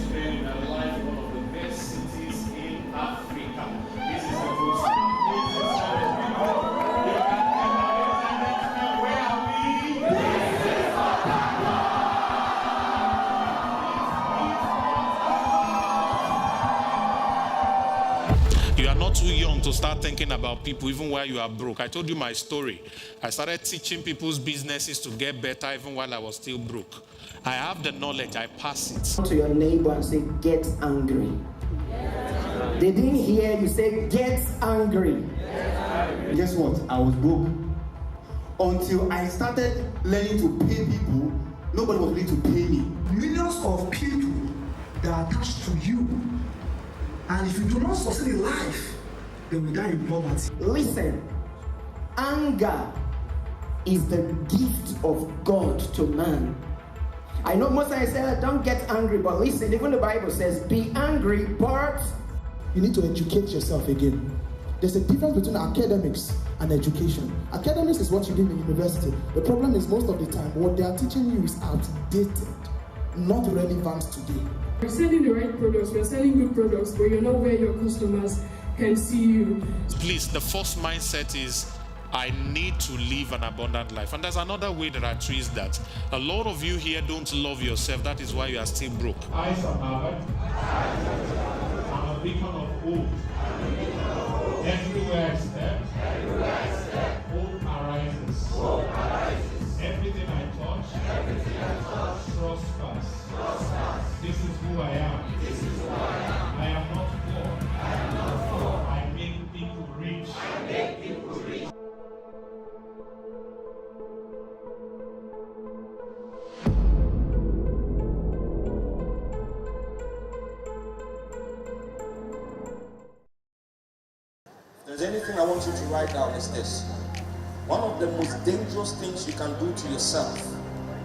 today in the life of one of the best cities in Africa. This is the most amazing service. You can tell ladies and gentlemen, where are we? You are not too young to start thinking about people even while you are broke. I told you my story. I started teaching people's businesses to get better even while I was still broke. I have the knowledge, I pass it. To your neighbor and say, get angry. They didn't hear you say, get angry. Guess what? I was broke. Until I started learning to pay people, nobody was willing to pay me. Millions of people that are attached to you. And if you do not succeed in life, they will die in poverty. Listen, anger is the gift of God to man. I know most times I say, don't get angry, but listen, even the Bible says, be angry, but you need to educate yourself again. There's a difference between academics and education. Academics is what you do in university. The problem is most of the time, what they are teaching you is outdated, not relevant today. We're selling the right products, we're selling good products, but you're not where your customers can see you. Please, the first mindset is, I need to live an abundant life. And there's another way that I twist that. A lot of you here don't love yourself. That is why you are still broke. I survived. I'm a beacon of hope. Everywhere I step, hope arises. Everything I touch, prospers. This is who I am. I am not poor. I make people rich. If there's anything I want you to write down is this. One of the most dangerous things you can do to yourself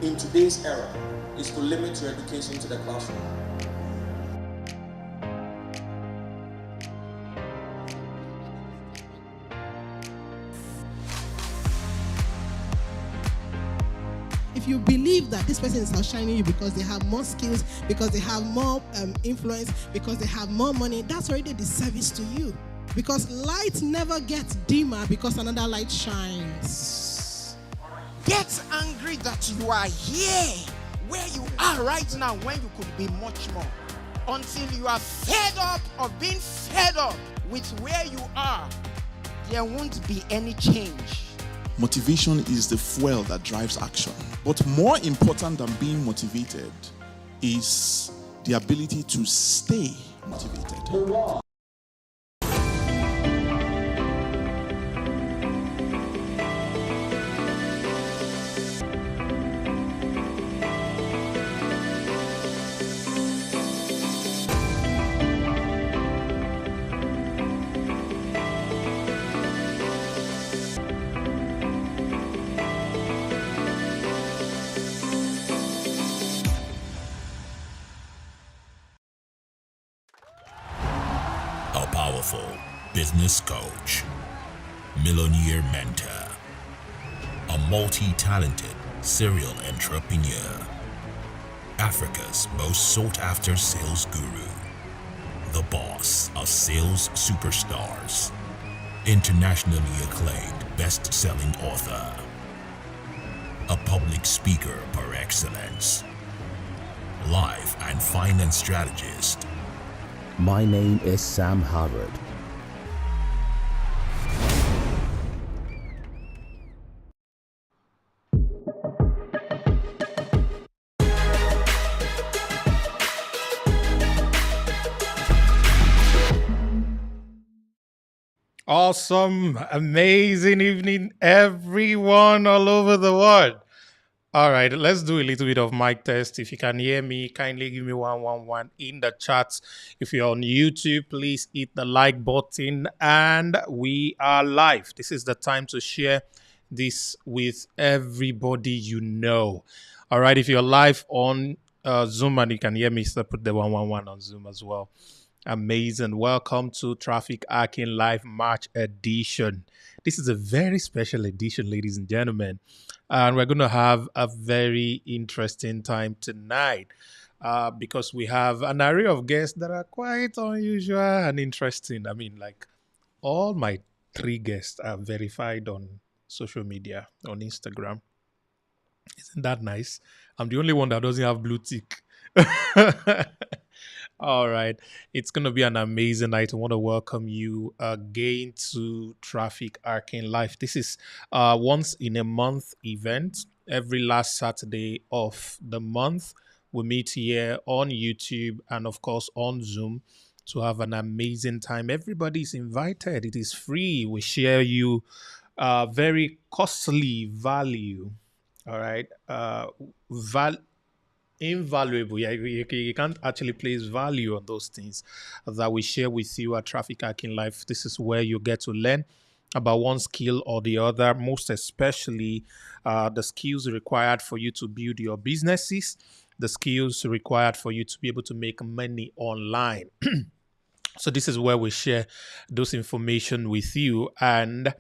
in today's era is to limit your education to the classroom. If you believe that this person is outshining you because they have more skills, because they have more influence, because they have more money, that's already a disservice to you. Because light never gets dimmer because another light shines. Get angry that you are here, where you are right now, when you could be much more. Until you are fed up of being fed up with where you are, there won't be any change. Motivation is the fuel that drives action. But more important than being motivated is the ability to stay motivated. A powerful business coach, millionaire mentor, a multi-talented serial entrepreneur, Africa's most sought-after sales guru, the boss of sales superstars, internationally acclaimed best-selling author, a public speaker par excellence, life and finance strategist. My name is Sam Harvard. Awesome, amazing evening, everyone all over the world. All right, let's do a little bit of mic test. If you can hear me, kindly give me 111 in the chat. If you're on YouTube, please hit the like button. And we are live. This is the time to share this with everybody you know. All right, if you're live on Zoom and you can hear me, so put the 111 on Zoom as well. Amazing. Welcome to Traffic Hacking Live March edition. This is a very special edition, ladies and gentlemen. And we're going to have a very interesting time tonight. because we have an array of guests that are quite unusual and interesting. I mean, like all my three guests are verified on social media, on Instagram. Isn't that nice? I'm the only one that doesn't have blue tick. All right. It's going to be an amazing night. I want to welcome you again to Traffic Arcane Life. This is once in a month event. Every last Saturday of the month, we meet here on YouTube and, of course, on Zoom to have an amazing time. Everybody's invited. It is free. We share you very costly value. All right. Invaluable. Yeah, you can't actually place value on those things that we share with you at Traffic Hacking Life. This is where you get to learn about one skill or the other, most especially the skills required for you to build your businesses, the skills required for you to be able to make money online. So this is where we share those information with you. And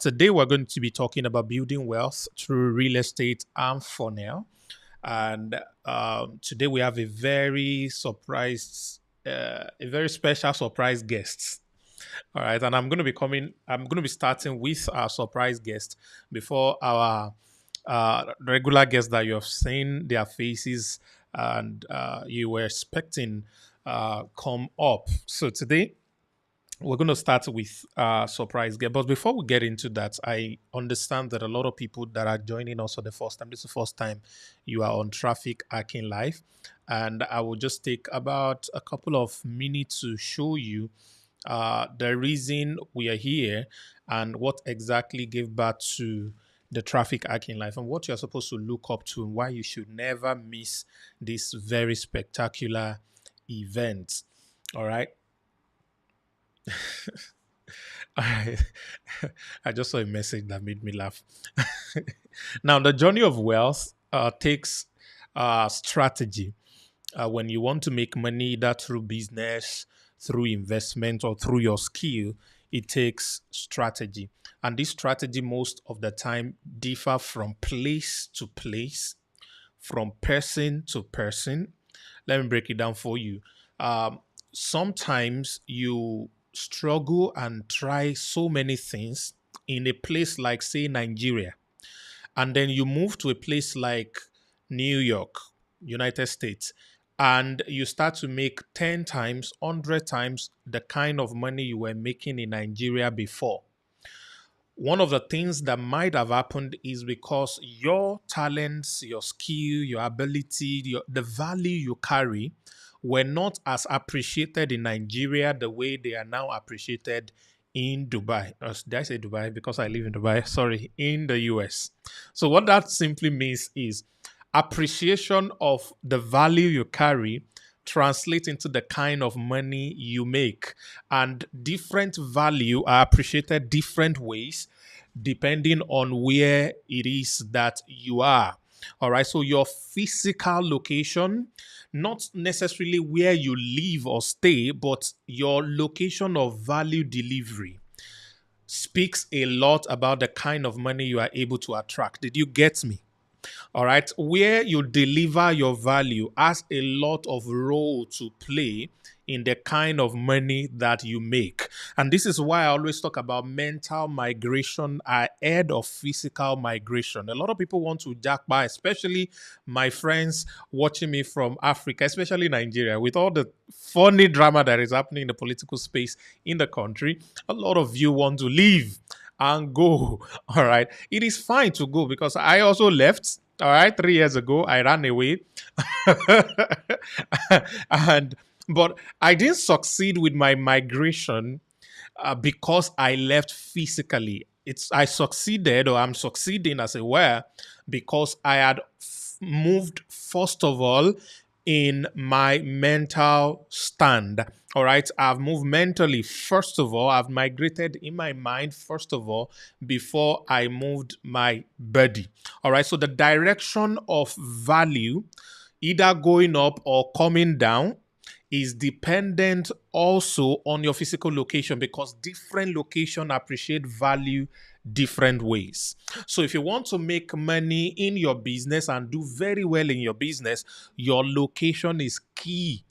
today we're going to be talking about building wealth through real estate and funnel. And today we have a very special surprise guest. All right, and I'm going to be starting with our surprise guest before our regular guests that you have seen their faces and you were expecting come up. So today we're going to start with surprise guest. But before we get into that, I understand that a lot of people that are joining us for the first time, this is the first time you are on Traffic Hacking Live. And I will just take about a couple of minutes to show you the reason we are here and what exactly gave birth to the Traffic Hacking Life and what you're supposed to look up to and why you should never miss this very spectacular event. All right. I just saw a message that made me laugh. Now, the journey of wealth takes strategy. When you want to make money, either through business, through investment, or through your skill, it takes strategy. And this strategy, most of the time, differ from place to place, from person to person. Let me break it down for you. Sometimes you struggle and try so many things in a place like, say, Nigeria, and then you move to a place like New York, United States, and you start to make 10 times, 100 times the kind of money you were making in Nigeria before. One of the things that might have happened is because your talents, your skill, your ability, the value you carry were not as appreciated in Nigeria the way they are now appreciated in Dubai. Did I say Dubai? Because I live in Dubai. Sorry, in the US. So what that simply means is appreciation of the value you carry translate into the kind of money you make. And different value are appreciated different ways depending on where it is that you are. All right. So your physical location, not necessarily where you live or stay, but your location of value delivery speaks a lot about the kind of money you are able to attract. Did you get me? All right. Where you deliver your value has a lot of role to play in the kind of money that you make. And this is why I always talk about mental migration ahead of physical migration. A lot of people want to jackpot, especially my friends watching me from Africa, especially Nigeria, with all the funny drama that is happening in the political space in the country. A lot of you want to leave and go. All right. It is fine to go because I also left. All right. 3 years ago, I ran away. But I didn't succeed with my migration because I left physically. I succeeded, or I'm succeeding as it were, because I had moved, first of all, in my mental stand. All right. I've moved mentally, first of all. I've migrated in my mind, first of all, before I moved my body. All right. So the direction of value, either going up or coming down, is dependent also on your physical location, because different locations appreciate value different ways. So if you want to make money in your business and do very well in your business, your location is key.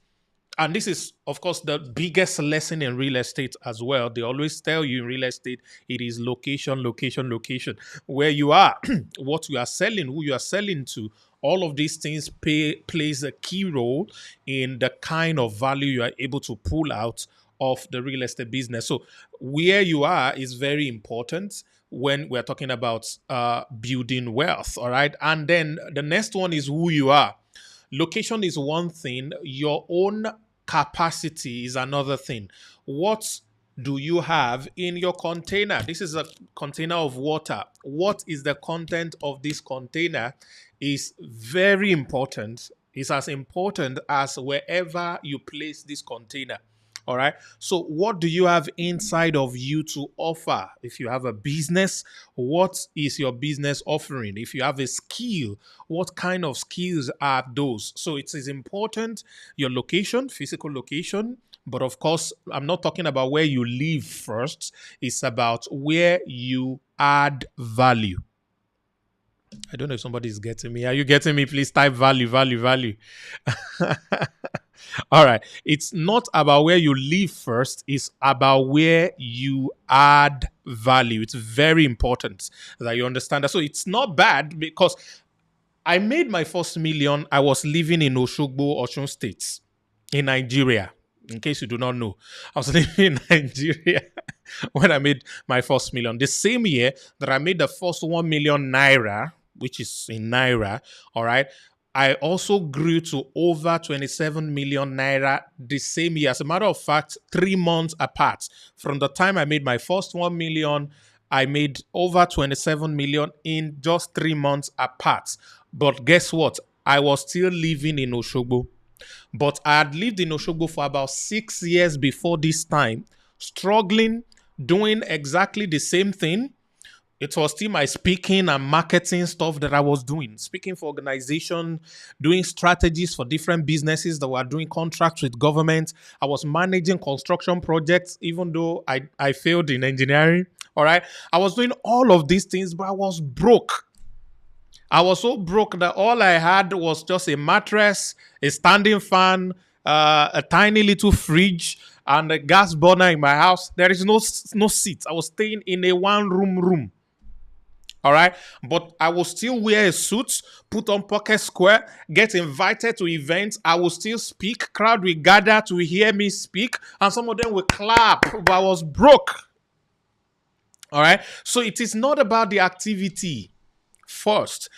And this is, of course, the biggest lesson in real estate as well. They always tell you in real estate, it is location, location, location. Where you are, what you are selling, who you are selling to, all of these things plays a key role in the kind of value you are able to pull out of the real estate business. So where you are is very important when we're talking about building wealth, all right? And then the next one is who you are. Location is one thing. Your own capacity is another thing. What do you have in your container? This is a container of water. What is the content of this container is very important. It's as important as wherever you place this container. All right. So, what do you have inside of you to offer? If you have a business, what is your business offering? If you have a skill, what kind of skills are those? So, it is important your location, physical location. But of course, I'm not talking about where you live first. It's about where you add value. I don't know if somebody is getting me. Are you getting me? Please type value, value, value. All right. It's not about where you live first. It's about where you add value. It's very important that you understand that. So it's not bad because I made my first million. I was living in Oshogbo, Osun State, in Nigeria. In case you do not know, I was living in Nigeria when I made my first million. The same year that I made the first 1 million naira, which is in naira, all right, I also grew to over 27 million naira the same year. As a matter of fact, 3 months apart. From the time I made my first 1 million, I made over 27 million in just 3 months apart. But guess what? I was still living in Oshogbo. But I had lived in Oshogbo for about 6 years before this time, struggling, doing exactly the same thing. It was still my speaking and marketing stuff that I was doing. Speaking for organizations, doing strategies for different businesses that were doing contracts with government. I was managing construction projects, even though I failed in engineering. All right. I was doing all of these things, but I was broke. I was so broke that all I had was just a mattress, a standing fan, a tiny little fridge, and a gas burner in my house. There is no seat. I was staying in a one-room. All right. But I will still wear a suit, put on pocket square, get invited to events. I will still speak. Crowd will gather to hear me speak, and some of them will clap. But I was broke. All right. So it is not about the activity first.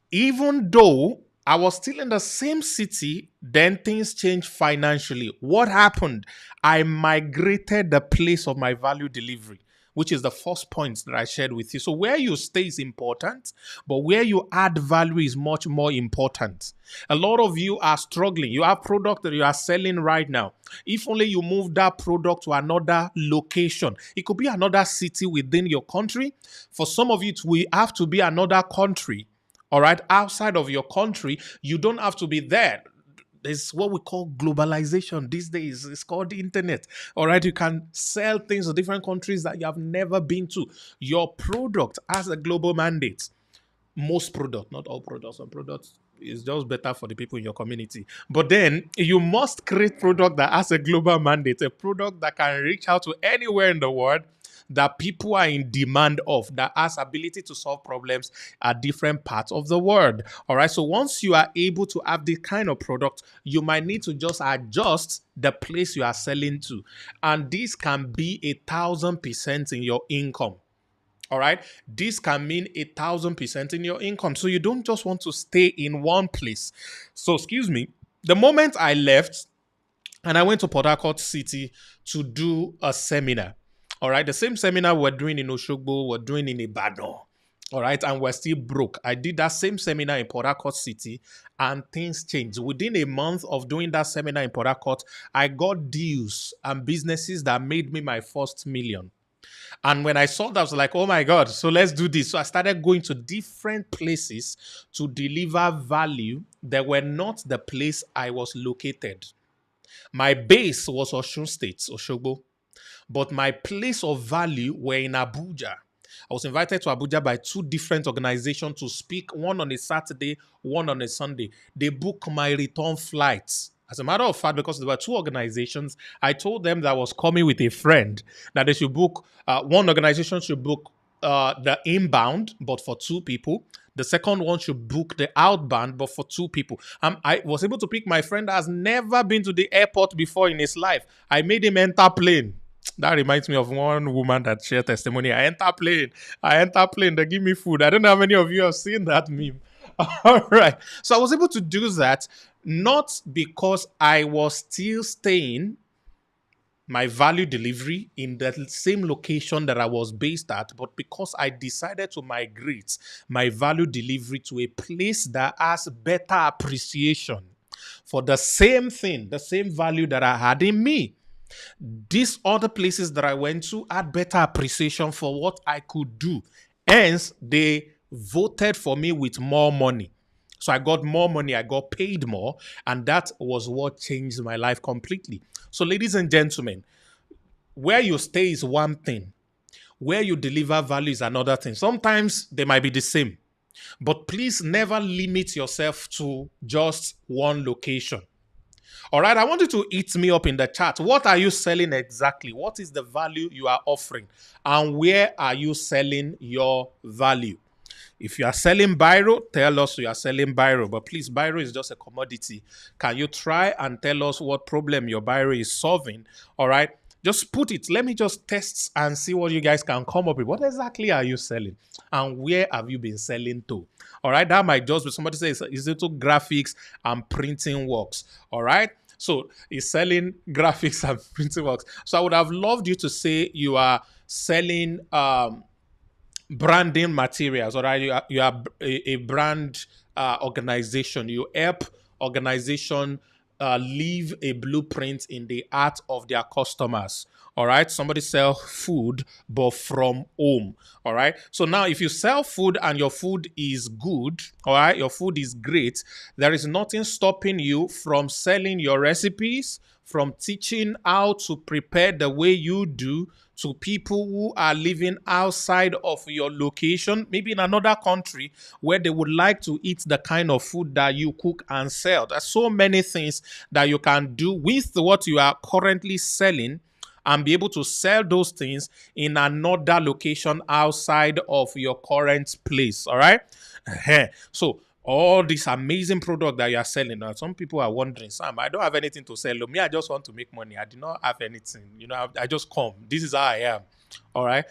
Even though I was still in the same city, then things changed financially. What happened? I migrated the place of my value delivery, which is the first point that I shared with you. So where you stay is important, but where you add value is much more important. A lot of you are struggling. You have product that you are selling right now. If only you move that product to another location, it could be another city within your country. For some of you, it will have to be another country. All right, outside of your country, you don't have to be there. There's what we call globalization these days. It's called the internet. All right, you can sell things to different countries that you have never been to. Your product has a global mandate. Most product, not all products. Some products is just better for the people in your community. But then you must create product that has a global mandate, a product that can reach out to anywhere in the world, that people are in demand of, that has ability to solve problems at different parts of the world. All right. So once you are able to have this kind of product, you might need to just adjust the place you are selling to. And this can be 1,000% in your income. All right. This can mean 1,000% in your income. So you don't just want to stay in one place. So, excuse me, the moment I left and I went to Port Harcourt City to do a seminar. All right. The same seminar we're doing in Oshogbo, we're doing in Ibadan. All right. And we're still broke. I did that same seminar in Port Harcourt City and things changed. Within a month of doing that seminar in Port Harcourt, I got deals and businesses that made me my first million. And when I saw that, I was like, oh my God, so let's do this. So I started going to different places to deliver value that were not the place I was located. My base was Osun State, Oshogbo. But my place of value were in Abuja. I was invited to Abuja by 2 different organizations to speak, one on a Saturday, one on a Sunday. They booked my return flights. As a matter of fact, because there were 2 organizations, I told them that I was coming with a friend, that they should book, one organization should book the inbound, but for 2 people. The second one should book the outbound, but for 2 people. I was able to pick my friend that has never been to the airport before in his life. I made him enter plane. That reminds me of one woman that shared testimony. I enter plane, they give me food. I don't know how many of you have seen that meme. All right. So I was able to do that, not because I was still staying my value delivery in the same location that I was based at, but because I decided to migrate my value delivery to a place that has better appreciation for the same thing, the same value that I had in me. These other places that I went to had better appreciation for what I could do. Hence, they voted for me with more money. So I got more money, I got paid more, and that was what changed my life completely. So, ladies and gentlemen, where you stay is one thing. Where you deliver value is another thing. Sometimes they might be the same. But please never limit yourself to just one location. All right, I want you to hit me up in the chat. What are you selling exactly? What is the value you are offering? And where are you selling your value? If you are selling biro, tell us you are selling biro. But please, biro is just a commodity. Can you try and tell us what problem your biro is solving? All right, just put it. Let me just test and see what you guys can come up with. What exactly are you selling? And where have you been selling to? All right, that might just be somebody says, is it to graphics and printing works? All right. So he's selling graphics and printing works. So I would have loved you to say you are selling branding materials, all right? You are a brand organization. You help organization leave a blueprint in the heart of their customers. All right. Somebody sell food, but from home. All right. So now if you sell food and your food is good, all right, your food is great, there is nothing stopping you from selling your recipes, from teaching how to prepare the way you do to people who are living outside of your location, maybe in another country where they would like to eat the kind of food that you cook and sell. There's so many things that you can do with what you are currently selling and be able to sell those things in another location outside of your current place. All right. So all this amazing product that you are selling. Now, some people are wondering, Sam, I don't have anything to sell. Me, I just want to make money. I do not have anything. I just come. This is how I am. All right.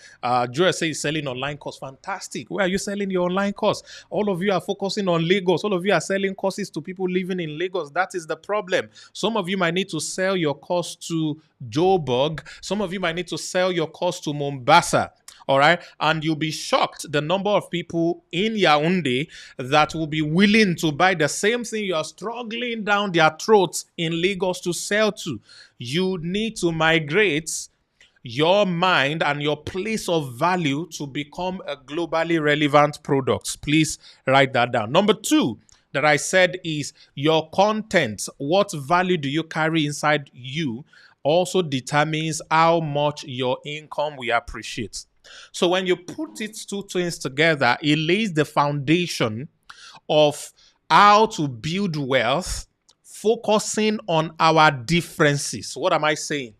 Joel says selling online course. Fantastic. Where are you selling your online course? All of you are focusing on Lagos. All of you are selling courses to people living in Lagos. That is the problem. Some of you might need to sell your course to Joburg. Some of you might need to sell your course to Mombasa. All right. And you'll be shocked the number of people in Yaoundé that will be willing to buy the same thing you are struggling down their throats in Lagos to sell to. You need to migrate your mind and your place of value to become a globally relevant product. Please write that down. Number 2 that I said is your content. What value do you carry inside you also determines how much your income will appreciate. So when you put it 2 things together, it lays the foundation of how to build wealth, focusing on our differences. What am I saying?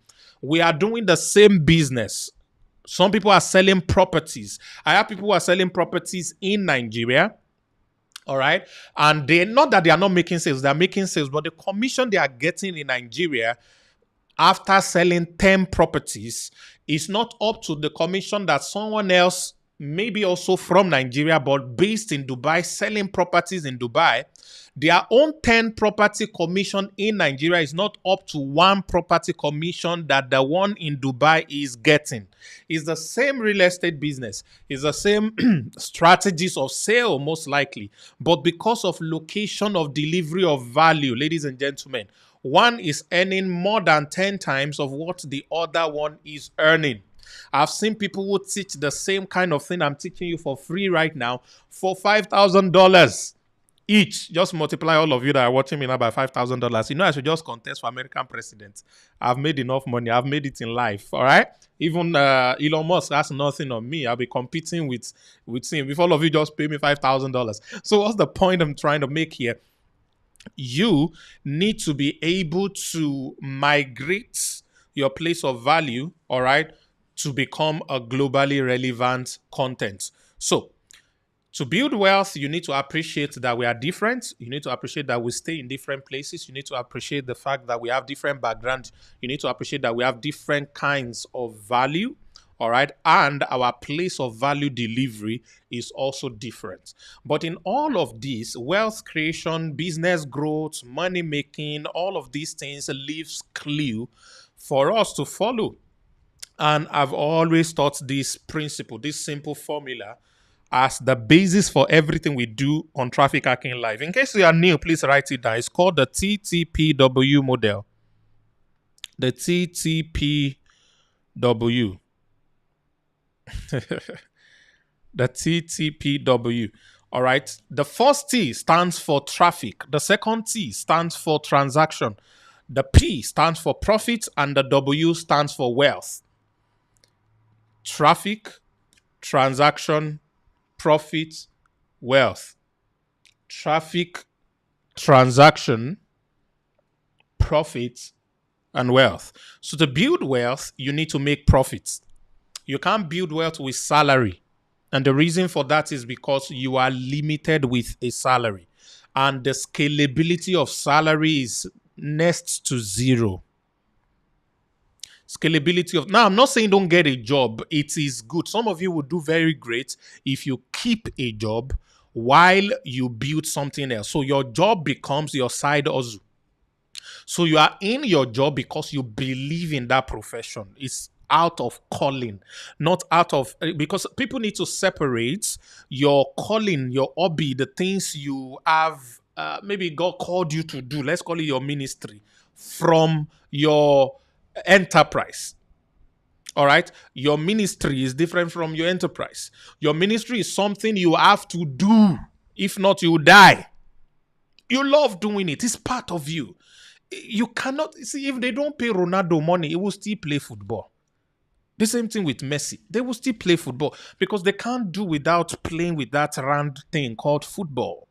We are doing the same business. Some people are selling properties. I have people who are selling properties in Nigeria. All right. And they not that they are not making sales, they are making sales, but the commission they are getting in Nigeria after selling 10 properties is not up to the commission that someone else, maybe also from Nigeria, but based in Dubai, selling properties in Dubai. Their own 10 property commission in Nigeria is not up to 1 property commission that the one in Dubai is getting. It's the same real estate business. It's the same strategies of sale, most likely. But because of location of delivery of value, ladies and gentlemen, one is earning more than 10 times of what the other one is earning. I've seen people who teach the same kind of thing I'm teaching you for free right now for $5,000. each, just multiply all of you that are watching me now by $5,000. You know, I should just contest for American president. I've made enough money. I've made it in life. All right. Even Elon Musk has nothing on me. I'll be competing with him. If all of you just pay me $5,000. So what's the point I'm trying to make here? You need to be able to migrate your place of value, all right, to become a globally relevant content. So to build wealth, you need to appreciate that we are different. You need to appreciate that we stay in different places. You need to appreciate the fact that we have different backgrounds. You need to appreciate that we have different kinds of value. All right. And our place of value delivery is also different. But in all of this, wealth creation, business growth, money making, all of these things leaves clue for us to follow. And I've always taught this principle, this simple formula, as the basis for everything we do on Traffic Hacking Live. In case you are new, please write it down. It's called the TTPW model. The TTPW. The TTPW. All right. The first T stands for traffic. The second T stands for transaction. The P stands for profit, and the W stands for wealth. Traffic, transaction, profit, wealth. Traffic, transaction, profit, and wealth. So to build wealth, you need to make profits. You can't build wealth with salary. And the reason for that is because you are limited with a salary. And the scalability of salary is next to zero. Scalability of... Now, I'm not saying don't get a job. It is good. Some of you will do very great if you keep a job while you build something else. So your job becomes your side hustle. So you are in your job because you believe in that profession. It's out of calling, not out of... Because people need to separate your calling, your hobby, the things you have... maybe God called you to do. Let's call it your ministry, from your enterprise. All right. Your ministry is different from your enterprise. Your ministry is something you have to do. If not, you die. You love doing it. It's part of you. You cannot see, if they don't pay Ronaldo money, he will still play football. The same thing with Messi. They will still play football because they can't do without playing with that round thing called football.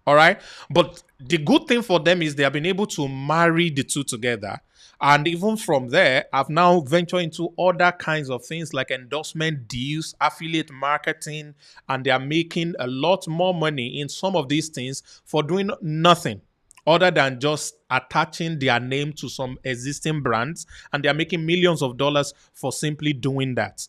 All right. But the good thing for them is they have been able to marry the two together. And even from there, I've now ventured into other kinds of things like endorsement deals, affiliate marketing, and they are making a lot more money in some of these things for doing nothing other than just attaching their name to some existing brands. And they are making millions of dollars for simply doing that.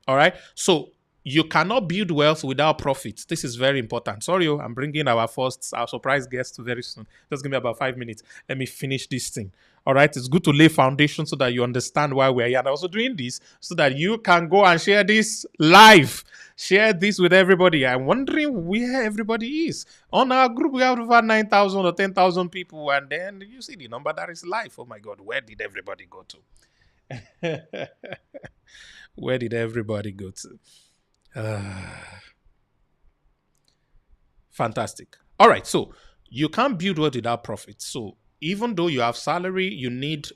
All right. So you cannot build wealth without profits. This is very important. Sorry, I'm bringing our surprise guest very soon. Just give me about 5 minutes. Let me finish this thing. All right. It's good to lay foundation so that you understand why we're here. And I'm also doing this so that you can go and share this live. Share this with everybody. I'm wondering where everybody is. On our group, we have over 9,000 or 10,000 people. And then you see the number that is live. Oh my God, where did everybody go to? Where did everybody go to? Fantastic. All right. So you can't build wealth without profit. So even though you have salary, you need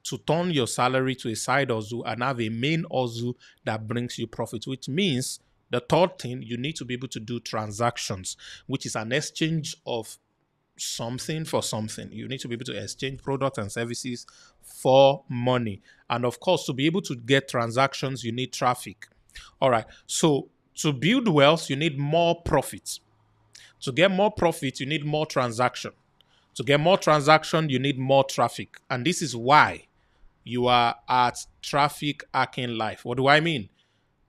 to turn your salary to a side hustle and have a main hustle that brings you profit, which means the third thing, you need to be able to do transactions, which is an exchange of something for something. You need to be able to exchange products and services for money. And of course, to be able to get transactions, you need traffic. All right. So to build wealth, you need more profits. To get more profit, you need more transaction. To get more transaction, you need more traffic. And this is why you are at Traffic Hacking Live. What do I mean?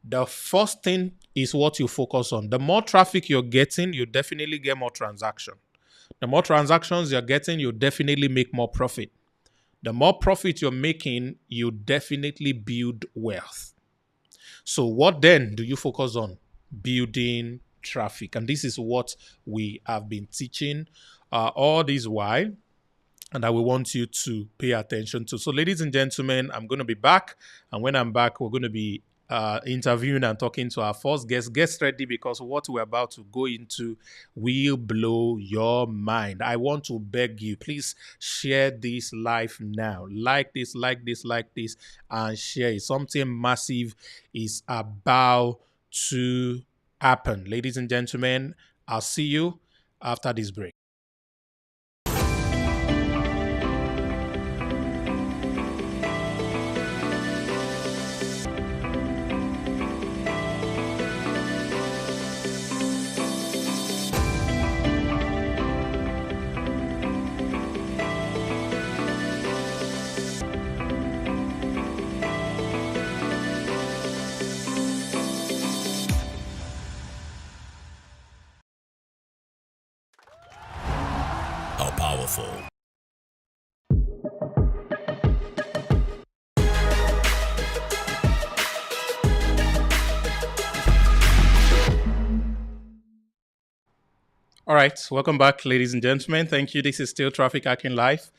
The first thing is what you focus on. The more traffic you're getting, you definitely get more transaction. The more transactions you're getting, you definitely make more profit. The more profit you're making, you definitely build wealth. So what then do you focus on? Building traffic. And this is what we have been teaching all this while, and I will want you to pay attention to. So ladies and gentlemen, I'm going to be back. And when I'm back, we're going to be interviewing and talking to our first guest. Get ready because what we're about to go into will blow your mind. I want to beg you, please share this live now. Like this, and share it. Something massive is about to happen. Ladies and gentlemen, I'll see you after this break. How powerful. All right, welcome back, ladies and gentlemen. Thank you. This is still Traffic Hacking Live,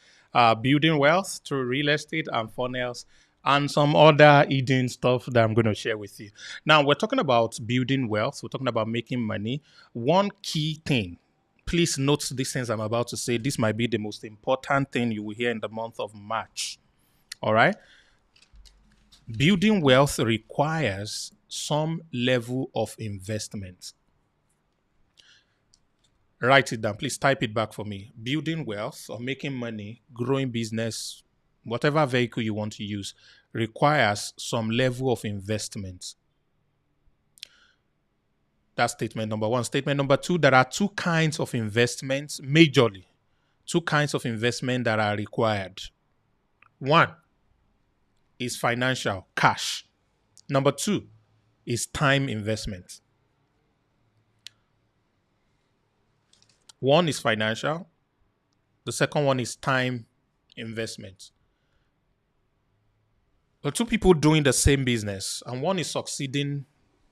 building wealth through real estate and funnels and some other hidden stuff that I'm going to share with you. Now, we're talking about building wealth. We're talking about making money. One key thing, please note these things I'm about to say. This might be the most important thing you will hear in the month of March. All right? Building wealth requires some level of investment. Write it down. Please type it back for me. Building wealth or making money, growing business, whatever vehicle you want to use, requires some level of investment. That's statement number one. Statement number two, there are two kinds of investments, majorly. Two kinds of investment that are required. One is financial, cash. Number two is time investment. One is financial. The second one is time investment. There are two people doing the same business, and one is succeeding,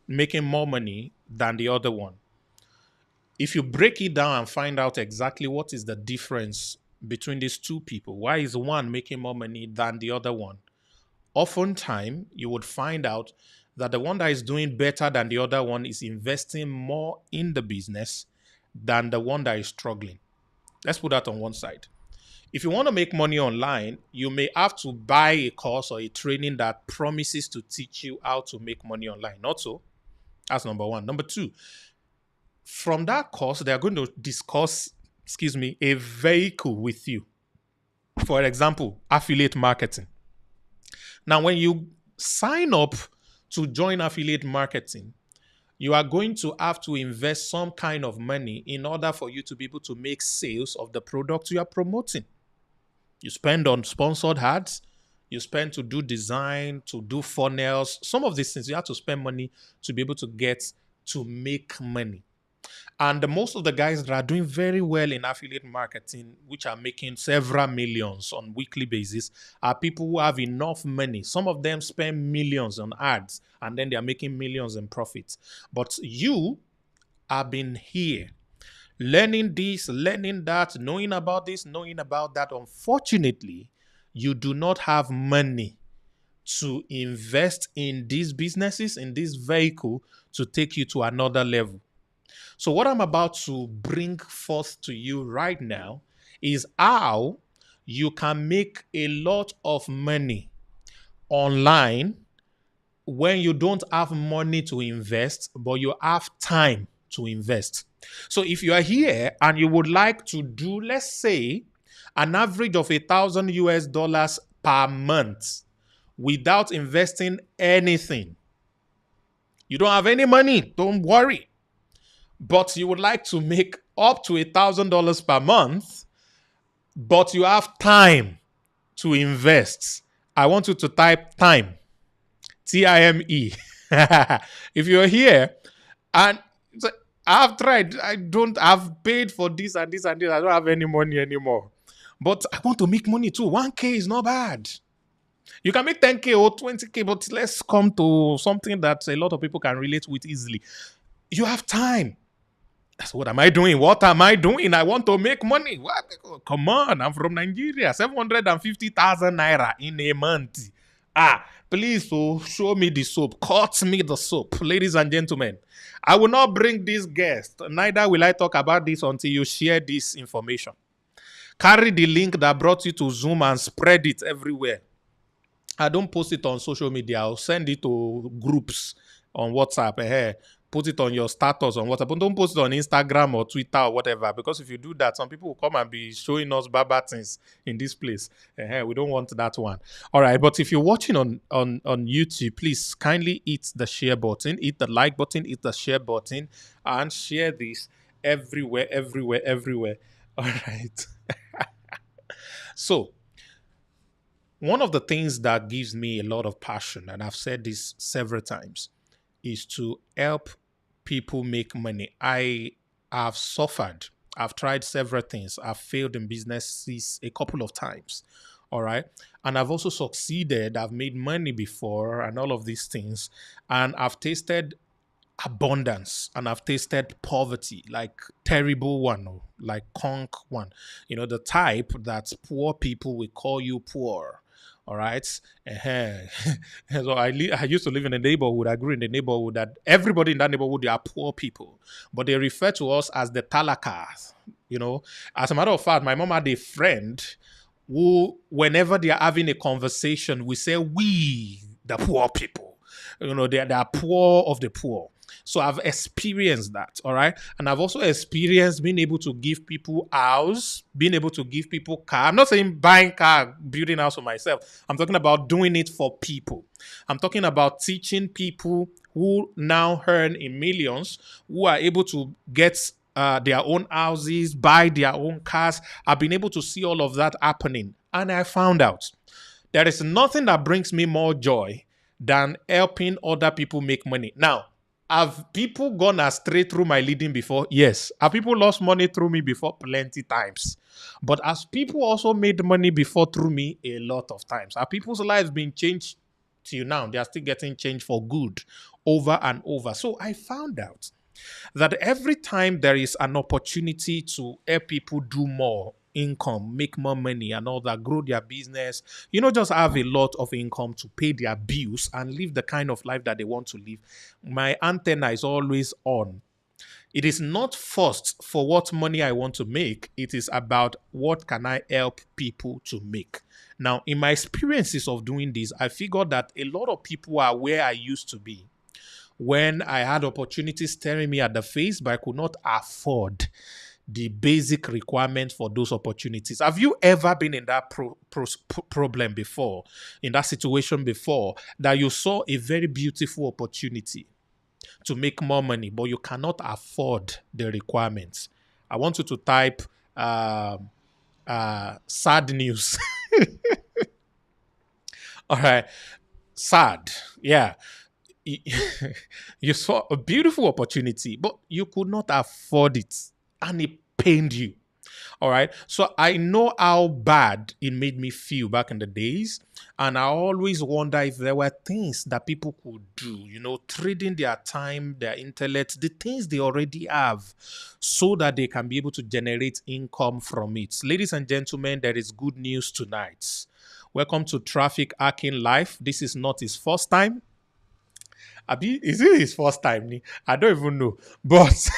making more money than the other one. If you break it down and find out exactly what is the difference between these two people, why is one making more money than the other one? Oftentimes, you would find out that the one that is doing better than the other one is investing more in the business than the one that is struggling. Let's put that on one side. If you want to make money online, you may have to buy a course or a training that promises to teach you how to make money online. Not so. That's number one. Number two, from that course, they are going to discuss, a vehicle with you. For example, affiliate marketing. Now, when you sign up to join affiliate marketing, you are going to have to invest some kind of money in order for you to be able to make sales of the product you are promoting. You spend on sponsored ads, you spend to do design, to do funnels, some of these things. You have to spend money to be able to get to make money. And most of the guys that are doing very well in affiliate marketing, which are making several millions on weekly basis, are people who have enough money. Some of them spend millions on ads, and then they are making millions in profits. But you have been here, learning this, learning that, knowing about this, knowing about that. Unfortunately, you do not have money to invest in these businesses, in this vehicle, to take you to another level. So what I'm about to bring forth to you right now is how you can make a lot of money online when you don't have money to invest, but you have time to invest. So if you are here and you would like to do, let's say, an average of $1,000 per month without investing anything, you don't have any money, don't worry. But you would like to make up to $1,000 per month, but you have time to invest. I want you to type time. T-I-M-E. If you're here and I've tried, I've paid for this and this and this, I don't have any money anymore. But I want to make money too. 1K is not bad. You can make 10K or 20K, but let's come to something that a lot of people can relate with easily. You have time. So what am I doing? What am I doing? I want to make money. What? Come on, I'm from Nigeria. 750,000 naira in a month. Please, show me the soap. Cut me the soap. Ladies and gentlemen, I will not bring this guest. Neither will I talk about this until you share this information. Carry the link that brought you to Zoom and spread it everywhere. I don't post it on social media. I'll send it to groups on WhatsApp. Put it on your status on WhatsApp. But don't post it on Instagram or Twitter or whatever. Because if you do that, some people will come and be showing us bad things in this place. We don't want that one. All right. But if you're watching on YouTube, please kindly hit the share button, hit the like button, hit the share button, and share this everywhere. All right. So, one of the things that gives me a lot of passion, and I've said this several times, is to help people make money. I have suffered. I've tried several things. I've failed in businesses a couple of times. All right. And I've also succeeded. I've made money before and all of these things. And I've tasted abundance and I've tasted poverty, like terrible one, or like conk one. You know, the type that poor people will call you poor. All right. So I used to live in a neighborhood. I grew in a neighborhood that everybody in that neighborhood, they are poor people, but they refer to us as the talakas. You know, as a matter of fact, my mom had a friend who, whenever they are having a conversation, we say, we, the poor people. You know, they are poor of the poor. So I've experienced that, all right? And I've also experienced being able to give people house, being able to give people car. I'm not saying buying car, building house for myself. I'm talking about doing it for people. I'm talking about teaching people who now earn in millions, who are able to get their own houses, buy their own cars. I've been able to see all of that happening. And I found out there is nothing that brings me more joy than helping other people make money. Now, have people gone astray through my leading before? Yes. Have people lost money through me before? Plenty times. But has people also made money before through me? A lot of times. Have people's lives been changed till now? They are still getting changed for good over and over. So I found out that every time there is an opportunity to help people do more income, make more money and all that, grow their business, just have a lot of income to pay their bills and live the kind of life that they want to live, my antenna is always on. It is not first for what money I want to make. It is about what can I help people to make. Now, in my experiences of doing this, I figured that a lot of people are where I used to be when I had opportunities staring me at the face, but I could not afford the basic requirement for those opportunities. Have you ever been in that problem before, in that situation before, that you saw a very beautiful opportunity to make more money, but you cannot afford the requirements? I want you to type sad news. All right. Sad. Yeah. You saw a beautiful opportunity, but you could not afford it, and it pained you. All right. So I know how bad it made me feel back in the days. And I always wonder if there were things that people could do, trading their time, their intellect, the things they already have, so that they can be able to generate income from it. Ladies and gentlemen, there is good news tonight. Welcome to Traffic Hacking Life. This is not his first time. Is it his first time? I don't even know. But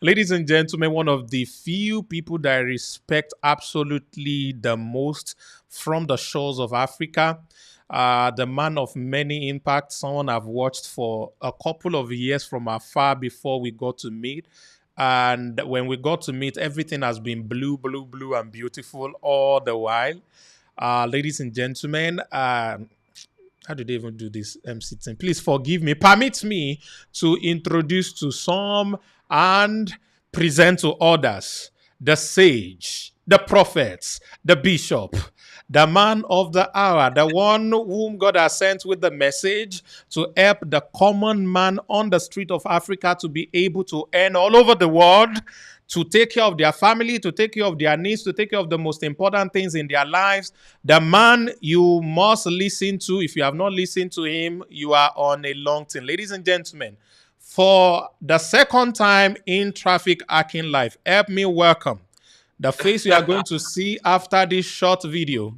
ladies and gentlemen, one of the few people that I respect absolutely the most from the shores of Africa, the man of many impacts, someone I've watched for a couple of years from afar before we got to meet. And when we got to meet, everything has been blue, and beautiful all the while. Ladies and gentlemen, how do they even do this MC thing? Please forgive me. Permit me to introduce to some and present to others the sage, the prophets, the bishop, the man of the hour, the one whom God has sent with the message to help the common man on the street of Africa to be able to earn all over the world, to take care of their family, to take care of their needs, to take care of the most important things in their lives. The man you must listen to. If you have not listened to him, you are on a long thing. Ladies and gentlemen, for the second time in Traffic Hacking Life, help me welcome the face you are going to see after this short video.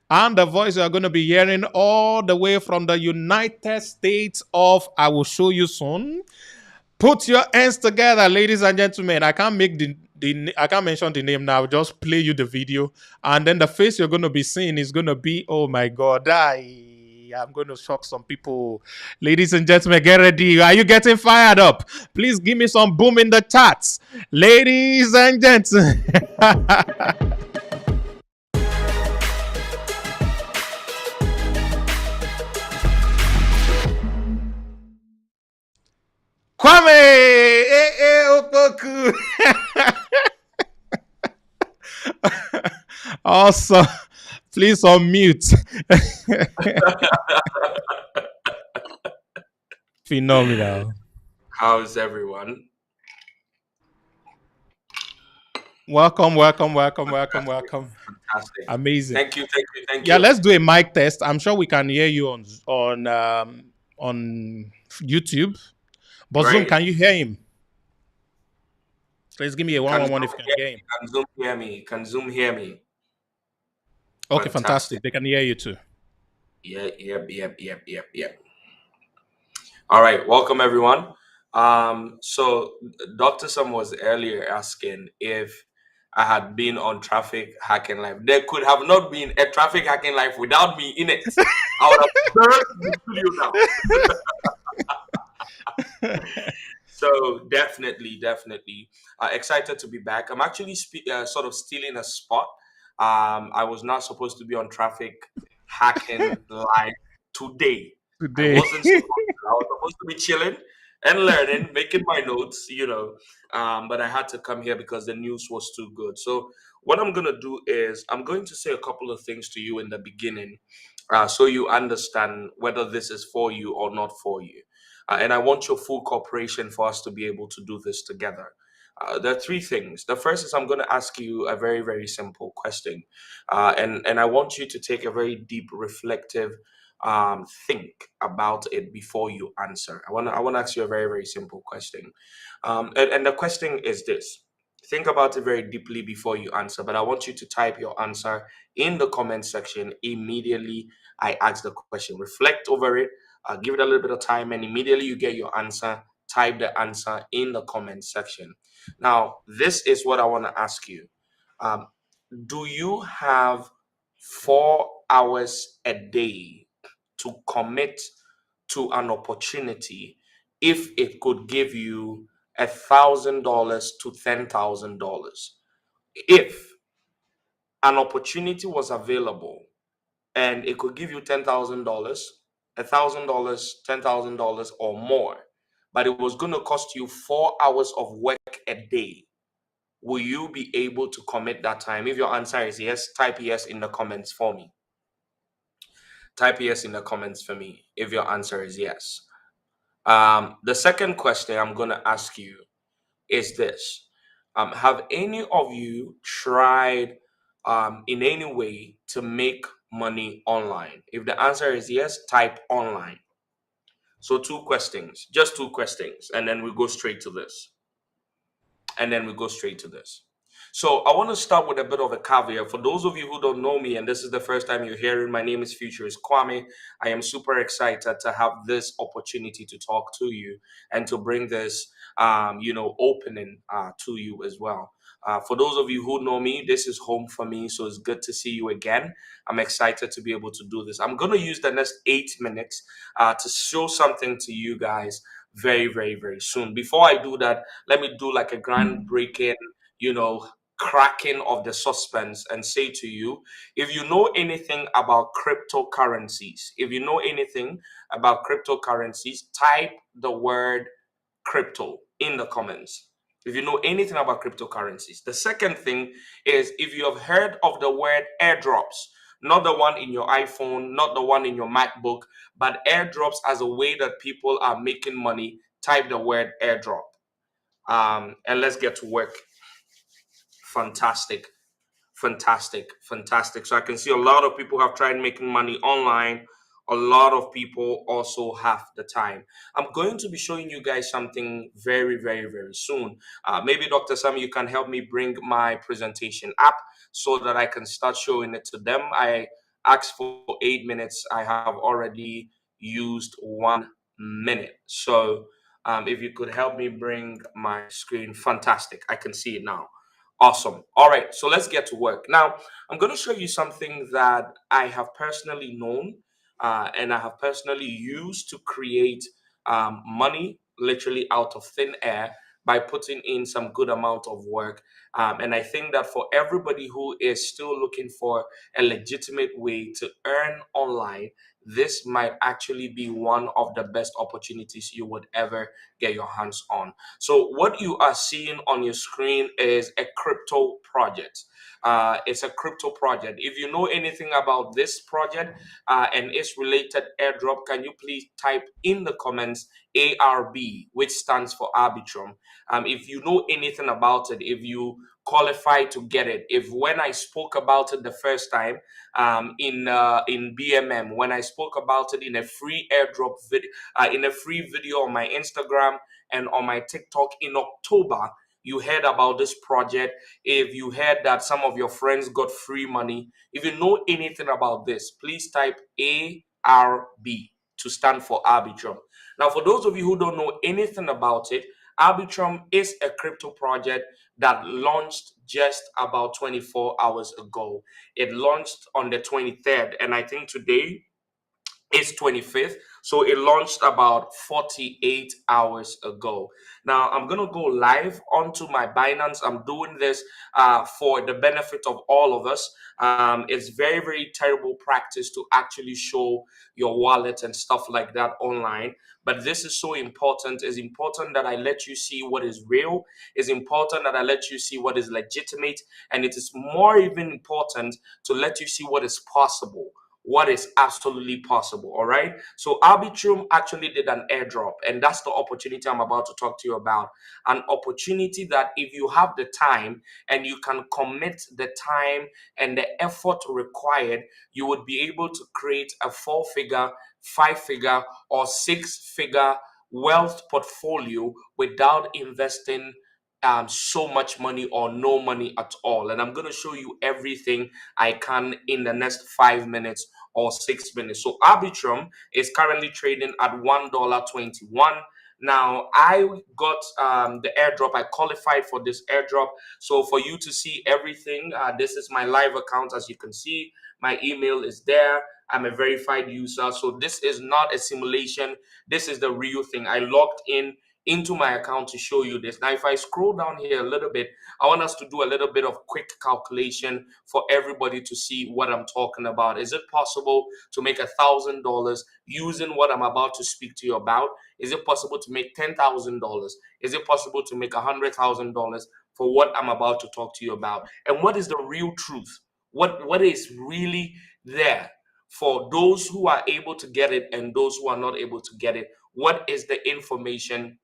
And the voice you are going to be hearing all the way from the United States of, I will show you soon. Put your hands together, ladies and gentlemen. I can't make I can't mention the name now. Just play you the video, and then the face you're going to be seeing is going to be, oh my God, I'm going to shock some people. Ladies and gentlemen, get ready. Are you getting fired up? Please give me some boom in the chats, ladies and gentlemen. Kwame, Opoku. Also, please unmute. Phenomenal. How's everyone? Welcome. Fantastic. Amazing. Thank you. Yeah, let's do a mic test. I'm sure we can hear you on YouTube. But Great. Zoom, can you hear him? Please give me a 111 if you can hear him. Can Zoom hear me? Can Zoom hear me? Okay, fantastic. They can hear you too. Yep. All right, welcome everyone. So Dr. Sam was earlier asking if I had been on Traffic Hacking Live. There could have not been a Traffic Hacking Live without me in it. I would have burned the studio now. So definitely excited to be back. I'm actually sort of stealing a spot. I was not supposed to be on Traffic Hacking Live today. I wasn't supposed to. I was supposed to be chilling and learning, making my notes, but I had to come here because the news was too good. So what I'm going to do is I'm going to say a couple of things to you in the beginning so you understand whether this is for you or not for you. And I want your full cooperation for us to be able to do this together. There are three things. The first is I'm going to ask you a very, very simple question. And I want you to take a very deep, reflective think about it before you answer. I want to ask you a very, very simple question. And the question is this. Think about it very deeply before you answer, but I want you to type your answer in the comment section immediately I ask the question. Reflect over it. Give it a little bit of time, and immediately you get your answer, type the answer in the comment section. Now, this is what I want to ask you. Do you have 4 hours a day to commit to an opportunity if it could give you $1,000 to $10,000? If an opportunity was available and it could give you $10,000, $1,000, $10,000 or more, but it was going to cost you 4 hours of work a day, will you be able to commit that time? If your answer is yes, type yes in the comments for me. Type yes in the comments for me if your answer is yes. The second question I'm going to ask you is this. Have any of you tried in any way to make money online? If the answer is yes, type online. So two questions, just two questions, and then we go straight to this. So I want to start with a bit of a caveat. For those of you who don't know me, and this is the first time you're hearing, my name is Futurist Kwame. I am super excited to have this opportunity to talk to you and to bring this, opening to you as well. For those of you who know me, this is home for me, so it's good to see you again. I'm excited to be able to do this. I'm going to use the next 8 minutes to show something to you guys very, very, very soon. Before I do that, let me do like a groundbreaking, cracking of the suspense and say to you, if you know anything about cryptocurrencies, type the word crypto in the comments. If you know anything about cryptocurrencies. The second thing is, if you have heard of the word airdrops, not the one in your iPhone, not the one in your MacBook, but airdrops as a way that people are making money, type the word airdrop. And let's get to work. Fantastic. So I can see a lot of people have tried making money online. A lot of people also have the time. I'm going to be showing you guys something very, very, very soon. Maybe Dr. Sam, you can help me bring my presentation up so that I can start showing it to them. I asked for 8 minutes. I have already used 1 minute. So if you could help me bring my screen, fantastic. I can see it now. Awesome. All right, so let's get to work. Now, I'm going to show you something that I have personally known and I have personally used to create money literally out of thin air by putting in some good amount of work. And I think that for everybody who is still looking for a legitimate way to earn online, this might actually be one of the best opportunities you would ever get your hands on. So what you are seeing on your screen is a crypto project. It's a crypto project. If you know anything about this project and its related airdrop, can you please type in the comments ARB, which stands for Arbitrum. If you know anything about it, if you qualify to get it, if when I spoke about it the first time in BMM, when I spoke about it in a free airdrop video, in a free video on my Instagram and on my TikTok in October, you heard about this project, if you heard that some of your friends got free money, if you know anything about this, please type ARB to stand for Arbitrum. Now, for those of you who don't know anything about it, Arbitrum is a crypto project that launched just about 24 hours ago. It launched on the 23rd, and I think today is 25th. So it launched about 48 hours ago. Now I'm going to go live onto my Binance. I'm doing this for the benefit of all of us. It's very, very terrible practice to actually show your wallet and stuff like that online. But this is so important. It's important that I let you see what is real. It's important that I let you see what is legitimate. And it is more even important to let you see what is possible, what is absolutely possible. All right. So Arbitrum actually did an airdrop, and that's the opportunity I'm about to talk to you about. An opportunity that if you have the time and you can commit the time and the effort required, you would be able to create a 4-figure, 5-figure, or 6-figure wealth portfolio without investing so much money or no money at all. And I'm going to show you everything I can in the next 5 minutes or 6 minutes. So Arbitrum is currently trading at $1.21. Now I got the airdrop. I qualified for this airdrop. So for you to see everything, this is my live account. As you can see, my email is there. I'm a verified user. So this is not a simulation. This is the real thing. I logged in into my account to show you this. Now, if I scroll down here a little bit, I want us to do a little bit of quick calculation for everybody to see what I'm talking about. Is it possible to make $1,000 using what I'm about to speak to you about? Is it possible to make $10,000? Is it possible to make $100,000 for what I'm about to talk to you about? And what is the real truth? What is really there for those who are able to get it and those who are not able to get it? What is the information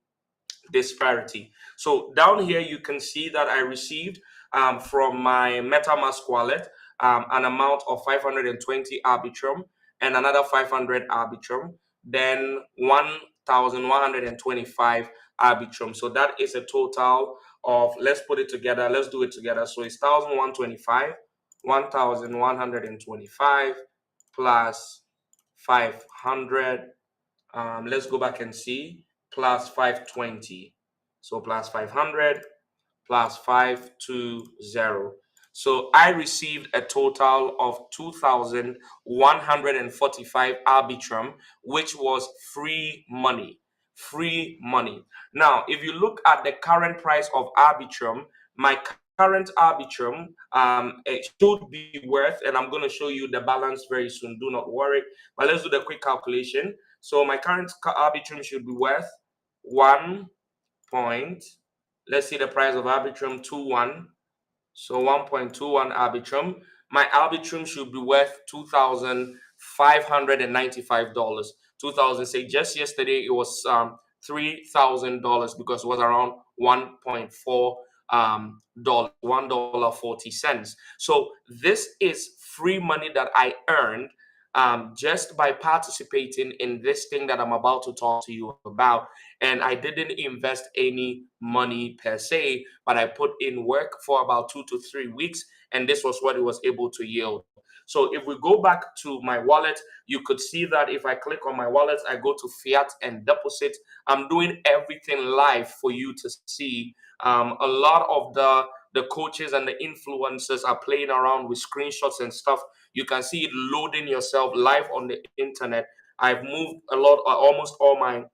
disparity? So down here you can see that I received from my MetaMask wallet an amount of 520 Arbitrum and another 500 Arbitrum, then 1,125 Arbitrum. So that is a total of, let's put it together, let's do it together. So it's 1,125, 1,125 plus 500. Let's go back and see, plus 520. So plus 500 plus 520. So I received a total of 2,145 Arbitrum, which was free money. Free money. Now, if you look at the current price of Arbitrum, my current Arbitrum it should be worth, and I'm going to show you the balance very soon. Do not worry. But let's do the quick calculation. So my current Arbitrum should be worth 1 point. Let's see the price of Arbitrum, 21. So 1.21 Arbitrum. My Arbitrum should be worth $2,595. 2,000. Say just yesterday it was $3,000 because it was around 1.4 dollars, $1.40. So this is free money that I earned just by participating in this thing that I'm about to talk to you about. And I didn't invest any money per se, but I put in work for about 2 to 3 weeks, and this was what it was able to yield. So if we go back to my wallet, you could see that if I click on my wallet, I go to fiat and deposit. I'm doing everything live for you to see. A lot of the coaches and the influencers are playing around with screenshots and stuff. You can see it loading yourself live on the internet. I've moved a lot, almost all my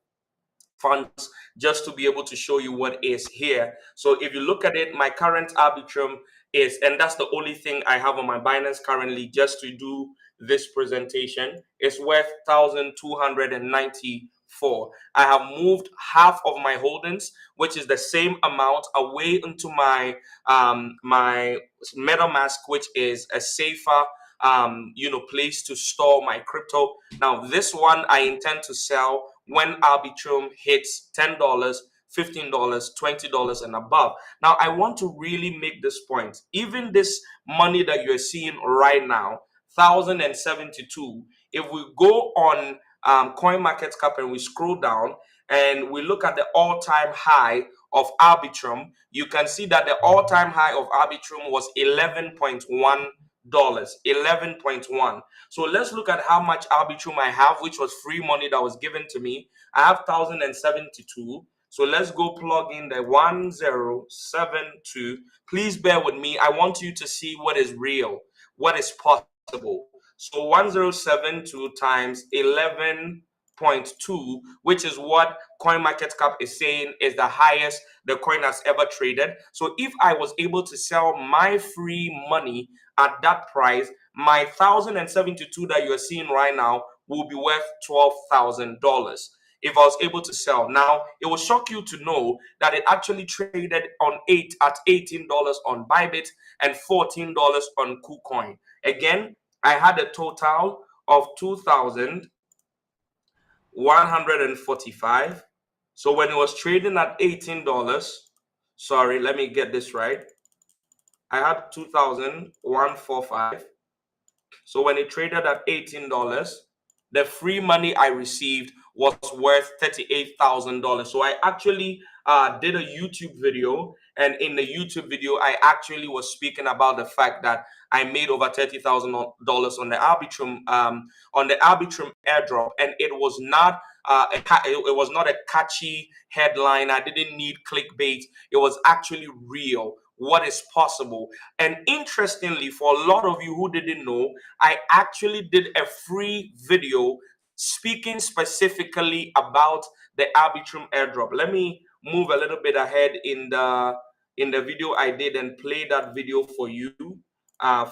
funds just to be able to show you what is here. So if you look at it, my current Arbitrum is, and that's the only thing I have on my Binance currently just to do this presentation, is worth 1,294. I have moved half of my holdings, which is the same amount, away into my MetaMask, which is a safer place to store my crypto. Now this one I intend to sell when Arbitrum hits $10, $15, $20 and above. Now I want to really make this point. Even this money that you're seeing right now, 1,072, if we go on CoinMarketCap and we scroll down and we look at the all-time high of Arbitrum, you can see that the all-time high of Arbitrum was $11.1. 11.1. So let's look at how much Arbitrum I have, which was free money that was given to me. I have 1,072. So let's go plug in the 1072. Please bear with me. I want you to see what is real, what is possible. So 1072 times 11.2, which is what CoinMarketCap is saying is the highest the coin has ever traded. So if I was able to sell my free money at that price, my 1,072 that you're seeing right now will be worth $12,000 if I was able to sell. Now, it will shock you to know that it actually traded at $18 on Bybit and $14 on KuCoin. Again, I had a total of 2,145. So when it was trading at $18, sorry, let me get this right. I had 2,145. So when it traded at $18, the free money I received was worth $38,000. So I actually did a YouTube video, and in the YouTube video, I actually was speaking about the fact that I made over $30,000 on the Arbitrum airdrop, and it was not it was not a catchy headline. I didn't need clickbait. It was actually real. What is possible. And interestingly, for a lot of you who didn't know, I actually did a free video speaking specifically about the Arbitrum airdrop. Let me move a little bit ahead in the video I did and play that video for you.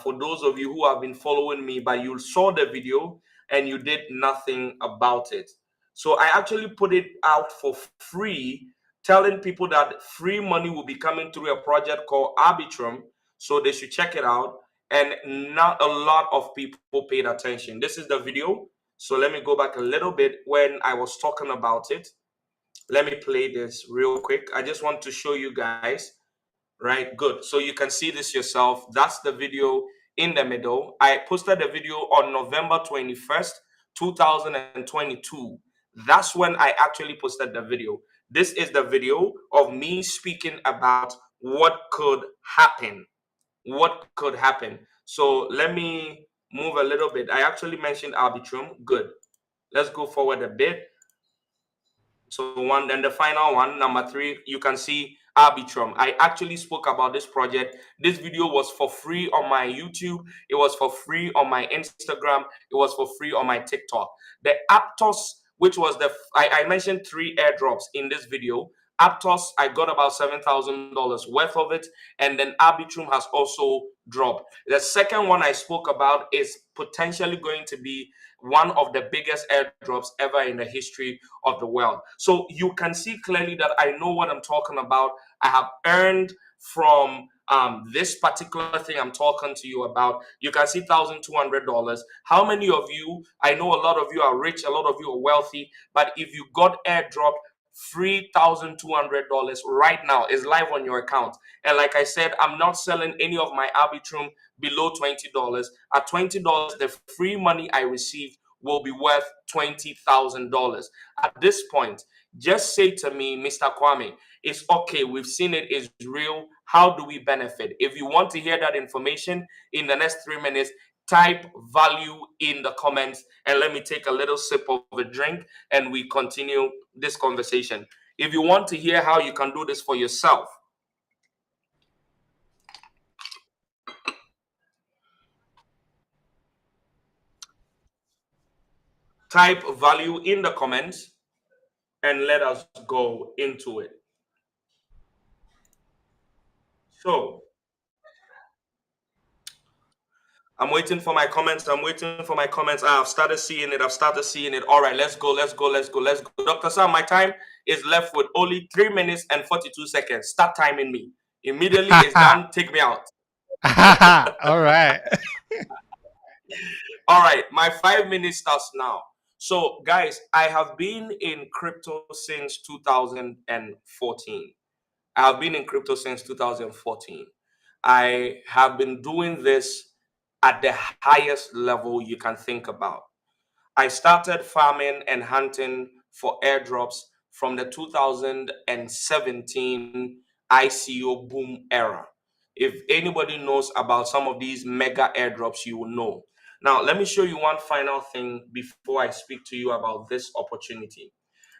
For those of you who have been following me, but you saw the video and you did nothing about it. So I actually put it out for free, telling people that free money will be coming through a project called Arbitrum, so they should check it out. And not a lot of people paid attention. This is the video. So let me go back a little bit when I was talking about it. Let me play this real quick. I just want to show you guys. Right, good. So you can see this yourself. That's the video in the middle. I posted the video on November 21st, 2022. That's when I actually posted the video. This is the video of me speaking about what could happen. What could happen. So let me move a little bit. I actually mentioned Arbitrum. Good. Let's go forward a bit. So one, then the final one, number 3, you can see Arbitrum. I actually spoke about this project. This video was for free on my YouTube. It was for free on my Instagram. It was for free on my TikTok. The Aptos, which was I mentioned 3 airdrops in this video. Aptos, I got about $7,000 worth of it. And then Arbitrum has also dropped. The second one I spoke about is potentially going to be one of the biggest airdrops ever in the history of the world. So you can see clearly that I know what I'm talking about. I have earned from this particular thing I'm talking to you about. You can see $1,200. How many of you, I know a lot of you are rich, a lot of you are wealthy, but if you got airdropped, free $1,200 right now is live on your account. And like I said, I'm not selling any of my Arbitrum below $20. At $20, the free money I received will be worth $20,000. At this point, just say to me, Mr. Kwame, it's okay, we've seen it, is real. How do we benefit? If you want to hear that information in the next 3 minutes, type value in the comments, and let me take a little sip of a drink and we continue this conversation. If you want to hear how you can do this for yourself, type value in the comments and let us go into it. So I'm waiting for my comments. I'm waiting for my comments. I've started seeing it. I've started seeing it. All right, let's go. Let's go. Let's go. Let's go. Dr. Sam, my time is left with only 3 minutes and 42 seconds. Start timing me. Immediately it's done. Take me out. All right. All right, my 5 minutes starts now. So, guys, I have been in crypto since 2014. I have been in crypto since 2014. I have been doing this at the highest level you can think about. I started farming and hunting for airdrops from the 2017 ICO boom era. If anybody knows about some of these mega airdrops, you will know. Now, let me show you one final thing before I speak to you about this opportunity.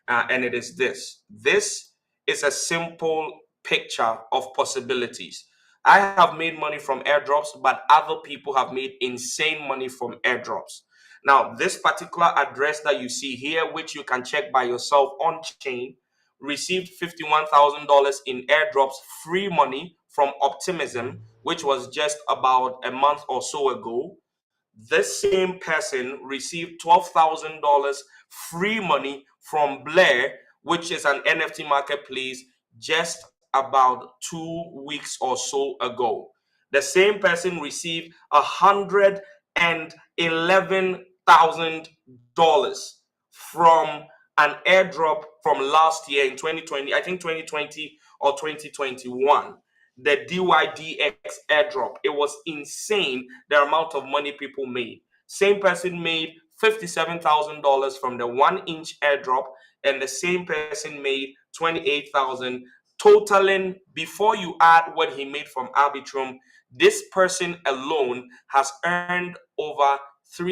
And it is this. This is a simple picture of possibilities. I have made money from airdrops, but other people have made insane money from airdrops. Now, this particular address that you see here, which you can check by yourself on chain, received $51,000 in airdrops, free money from Optimism, which was just about a month or so ago. This same person received $12,000 free money from Blair, which is an NFT marketplace, just about 2 weeks or so ago. The same person received $111,000 from an airdrop from last year in 2020, I think 2020 or 2021. The DYDX airdrop. It was insane the amount of money people made. Same person made $57,000 from the 1-inch airdrop, and the same person made $28,000, totaling, before you add what he made from Arbitrum, this person alone has earned over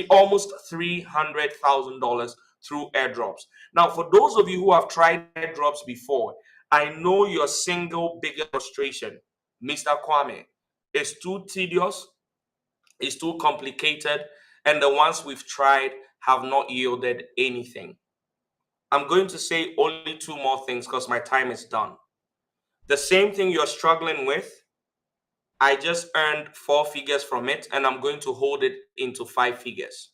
almost $300,000 through airdrops. Now, for those of you who have tried airdrops before, I know your single biggest frustration, Mr. Kwame, is too tedious, it's too complicated, and the ones we've tried have not yielded anything. I'm going to say only 2 more things because my time is done. The same thing you're struggling with, I just earned 4 figures from it, and I'm going to hold it into 5 figures.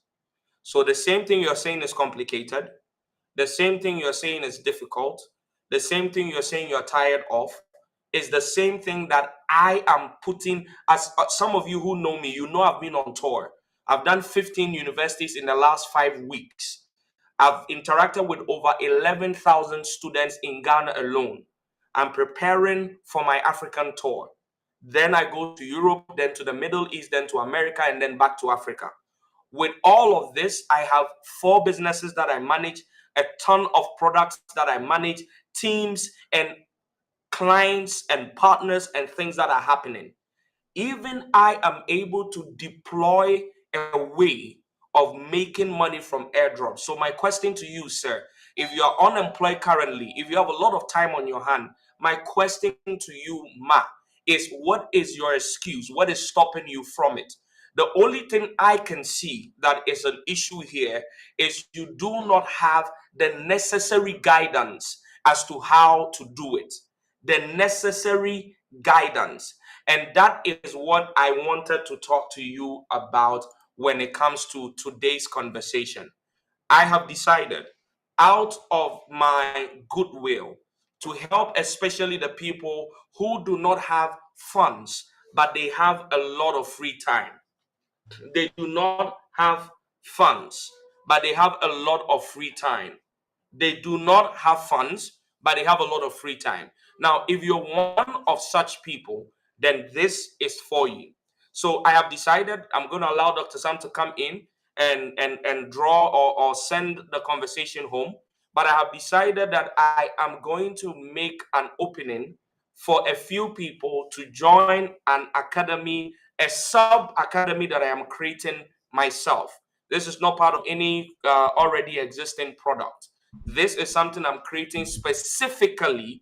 So the same thing you're saying is complicated, the same thing you're saying is difficult, the same thing you're saying you're tired of, is the same thing that I am putting, as some of you who know me, you know I've been on tour. I've done 15 universities in the last 5 weeks. I've interacted with over 11,000 students in Ghana alone. I'm preparing for my African tour. Then I go to Europe, then to the Middle East, then to America, and then back to Africa. With all of this, I have 4 businesses that I manage, a ton of products that I manage, teams and clients and partners and things that are happening. Even I am able to deploy a way of making money from airdrops. So my question to you, sir, if you are unemployed currently, if you have a lot of time on your hand, my question to you, ma, is what is your excuse? What is stopping you from it? The only thing I can see that is an issue here is you do not have the necessary guidance as to how to do it. The necessary guidance. And that is what I wanted to talk to you about when it comes to today's conversation. I have decided, out of my goodwill, to help especially the people who do not have funds, but they have a lot of free time. They do not have funds, but they have a lot of free time. They do not have funds, but they have a lot of free time. Now, if you're one of such people, then this is for you. So I have decided I'm going to allow Dr. Sam to come in and draw or send the conversation home. But I have decided that I am going to make an opening for a few people to join an academy a sub academy that I am creating myself. This is not part of any already existing product. This is something I'm creating specifically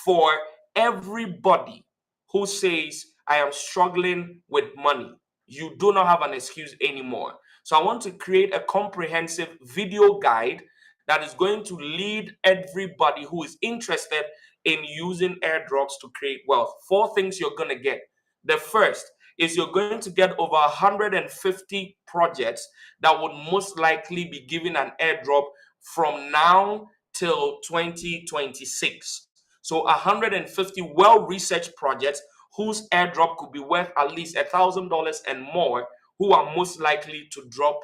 for everybody who says, I am struggling with money. You do not have an excuse anymore. So I want to create a comprehensive video guide that is going to lead everybody who is interested in using airdrops to create wealth. Four things you're going to get. The first is you're going to get over 150 projects that would most likely be given an airdrop from now till 2026. So 150 well-researched projects whose airdrop could be worth at least $1,000 and more, who are most likely to drop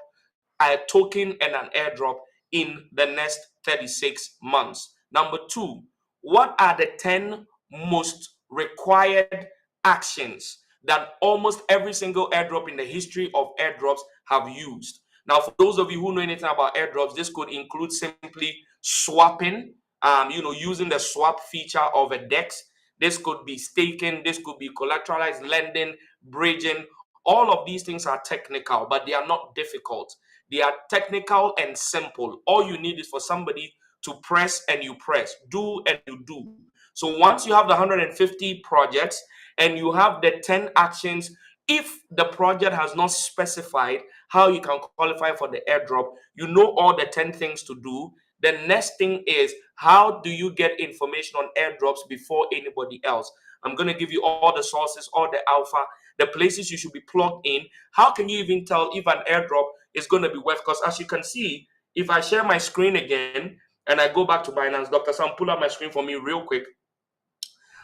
a token and an airdrop in the next 36 months. Number two, what are the 10 most required actions that almost every single airdrop in the history of airdrops have used? Now, for those of you who know anything about airdrops, this could include simply swapping, using the swap feature of a DEX. This could be staking, this could be collateralized lending, bridging. All of these things are technical, but they are not difficult. They are technical and simple. All you need is for somebody to press and you press, do and you do. So once you have the 150 projects and you have the 10 actions, if the project has not specified how you can qualify for the airdrop, you know all the 10 things to do. The next thing is, how do you get information on airdrops before anybody else? I'm going to give you all the sources, all the alpha, the places you should be plugged in. How can you even tell if an airdrop is going to be worth? Because as you can see, if I share my screen again and I go back to Binance, Dr. Sam, pull up my screen for me real quick.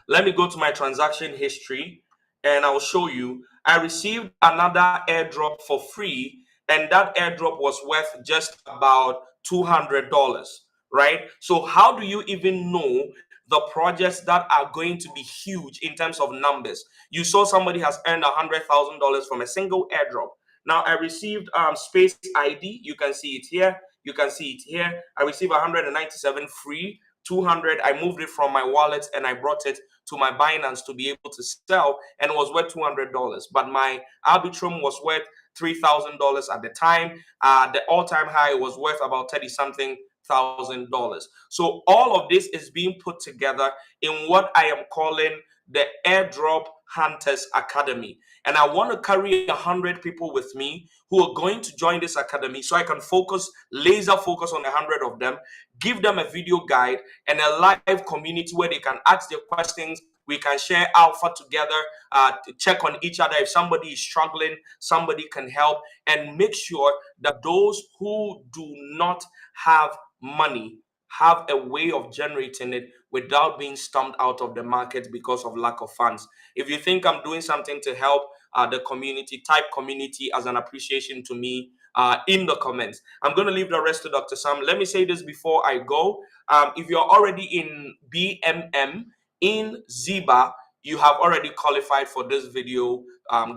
Let me go to my transaction history and I'll show you. I received another airdrop for free, and that airdrop was worth just about $200, right? So how do you even know the projects that are going to be huge in terms of numbers? You saw somebody has earned $100,000 from a single airdrop. Now I received Space ID. You can see it here. You can see it here. I received 197 free. 200. I moved it from my wallet and I brought it to my Binance to be able to sell, and it was worth $200. But my Arbitrum was worth $3,000 at the time. The all-time high was worth about 30 something $1,000. So all of this is being put together in what I am calling the Airdrop Hunters Academy. And I want to carry 100 people with me who are going to join this academy so I can laser focus on 100 of them, give them a video guide and a live community where they can ask their questions. We can share alpha together, to check on each other. If somebody is struggling, somebody can help, and make sure that those who do not have money have a way of generating it without being stumped out of the market because of lack of funds. If you think I'm doing something to help the community, type community as an appreciation to me in the comments. I'm going to leave the rest to Dr. Sam. Let me say this before I go. If you're already in BMM in Ziba, you have already qualified for this video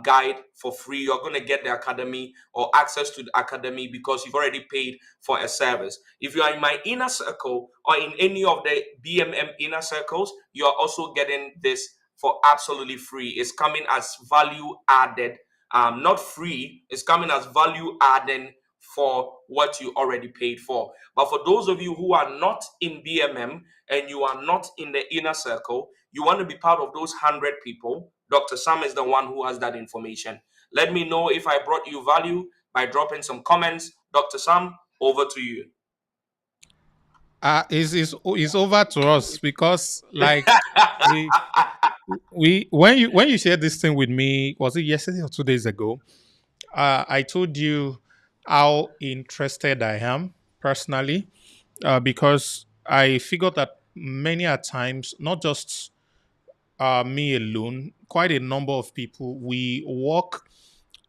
guide for free. You're going to get the academy or access to the academy because you've already paid for a service. If you are in my inner circle or in any of the BMM inner circles, you are also getting this for absolutely free. It's coming as value added, not free. It's coming as value adding for what you already paid for. But for those of you who are not in BMM and you are not in the inner circle, you want to be part of those 100 people. Dr. Sam is the one who has that information. Let me know if I brought you value by dropping some comments. Dr. Sam, over to you. It's over to us because like we when you shared this thing with me, was it yesterday or 2 days ago? I told you how interested I am personally, because I figured that many a times, not just me alone, quite a number of people, we walk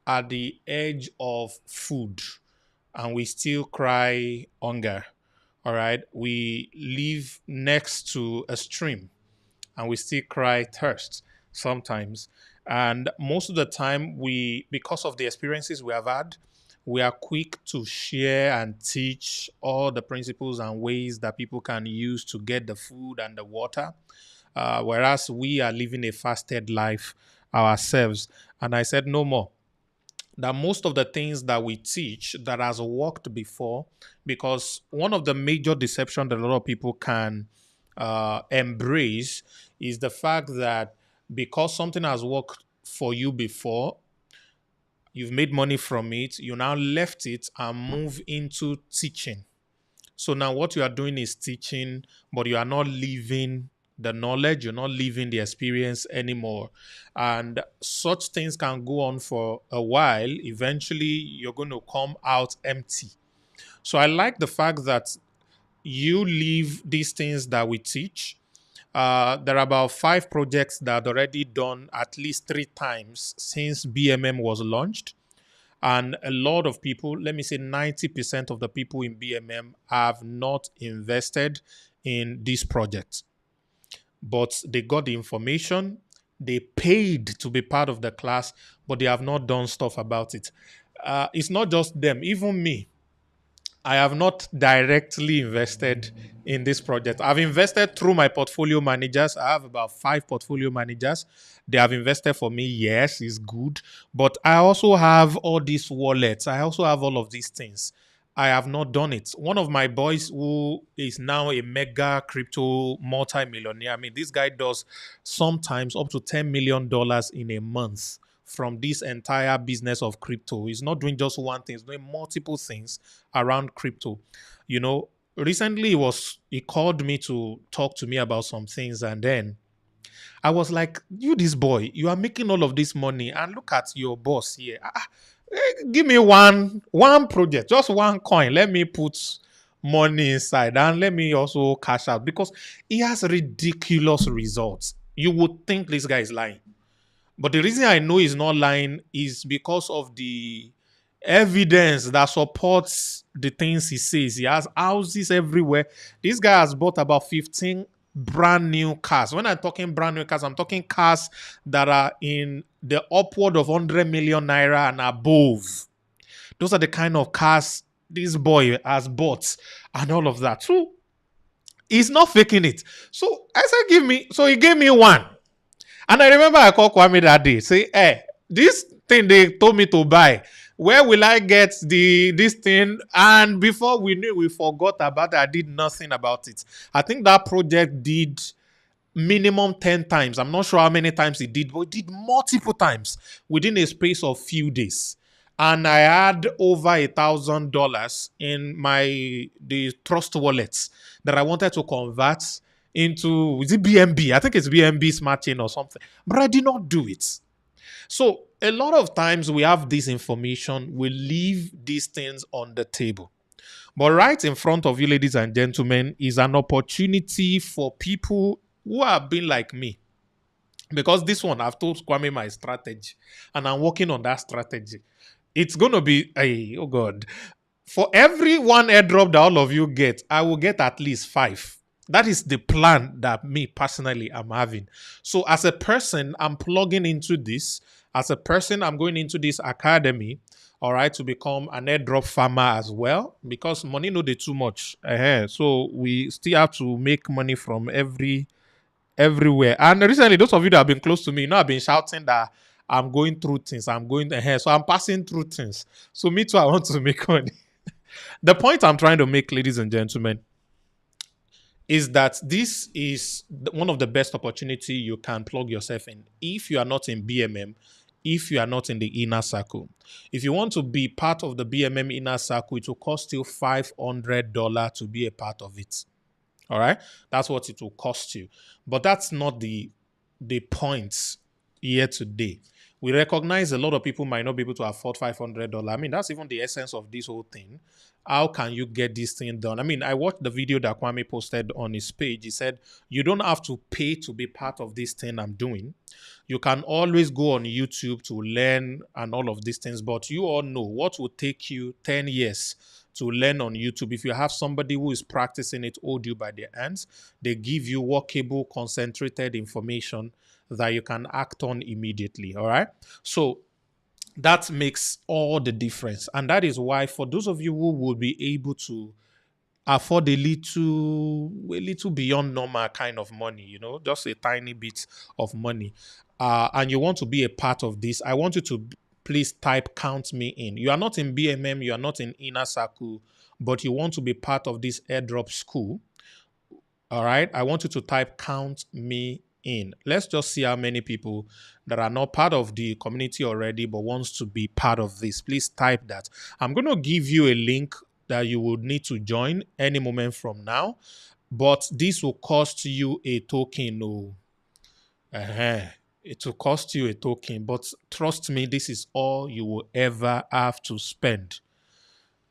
at the edge of food and we still cry hunger. All right. We live next to a stream and we still cry thirst sometimes. And most of the time, because of the experiences we have had, we are quick to share and teach all the principles and ways that people can use to get the food and the water. Whereas we are living a fasted life ourselves. And I said, no more. That most of the things that we teach that has worked before, because one of the major deception that a lot of people can embrace is the fact that because something has worked for you before, you've made money from it, you now left it and move into teaching. So now what you are doing is teaching, but you are not living the knowledge, you're not living the experience anymore. And such things can go on for a while. Eventually, you're going to come out empty. So I like the fact that you leave these things that we teach. There are about 5 projects that are already done at least 3 times since BMM was launched. And a lot of people, let me say 90% of the people in BMM have not invested in this project. But they got the information, they paid to be part of the class, but they have not done stuff about it. It's not just them, even me. I have not directly invested in this project. I've invested through my portfolio managers. I have about 5 portfolio managers. They have invested for me. Yes, it's good. But I also have all these wallets. I also have all of these things. I have not done it. One of my boys who is now a mega crypto multi-millionaire. I mean, this guy does sometimes up to $10 million in a month from this entire business of crypto. He's not doing just one thing, he's doing multiple things around crypto. You know, recently he called me to talk to me about some things, and then I was like, you this boy, you are making all of this money, and look at your boss here. Give me one project, just one coin. Let me put money inside and let me also cash out, because he has ridiculous results. You would think this guy is lying. But the reason I know he's not lying is because of the evidence that supports the things he says. He has houses everywhere. This guy has bought about 15 brand new cars. When I'm talking brand new cars, I'm talking cars that are in the upward of 100 million naira and above. Those are the kind of cars this boy has bought and all of that. So he's not faking it. So I said, so he gave me one. And I remember I called Kwame that day, say, hey, this thing they told me to buy, where will I get this thing? And before we knew, we forgot about it. I did nothing about it. I think that project did minimum 10 times. I'm not sure how many times it did, but it did multiple times within a space of few days. And I had over $1,000 in the trust wallets that I wanted to convert into, is it BNB? I think it's BNB Smart Chain or something. But I did not do it. So a lot of times we have this information, we leave these things on the table. But right in front of you, ladies and gentlemen, is an opportunity for people who have been like me. Because this one, I've told Kwame my strategy, and I'm working on that strategy. It's going to be, oh God, for every one airdrop that all of you get, I will get at least 5. That is the plan that me personally am having. So as a person, I'm plugging into this. As a person, I'm going into this academy, all right, to become an airdrop farmer as well, because money no dey too much. So we still have to make money from everywhere. And recently, those of you that have been close to me, I've been shouting that I'm going through things. I'm going ahead. So I'm passing through things. So me too, I want to make money. The point I'm trying to make, ladies and gentlemen, is that this is one of the best opportunity you can plug yourself in. If you are not in BMM, if you are not in the inner circle. If you want to be part of the BMM inner circle, it will cost you $500 to be a part of it. All right? That's what it will cost you. But that's not the point here today. We recognize a lot of people might not be able to afford $500. I mean, that's even the essence of this whole thing. How can you get this thing done? I mean, I watched the video that Kwame posted on his page. He said, you don't have to pay to be part of this thing I'm doing. You can always go on YouTube to learn and all of these things. But you all know what will take you 10 years to learn on YouTube. If you have somebody who is practicing it, hold you by their hands, they give you workable, concentrated information that you can act on immediately. All right. So that makes all the difference. And that is why for those of you who will be able to afford a little beyond normal kind of money, just a tiny bit of money, and you want to be a part of this, I want you to please type count me in. You are not in BMM, you are not in Inner Circle, but you want to be part of this airdrop school. All right. I want you to type count me in. Let's just see how many people that are not part of the community already but wants to be part of this. Please type that. I'm going to give you a link that you would need to join any moment from now, but this will cost you a token. Oh, it will cost you a token, but trust me, this is all you will ever have to spend.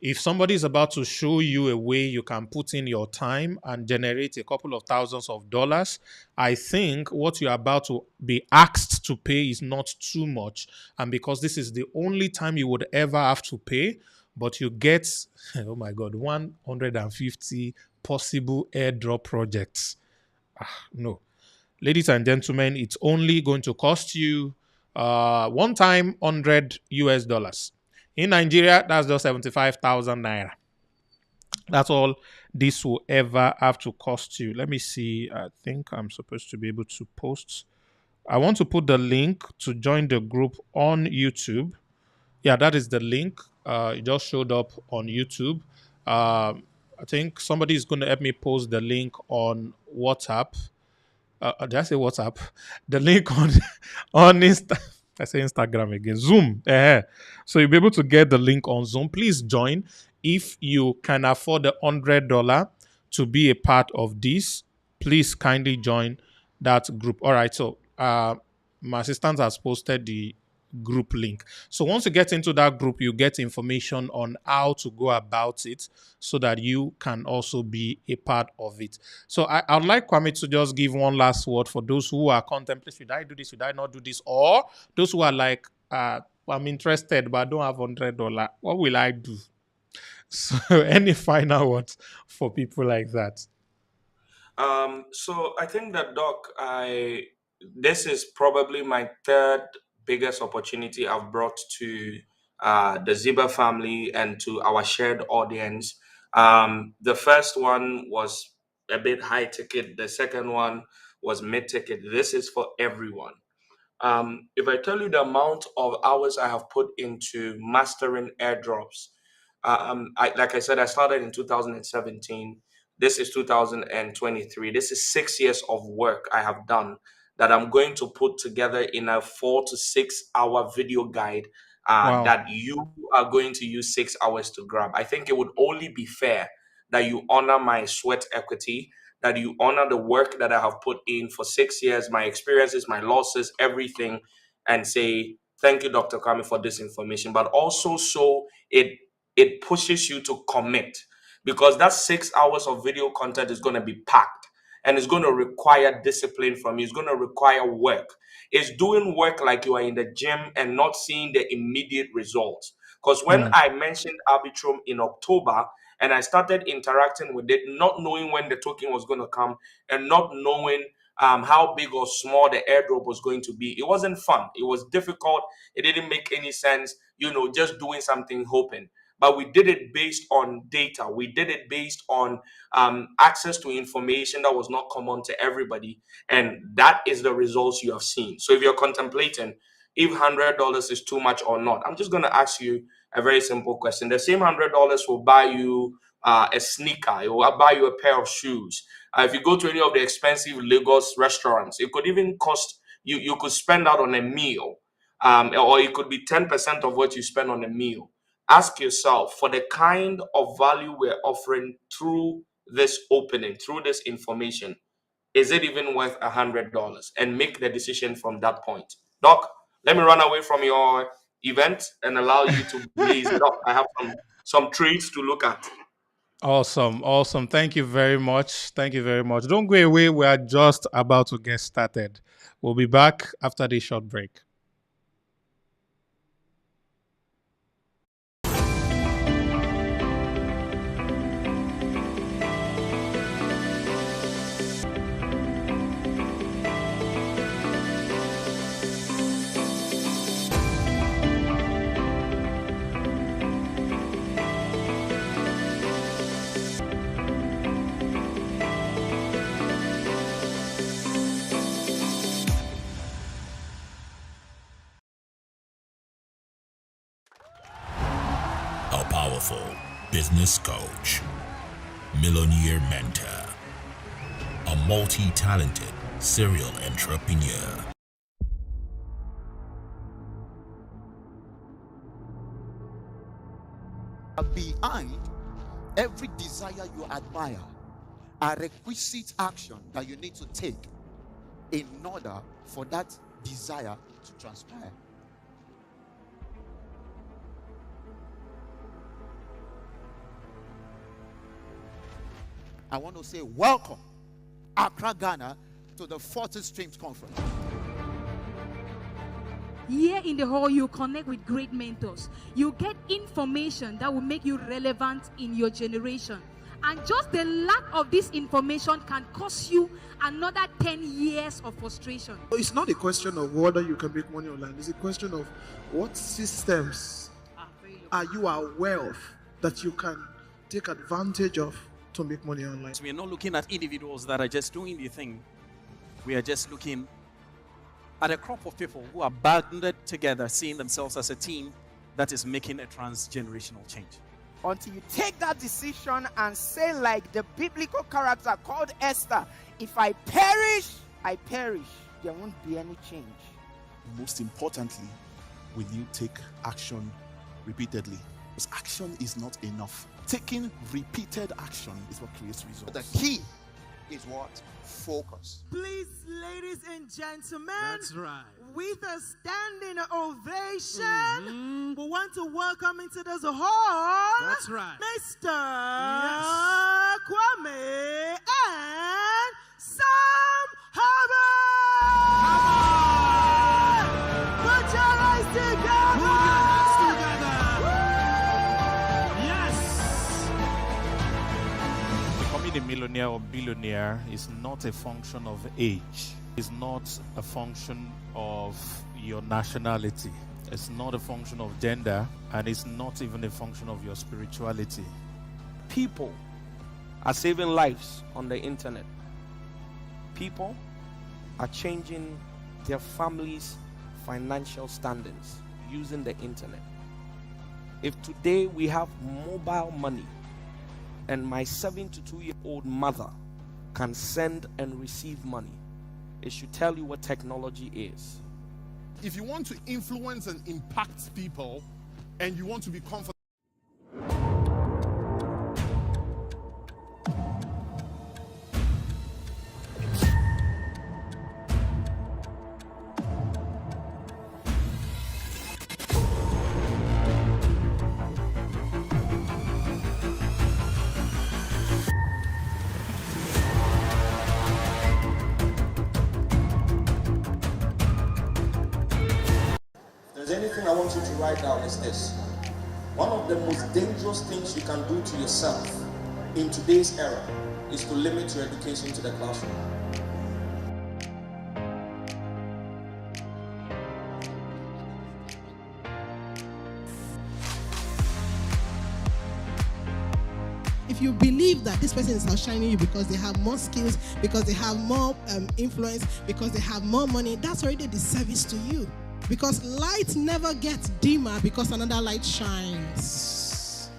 If somebody is about to show you a way you can put in your time and generate a couple of thousands of dollars, I think what you're about to be asked to pay is not too much. And because this is the only time you would ever have to pay, but you get, oh my God, 150 possible airdrop projects. No. Ladies and gentlemen, it's only going to cost you one time $100. In Nigeria, that's just 75,000 naira. That's all this will ever have to cost you. Let me see. I think I'm supposed to be able to post. I want to put the link to join the group on YouTube. Yeah, that is the link. It just showed up on YouTube. I think somebody is going to help me post the link on WhatsApp. Did I say WhatsApp? The link on I say Instagram again. Zoom. So you'll be able to get the link on Zoom. Please join if you can afford the $100 to be a part of this. Please kindly join that group. All right. So my assistant has posted the group link. So once you get into that group, you get information on how to go about it so that you can also be a part of it. So I'd like Kwame to just give one last word for those who are contemplating, should I do this, should I not do this? Or those who are like, I'm interested, but I don't have $100. What will I do? So any final words for people like that? So I think that, Doc, this is probably my third biggest opportunity I've brought to the Ziba family and to our shared audience. The first one was a bit high ticket. The second one was mid ticket. This is for everyone. If I tell you the amount of hours I have put into mastering airdrops, like I said, I started in 2017. This is 2023. This is 6 years of work I have done that I'm going to put together in a 4 to 6 hour video guide Wow. that you are going to use 6 hours to grab. I think it would only be fair that you honor my sweat equity, that you honor the work that I have put in for 6 years, my experiences, my losses, everything, and say, thank you, Dr. Kwame, for this information. But also, so it pushes you to commit, because that 6 hours of video content is going to be packed and it's going to require discipline from you. It's going to require work. It's doing work like you are in the gym and not seeing the immediate results. Because when I mentioned Arbitrum in October, and I started interacting with it, not knowing when the token was going to come and not knowing how big or small the airdrop was going to be. It wasn't fun. It was difficult. It didn't make any sense, just doing something, hoping. But we did it based on data. We did it based on access to information that was not common to everybody. And that is the results you have seen. So if you're contemplating if $100 is too much or not, I'm just going to ask you a very simple question. The same $100 will buy you a sneaker. It will buy you a pair of shoes. If you go to any of the expensive Lagos restaurants, it could even cost you could spend out on a meal, or it could be 10% of what you spend on a meal. Ask yourself, for the kind of value we're offering through this opening, through this information, is it even worth $100? And make the decision from that point. Doc, let me run away from your event and allow you to blaze it up. I have some treats to look at. Awesome. Thank you very much. Don't go away. We are just about to get started. We'll be back after this short break. A powerful business coach, millionaire mentor, a multi-talented serial entrepreneur. Behind every desire you admire are requisite action that you need to take in order for that desire to transpire. I want to say welcome, Accra, Ghana, to the 40 Streams Conference. Here in the hall, you connect with great mentors. You get information that will make you relevant in your generation. And just the lack of this information can cost you another 10 years of frustration. It's not a question of whether you can make money online. It's a question of what systems are you aware of that you can take advantage of to make money online. So we are not looking at individuals that are just doing the thing. We are just looking at a crop of people who are banded together, seeing themselves as a team that is making a transgenerational change. Until you take that decision and say, like the biblical character called Estste, if I perish, there won't be any change. Most importantly, will you take action repeatedly? Because action is not enough. Taking repeated action is what creates results. The key is what? Focus. Please, ladies and gentlemen, that's right, with a standing ovation, we want to welcome into this hall, that's right, Mr. Kwame and Sam Harvard. Put your hands together. Becoming a millionaire or billionaire is not a function of age. It's not a function of your nationality. It's not a function of gender, and it's not even a function of your spirituality. People are saving lives on the internet. People are changing their families' financial standings using the internet. If today we have mobile money, and my 72-year-old mother can send and receive money, it should tell you what technology is. If you want to influence and impact people, and you want to be comfortable, anything I want you to write down is this. One of the most dangerous things you can do to yourself in today's era is to limit your education to the classroom. If you believe that this person is outshining you because they have more skills, because they have more influence, because they have more money, that's already a disservice to you. Because light never gets dimmer because another light shines.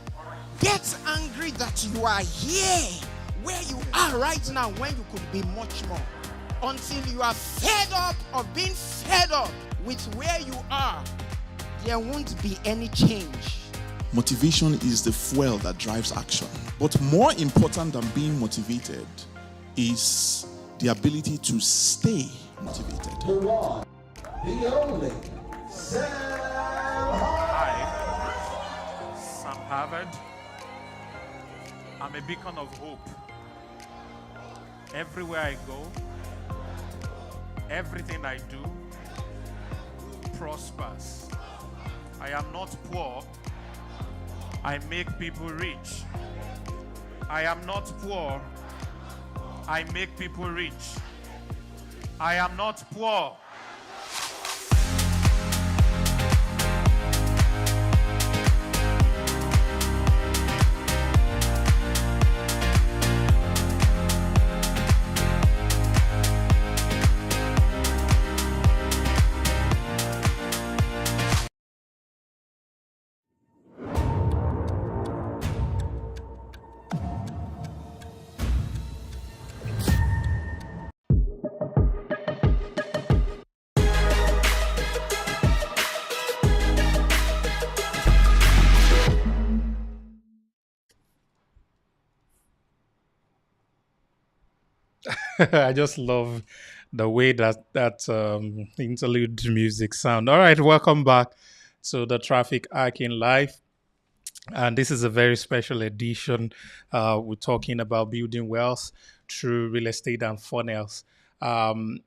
Get angry that you are here, where you are right now, when you could be much more. Until you are fed up of being fed up with where you are, there won't be any change. Motivation is the fuel that drives action. But more important than being motivated is the ability to stay motivated. The only Sam Hi, Sam Harvard. I'm a beacon of hope. Everywhere I go, everything I do prospers. I am not poor. I make people rich. I am not poor. I make people rich. I am not poor. I just love the way that interlude music sound. All right, welcome back to the Traffic Hacking Live. And this is a very special edition. We're talking about building wealth through real estate and funnels. Um,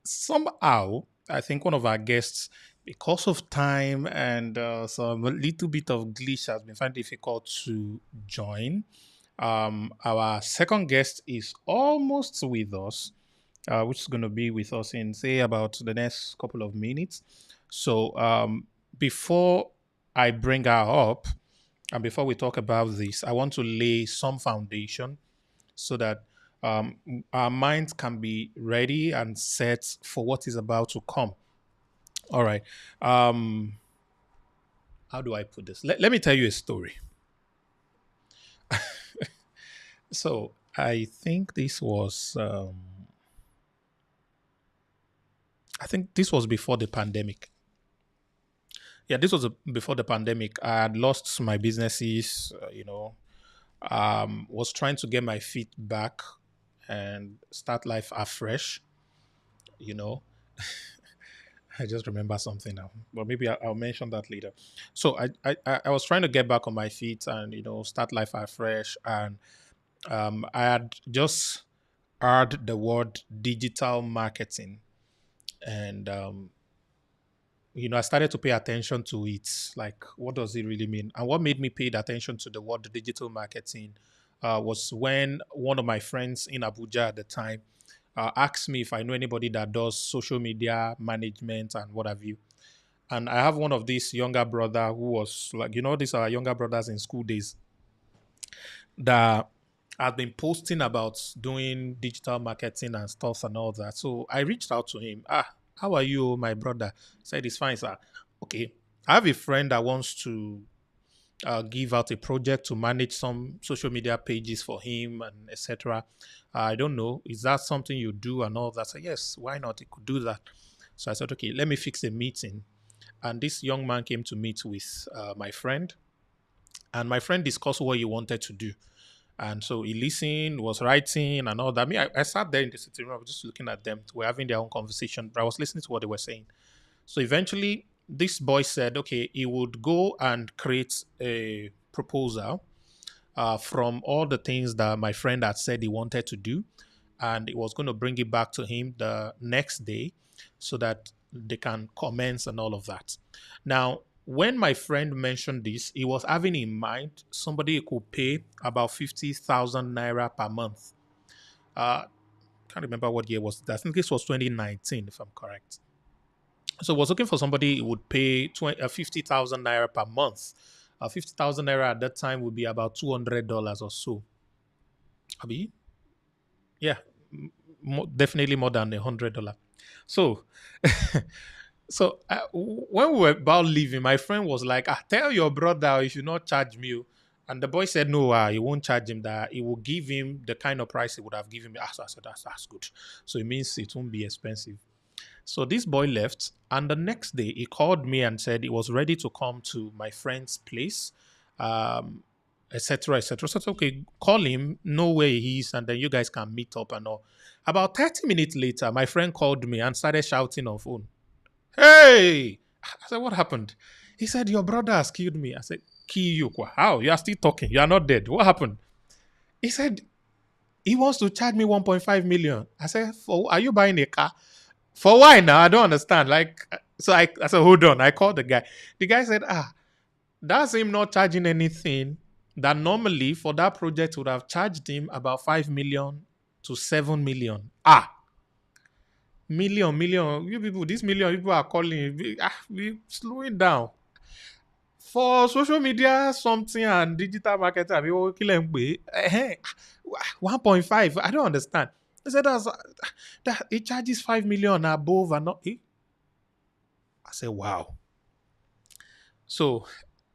Somehow, I think one of our guests, because of time and some a little bit of glitch, has been finding it difficult to join. Our second guest is almost with us, which is going to be with us in, say, about the next couple of minutes. So before I bring her up, and before we talk about this, I want to lay some foundation so that our minds can be ready and set for what is about to come. All right. How do I put this? Let me tell you a story. So I think this was before the pandemic. Yeah, this was before the pandemic. I had lost my businesses, was trying to get my feet back and start life afresh, you know. I just remember something now, but maybe I'll mention that later. So I was trying to get back on my feet and start life afresh, and I had just heard the word digital marketing, and I started to pay attention to it. Like, what does it really mean? And what made me pay attention to the word digital marketing was when one of my friends in Abuja at the time asked me if I know anybody that does social media management and what have you. And I have one of these younger brother who was like, these are younger brothers in school days that had been posting about doing digital marketing and stuff and all that. So I reached out to him. How are you, my brother? Said, it's fine, sir. Okay. I have a friend that wants to give out a project to manage some social media pages for him and etc. I don't know. Is that something you do and all that? I said, yes, why not? He could do that. So I said, okay, let me fix a meeting. And this young man came to meet with my friend. And my friend discussed what he wanted to do. And so he listened, was writing and all that. I sat there in the sitting room, I was just looking at them. We're having their own conversation, but I was listening to what they were saying. So eventually, this boy said, okay, he would go and create a proposal from all the things that my friend had said he wanted to do. And he was going to bring it back to him the next day so that they can commence and all of that. Now, when my friend mentioned this, he was having in mind somebody who could pay about 50,000 naira per month. Can't remember what year was that. I think this was 2019, if I'm correct. So I was looking for somebody who would pay 50,000 naira per month. 50,000 naira at that time would be about $200 or so. Abi? Yeah, definitely more than $100. So, when we were about leaving, my friend was like, tell your brother he should not charge me. And the boy said, no, he won't charge him, that he will give him the kind of price he would have given me. So I said, that's good. So it means it won't be expensive. So this boy left, and the next day he called me and said he was ready to come to my friend's place, etc., etc. So I said, okay, call him, know where he is, and then you guys can meet up and all. About 30 minutes later, my friend called me and started shouting on phone. Hey! I said, what happened? He said, your brother has killed me. I said, kill you? How? You are still talking. You are not dead. What happened? He said, he wants to charge me 1.5 million. I said, are you buying a car? For why now? I don't understand. So I said, hold on. I called the guy. The guy said, that's him not charging anything. That normally for that project would have charged him about 5 million to 7 million. Million. You people, this million people are calling. We slowing down. For social media, something and digital marketing, 1.5. I don't understand. They said that it charges 5 million above and not. I said, wow. So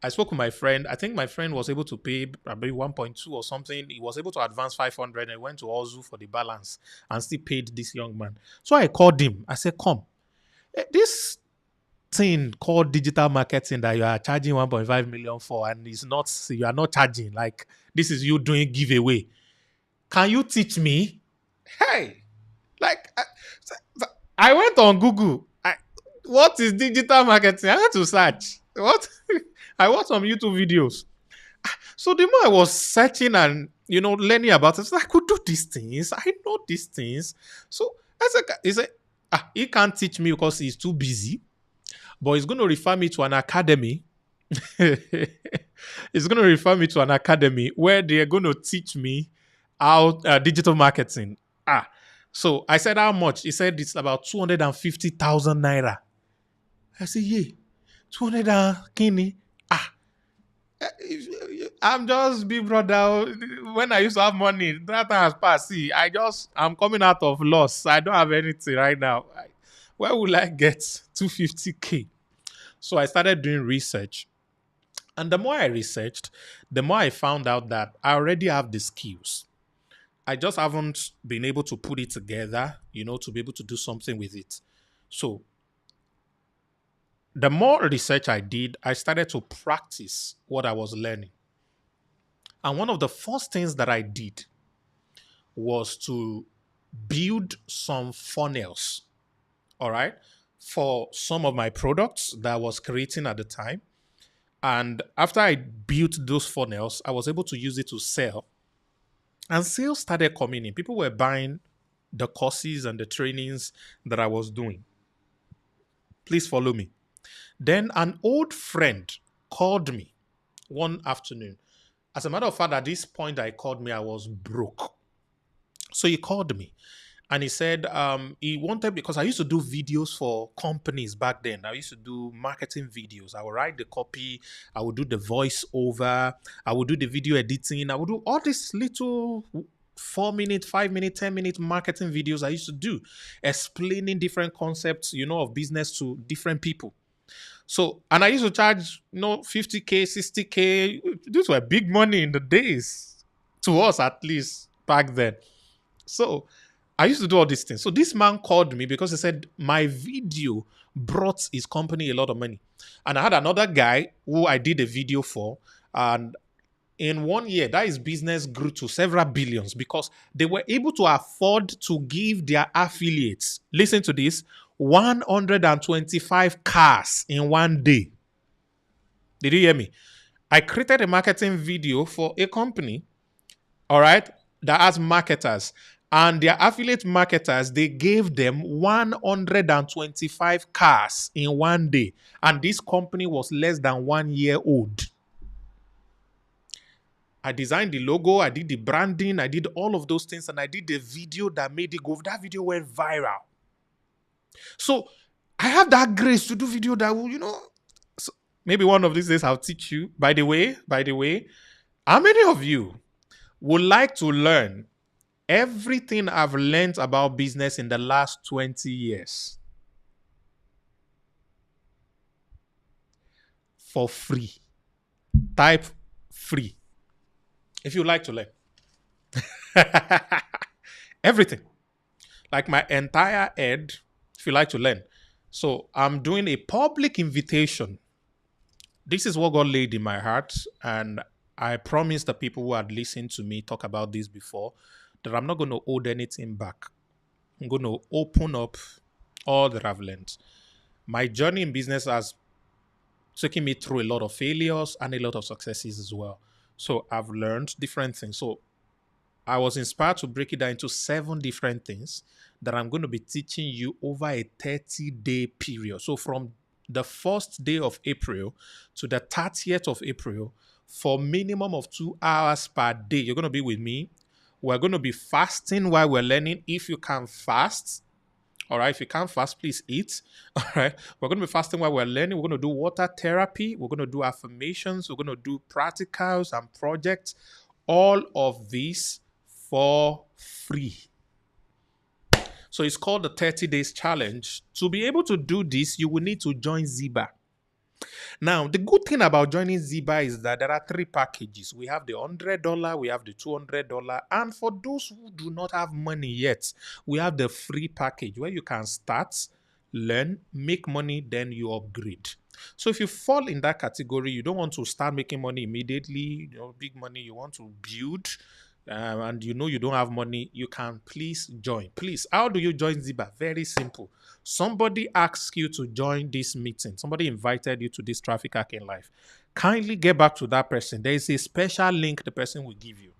I spoke with my friend. I think my friend was able to pay probably 1.2 or something. He was able to advance 500 and went to Ozu for the balance and still paid this young man. So I called him. I said, come. This thing called digital marketing that you are charging 1.5 million for, and you are not charging. Like, this is you doing giveaway. Can you teach me? Hey, like I went on Google. What is digital marketing? I had to search. What? I watched some YouTube videos. So the more I was searching and learning about it, I could do these things. I know these things. So he said, he can't teach me because he's too busy, but he's going to refer me to an academy. He's going to refer me to an academy where they're going to teach me how digital marketing. So I said, how much? He said it's about 250,000 naira. I said, yeah, 200 kini. I'm just big brother. When I used to have money, that time has passed. See, I'm coming out of loss. I don't have anything right now. Where will I get 250K? So I started doing research. And the more I researched, the more I found out that I already have the skills. I just haven't been able to put it together, to be able to do something with it. So the more research I did, I started to practice what I was learning. And one of the first things that I did was to build some funnels, all right, for some of my products that I was creating at the time. And after I built those funnels, I was able to use it to sell. And sales started coming in. People were buying the courses and the trainings that I was doing. Please follow me. Then an old friend called me one afternoon. As a matter of fact, at this point I called me, I was broke. So he called me and he said he wanted, because I used to do videos for companies back then. I used to do marketing videos. I would write the copy. I would do the voiceover. I would do the video editing. I would do all these little 4-minute, 5-minute, 10-minute marketing videos I used to do, explaining different concepts, of business to different people. So, and I used to charge, 50K, 60K. These were big money in the days, to us at least back then. So I used to do all these things. So this man called me because he said my video brought his company a lot of money. And I had another guy who I did a video for, and in 1 year, that his business grew to several billions because they were able to afford to give their affiliates, listen to this, 125 cars in 1 day. Did you hear me? I created a marketing video for a company, all right, that has marketers. And their affiliate marketers, they gave them 125 cars in 1 day. And this company was less than 1 year old. I designed the logo, I did the branding, I did all of those things, and I did the video that made it go. That video went viral. So I have that grace to do video that will, so maybe one of these days I'll teach you. By the way, how many of you would like to learn everything I've learned about business in the last 20 years for free? Type free if you like to learn. Everything. Like my entire head, if you like to learn. So I'm doing a public invitation. This is what God laid in my heart. And I promised the people who had listened to me talk about this before that I'm not going to hold anything back. I'm going to open up all that I've learned. My journey in business has taken me through a lot of failures and a lot of successes as well. So I've learned different things. So I was inspired to break it down into 7 different things that I'm going to be teaching you over a 30-day period. So from the first day of April to the 30th of April, for minimum of 2 hours per day, you're going to be with me. We're going to be fasting while we're learning. If you can fast, all right, if you can't fast, please eat. All right, we're going to be fasting while we're learning. We're going to do water therapy. We're going to do affirmations. We're going to do practicals and projects. All of these for free. So it's called the 30 days challenge. To be able to do this, you will need to join Ziba. Now, the good thing about joining Ziba is that there are 3 packages. We have the $100, we have the $200, and for those who do not have money yet, we have the free package where you can start, learn, make money, then you upgrade. So if you fall in that category, you don't want to start making money immediately, big money, you want to build, and you know you don't have money, you can please join. Please, how do you join Ziba? Very simple. Somebody asks you to join this meeting. Somebody invited you to this traffic hacking live. Kindly get back to that person. There is a special link the person will give you.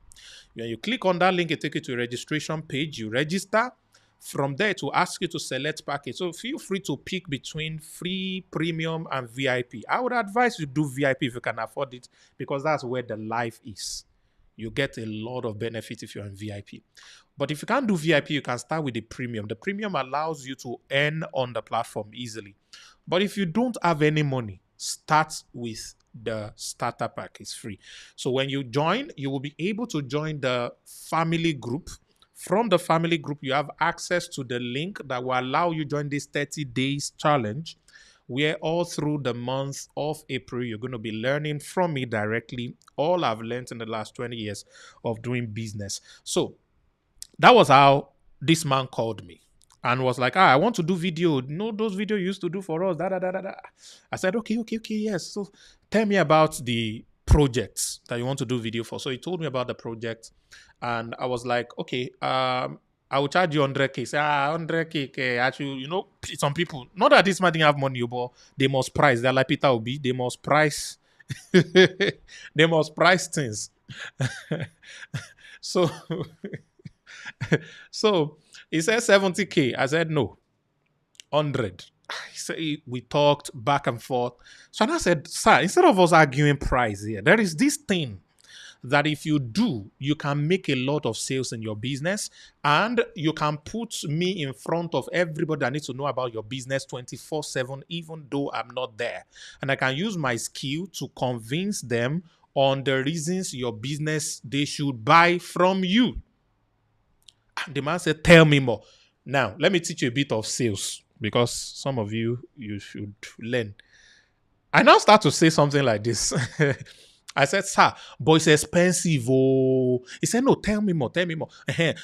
When you click on that link, it takes you to a registration page. You register. From there, it will ask you to select package. So feel free to pick between free, premium, and VIP. I would advise you do VIP if you can afford it, because that's where the life is. You get a lot of benefit if you're in VIP. But if you can't do VIP, you can start with the premium. The premium allows you to earn on the platform easily. But if you don't have any money, start with the starter pack. It's free. So when you join, you will be able to join the family group. From the family group, you have access to the link that will allow you join this 30 days challenge, where all through the month of April, you're going to be learning from me directly all I've learned in the last 20 years of doing business. So that was how this man called me and was like, I want to do video. Those videos you used to do for us. I said, okay, yes. So tell me about the projects that you want to do video for. So he told me about the project, and I was like, okay, I will charge you 100K. Say, 100K. Okay. Actually, some people, not that this man didn't have money, but they must price. They're like Peter Obi. They must price. They must price things. So, so he said 70K. I said, no, 100. He said, we talked back and forth. So I said, sir, instead of us arguing price here, there is this thing that if you do, you can make a lot of sales in your business, and you can put me in front of everybody that needs to know about your business 24/7, even though I'm not there. And I can use my skill to convince them on the reasons your business they should buy from you. And the man said, tell me more. Now, let me teach you a bit of sales, because some of you should learn. I now start to say something like this. I said, sir, but it's expensive. Oh. He said, no, tell me more.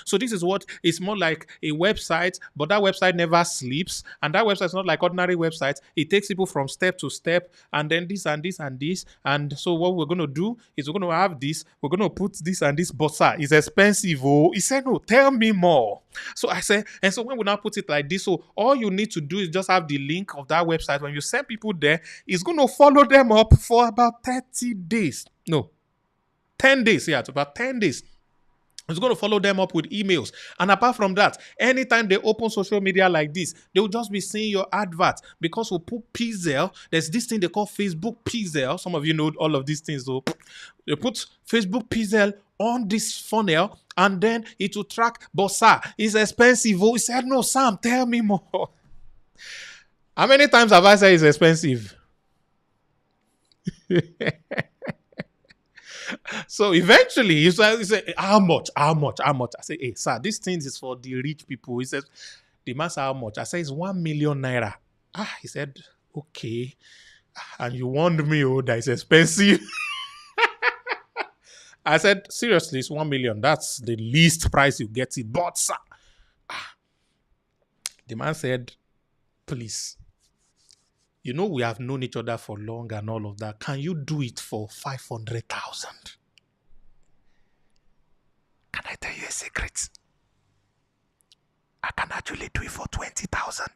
So this is what, it's more like a website, but that website never sleeps. And that website is not like ordinary websites. It takes people from step to step, and then this and this and this. And so what we're going to do is we're going to have this. We're going to put this and this. But sir, it's expensive. Oh. He said, no, tell me more. So I said, and so when we now put it like this, so all you need to do is just have the link of that website. When you send people there, it's going to follow them up for about 30 days. No, 10 days. Yeah, it's about 10 days. It's going to follow them up with emails. And apart from that, anytime they open social media like this, they will just be seeing your advert, because we put Pixel. There's this thing they call Facebook Pixel. Some of you know all of these things, though. They put Facebook Pixel on this funnel, and then it will track. But sir, it's expensive. Oh, he said, no, Sam, tell me more. How many times have I said it's expensive? So eventually he said, how much? I say, hey, sir, this thing is for the rich people. He says, the man said, how much? I said, it's 1 million naira. He said, okay. And you warned me, that is expensive. I said, seriously, it's 1 million. That's the least price you get it. But sir, the man said, please, we have known each other for long and all of that. Can you do it for 500,000? Can I tell you a secret? I can actually do it for 20,000.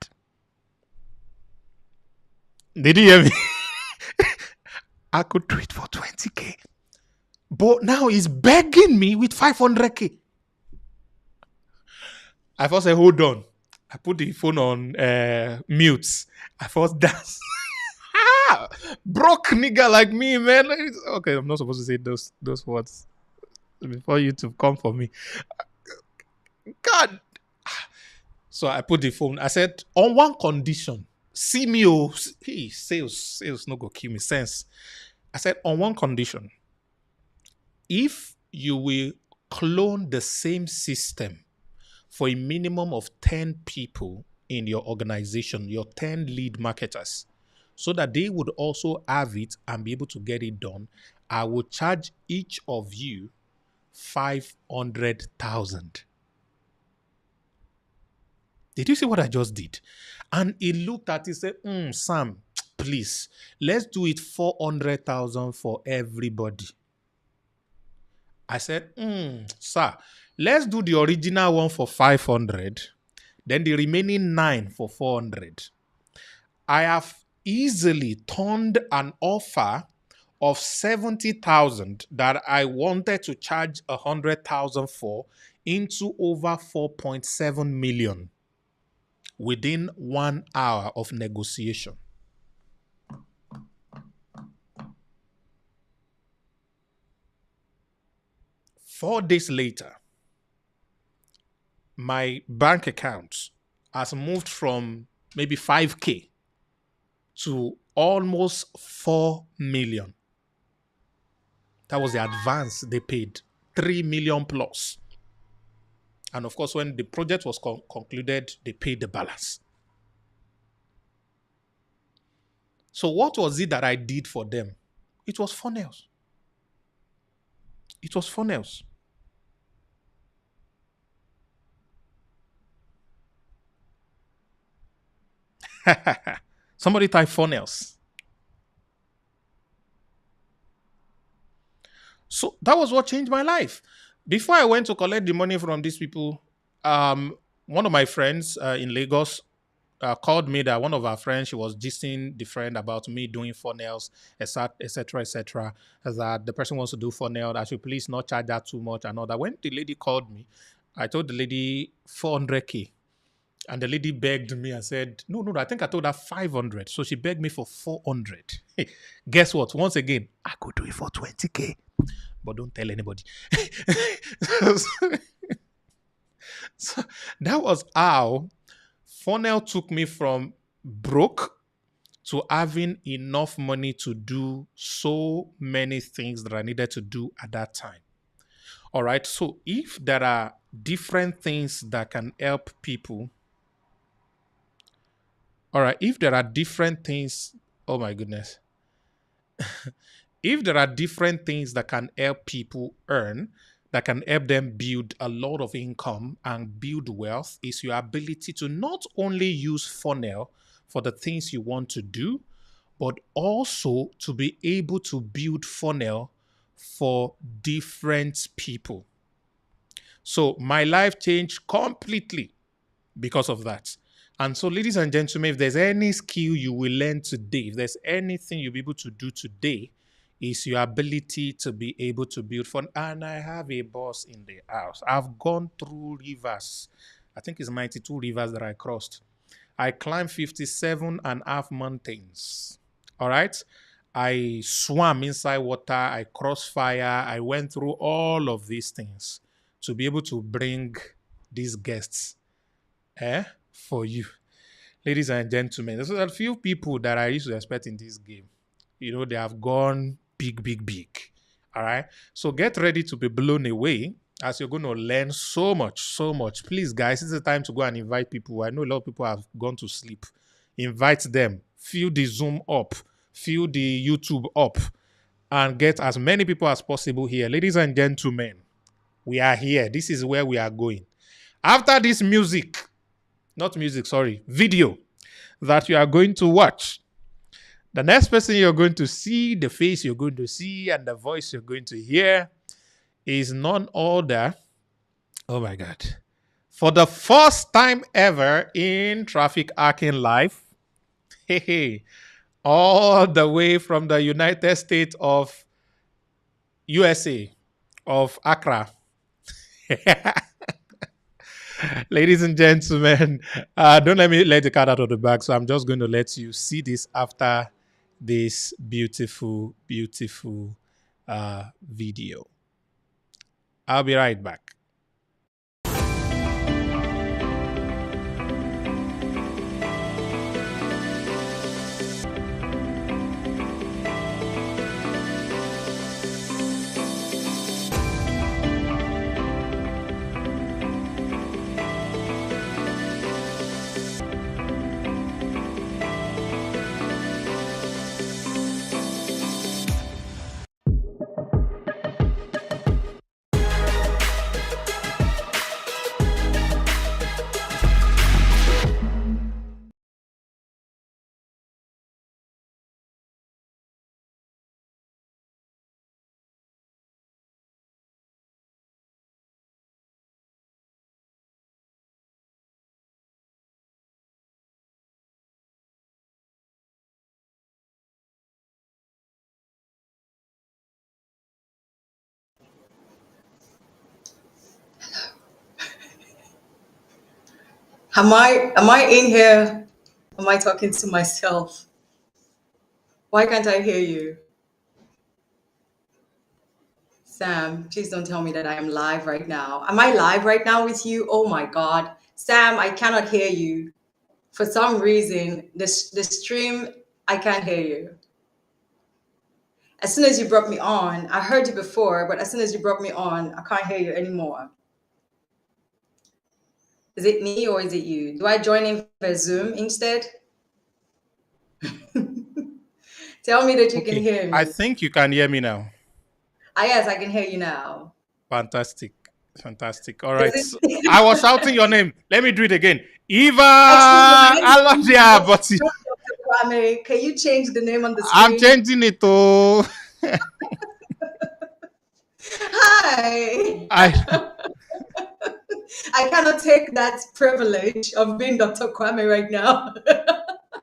Did you hear me? I could do it for 20K. But now he's begging me with 500K. I first said, hold on. I put the phone on mute. I first dance. Broke nigga like me, man. Okay, I'm not supposed to say those words before YouTube come for me. God. So I put the phone. I said, on one condition. See me, hey, sales no go kill me sense. I said, on one condition. If you will clone the same system for a minimum of 10 people in your organization, your 10 lead marketers, so that they would also have it and be able to get it done, I will charge each of you 500,000. Did you see what I just did? And he looked at it and said, Sam, please, let's do it 400,000 for everybody. I said, sir, let's do the original one for 500, then the remaining 9 for 400. I have easily turned an offer of 70,000 that I wanted to charge 100,000 for into over 4.7 million within 1 hour of negotiation. Four days later, my bank account has moved from maybe 5K to almost 4 million. That was the advance they paid, 3 million plus. And of course, when the project was concluded, they paid the balance. So what was it that I did for them? It was funnels. It was funnels. Somebody type funnels. So that was what changed my life. Before I went to collect the money from these people, one of my friends in Lagos called me that one of our friends, she was gisting the friend about me doing funnels, etc., etc. That the person wants to do funnel, I should please not charge that too much and all that. When the lady called me, I told the lady 400K. And the lady begged me and said, no, I think I told her 500. So she begged me for 400. Guess what? Once again, I could do it for 20K. But don't tell anybody. So that was how funnel took me from broke to having enough money to do so many things that I needed to do at that time. All right. So if there are different things that can help people, all right, if there are different things, oh my goodness. If there are different things that can help people earn, that can help them build a lot of income and build wealth, is your ability to not only use funnel for the things you want to do, but also to be able to build funnel for different people. So my life changed completely because of that. And so, ladies and gentlemen, if there's any skill you will learn today, if there's anything you'll be able to do today, is your ability to be able to build fun. And I have a boss in the house. I've gone through rivers. I think it's 92 rivers that I crossed. I climbed 57.5 mountains. All right? I swam inside water. I crossed fire. I went through all of these things to be able to bring these guests for you. Ladies and gentlemen, there's a few people that I used to expect in this game. You know, they have gone big. All right? So get ready to be blown away as you're going to learn so much. Please, guys, this is the time to go and invite people. I know a lot of people have gone to sleep. Invite them. Fill the Zoom up. Fill the YouTube up. And get as many people as possible here. Ladies and gentlemen, we are here. This is where we are going. After this video that you are going to watch, the next person you're going to see, the face you're going to see, and the voice you're going to hear is none other. Oh my God. For the first time ever in Traffic Hacking Life, all the way from the United States of USA, of Accra. Ladies and gentlemen, don't let me let the cat out of the bag. So I'm just going to let you see this after this beautiful video. I'll be right back. Am I in here? Am I talking to myself? Why can't I hear you? Sam, please don't tell me that I am live right now. Am I live right now with you? Oh my God. Sam, I cannot hear you. For some reason, the stream, I can't hear you. As soon as you brought me on, I heard you before, but as soon as you brought me on, I can't hear you anymore. Is it me or is it you? Do I join in via Zoom instead? Tell me that you can Okay, hear I me. think you can hear me now. Ah, yes, I can hear you now. Fantastic. Fantastic. All Does right. it? So I was shouting your name. Let me do it again. Excuse me, my Eva name is Alodia, not but Dr. Kwame. Can you change the name on the I'm screen? changing it to Hi. I I cannot take that privilege of being Dr. Kwame right now.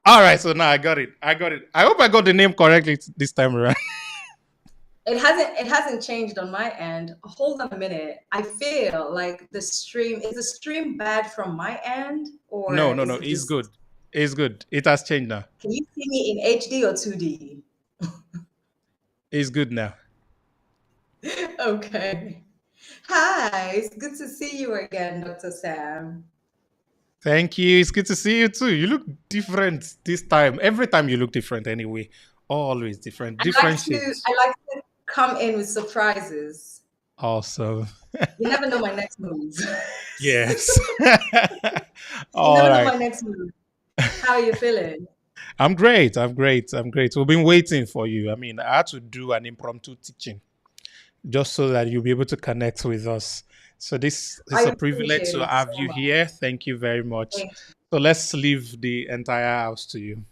all right, so now I got it. I got it. I hope I got the name correctly this time around. It hasn't changed on my end. Hold on a minute. I feel like the stream bad from my end, or No, no, is no. it It's just, good. It's good. It has changed now. can you see me in HD or 2D? It's good now. Okay. Hi, it's good to see you again, Dr. Sam. Thank you. It's good to see you too. You look different this time. Every time you look different anyway. Always different. I like Different to shades. I like to come in with surprises. Awesome. You never know my next move. Yes. You All never know right. my next move. How are you feeling? I'm great. I'm great. I'm great. We've been waiting for you. I mean, I had to do an impromptu teaching just so that you'll be able to connect with us. So this is I a privilege appreciate to it so have you much. here. Thank you very much. Thank So let's leave the entire house to you.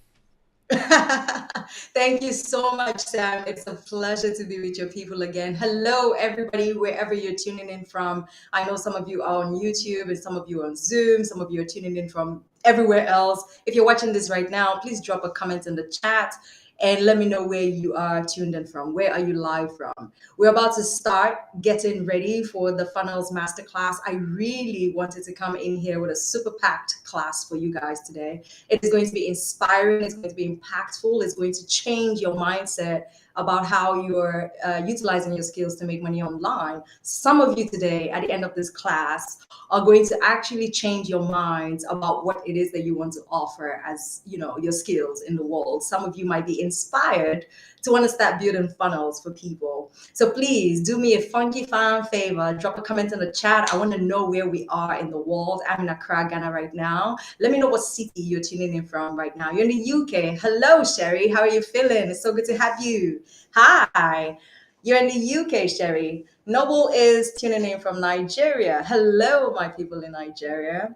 Thank you so much, Sam. It's a pleasure to be with your people again. Hello, everybody, wherever you're tuning in from. I know some of you are on YouTube and some of you are on Zoom. Some of you are tuning in from everywhere else. If you're watching this right now, please drop a comment in the chat and let me know where you are tuned in from. Where are you live from? We're about to start getting ready for the Funnels Masterclass. I really wanted to come in here with a super packed class for you guys today. It is going to be inspiring, it's going to be impactful, it's going to change your mindset about how you're utilizing your skills to make money online. Some of you today, at the end of this class, are going to actually change your minds about what it is that you want to offer as, you know, your skills in the world. Some of you might be inspired to want to start building funnels for people. So please do me a funky fine favor, drop a comment in the chat. I want to know where we are in the world. I'm in Accra, Ghana right now. Let me know what city you're tuning in from right now. You're in the UK. Hello, Sherry. How are you feeling? It's so good to have you. Hi. You're in the UK, Sherry. Noble is tuning in from Nigeria. Hello, my people in Nigeria.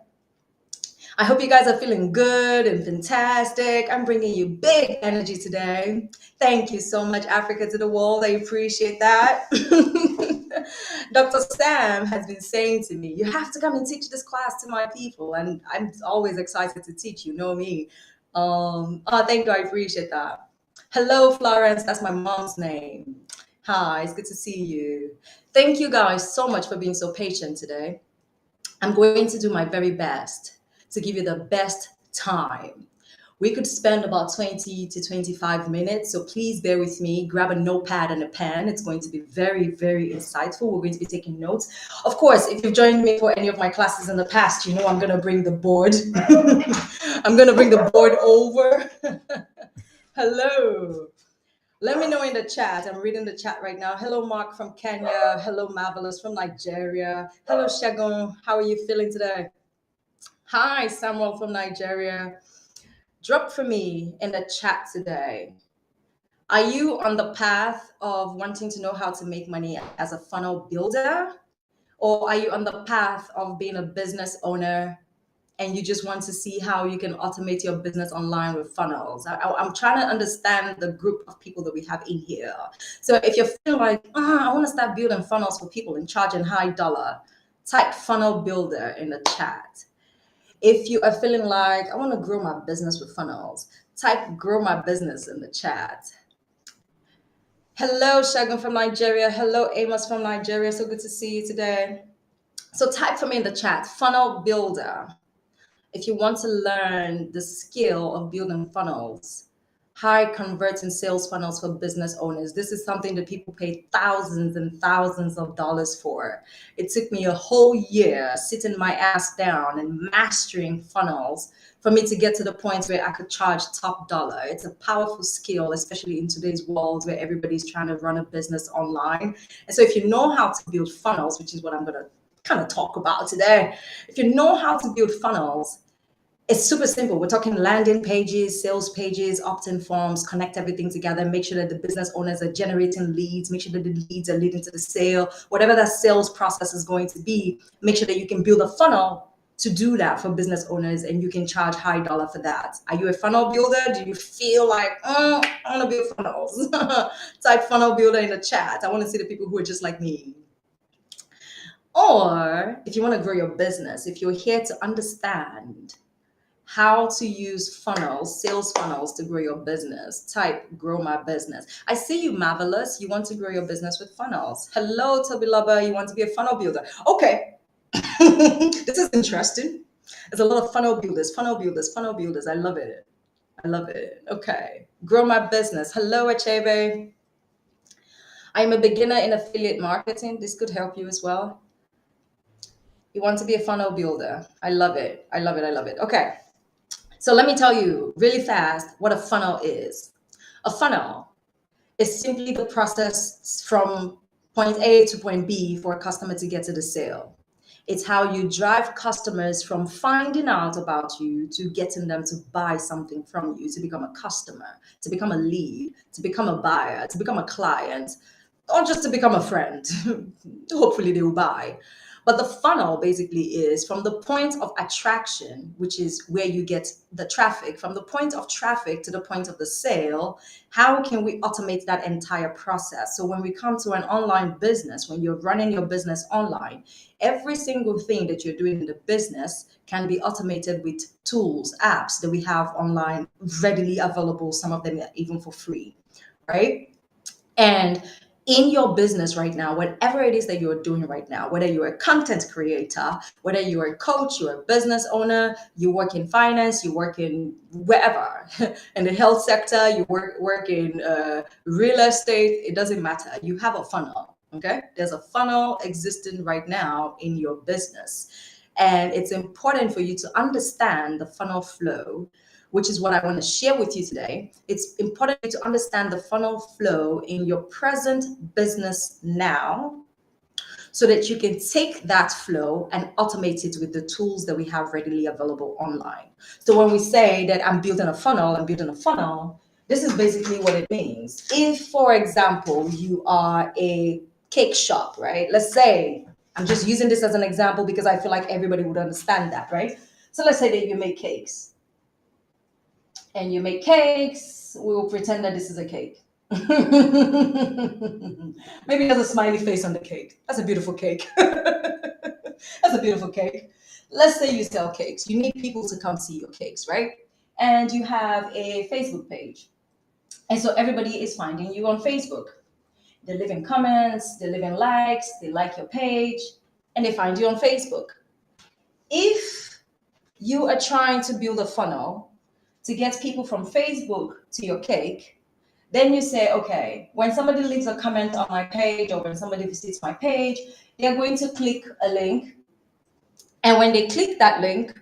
I hope you guys are feeling good and fantastic. I'm bringing you big energy today. Thank you so much, Africa to the world. I appreciate that. Dr. Sam has been saying to me, you have to come and teach this class to my people. And I'm always excited to teach, you know me. Thank you. I appreciate that. Hello, Florence. That's my mom's name. Hi, it's good to see you. Thank you guys so much for being so patient today. I'm going to do my very best to give you the best time. We could spend about 20 to 25 minutes, so please bear with me. Grab a notepad and a pen. It's going to be very, very insightful. We're going to be taking notes. Of course, if you've joined me for any of my classes in the past, you know I'm going to bring the board. I'm going to bring the board over. Hello. Let me know in the chat. I'm reading the chat right now. Hello, Mark from Kenya. Hello, Marvelous from Nigeria. Hello, Shagun. How are you feeling today? Hi, Samuel from Nigeria. Drop for me in the chat today. Are you on the path of wanting to know how to make money as a funnel builder? Or are you on the path of being a business owner and you just want to see how you can automate your business online with funnels? I'm trying to understand the group of people that we have in here. So if you're feeling like, I want to start building funnels for people and charging high dollar, type funnel builder in the chat. If you are feeling like, I want to grow my business with funnels, type grow my business in the chat. Hello, Shagun from Nigeria. Hello, Amos from Nigeria. So good to see you today. So type for me in the chat, funnel builder. if you want to learn the skill of building funnels, high converting sales funnels for business owners, this is something that people pay thousands and thousands of dollars for. It took me a whole year sitting my ass down and mastering funnels for me to get to the point where I could charge top dollar. It's a powerful skill, especially in today's world where everybody's trying to run a business online. And so if you know how to build funnels, which is what I'm going to kind of talk about today, if you know how to build funnels, it's super simple. We're talking landing pages, sales pages, opt-in forms, connect everything together, make sure that the business owners are generating leads, make sure that the leads are leading to the sale, whatever that sales process is going to be, make sure that you can build a funnel to do that for business owners, and you can charge high dollar for that. Are you a funnel builder? Do you feel like, I want to build funnels? Type funnel builder in the chat. I want to see the people who are just like me. Or if you want to grow your business, if you're here to understand how to use funnels, sales funnels to grow your business, type grow my business. I see you, Marvelous. You want to grow your business with funnels. Hello, Toby Lover. You want to be a funnel builder. Okay. This is interesting. There's a lot of funnel builders. I love it. I love it. Okay. Grow my business. Hello, Achebe. I'm a beginner in affiliate marketing. This could help you as well. You want to be a funnel builder. I love it. I love it. Okay. So let me tell you really fast what a funnel is. A funnel is simply the process from point A to point B for a customer to get to the sale. It's how you drive customers from finding out about you to getting them to buy something from you, to become a customer, to become a lead, to become a buyer, to become a client, or just to become a friend. Hopefully they will buy. But the funnel basically is from the point of attraction, which is where you get the traffic, from the point of traffic to the point of the sale. How can we automate that entire process? So when we come to an online business, when you're running your business online, every single thing that you're doing in the business can be automated with tools, apps that we have online readily available, some of them even for free, right? And in your business right now, whatever it is that you're doing right now, whether you're a content creator, whether you're a coach, you're a business owner, you work in finance, you work in wherever, in the health sector, you work in real estate, it doesn't matter. You have a funnel, okay? There's a funnel existing right now in your business. And it's important for you to understand the funnel flow, which is what I want to share with you today. It's important to understand the funnel flow in your present business now, so that you can take that flow and automate it with the tools that we have readily available online. So when we say that I'm building a funnel, this is basically what it means. If, for example, you are a cake shop, right? Let's say, I'm just using this as an example because I feel like everybody would understand that, right? So let's say that you make cakes. And you make cakes, we will pretend that this is a cake. Maybe there's a smiley face on the cake. That's a beautiful cake. That's a beautiful cake. Let's say you sell cakes. You need people to come see your cakes, right? And you have a Facebook page. And so everybody is finding you on Facebook. They leave in comments, they leave in likes, they like your page, and they find you on Facebook. If you are trying to build a funnel to get people from Facebook to your cake, then you say, okay, when somebody leaves a comment on my page or when somebody visits my page, they're going to click a link. And when they click that link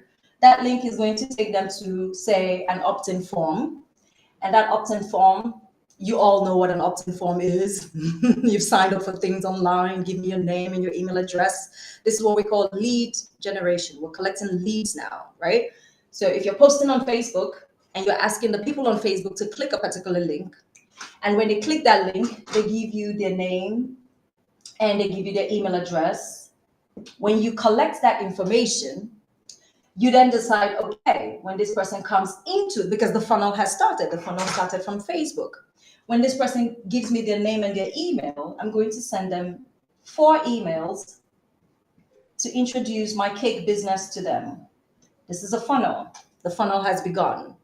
is going to take them to, say, an opt-in form. And that opt-in form, you all know what an opt-in form is. You've signed up for things online, give me your name and your email address. This is what we call lead generation. We're collecting leads now, right? So if you're posting on Facebook, and you're asking the people on Facebook to click a particular link. And when they click that link, they give you their name and they give you their email address. When you collect that information, you then decide, okay, when this person comes into, because the funnel started from Facebook. When this person gives me their name and their email, I'm going to send them 4 emails to introduce my cake business to them. This is a funnel. The funnel has begun.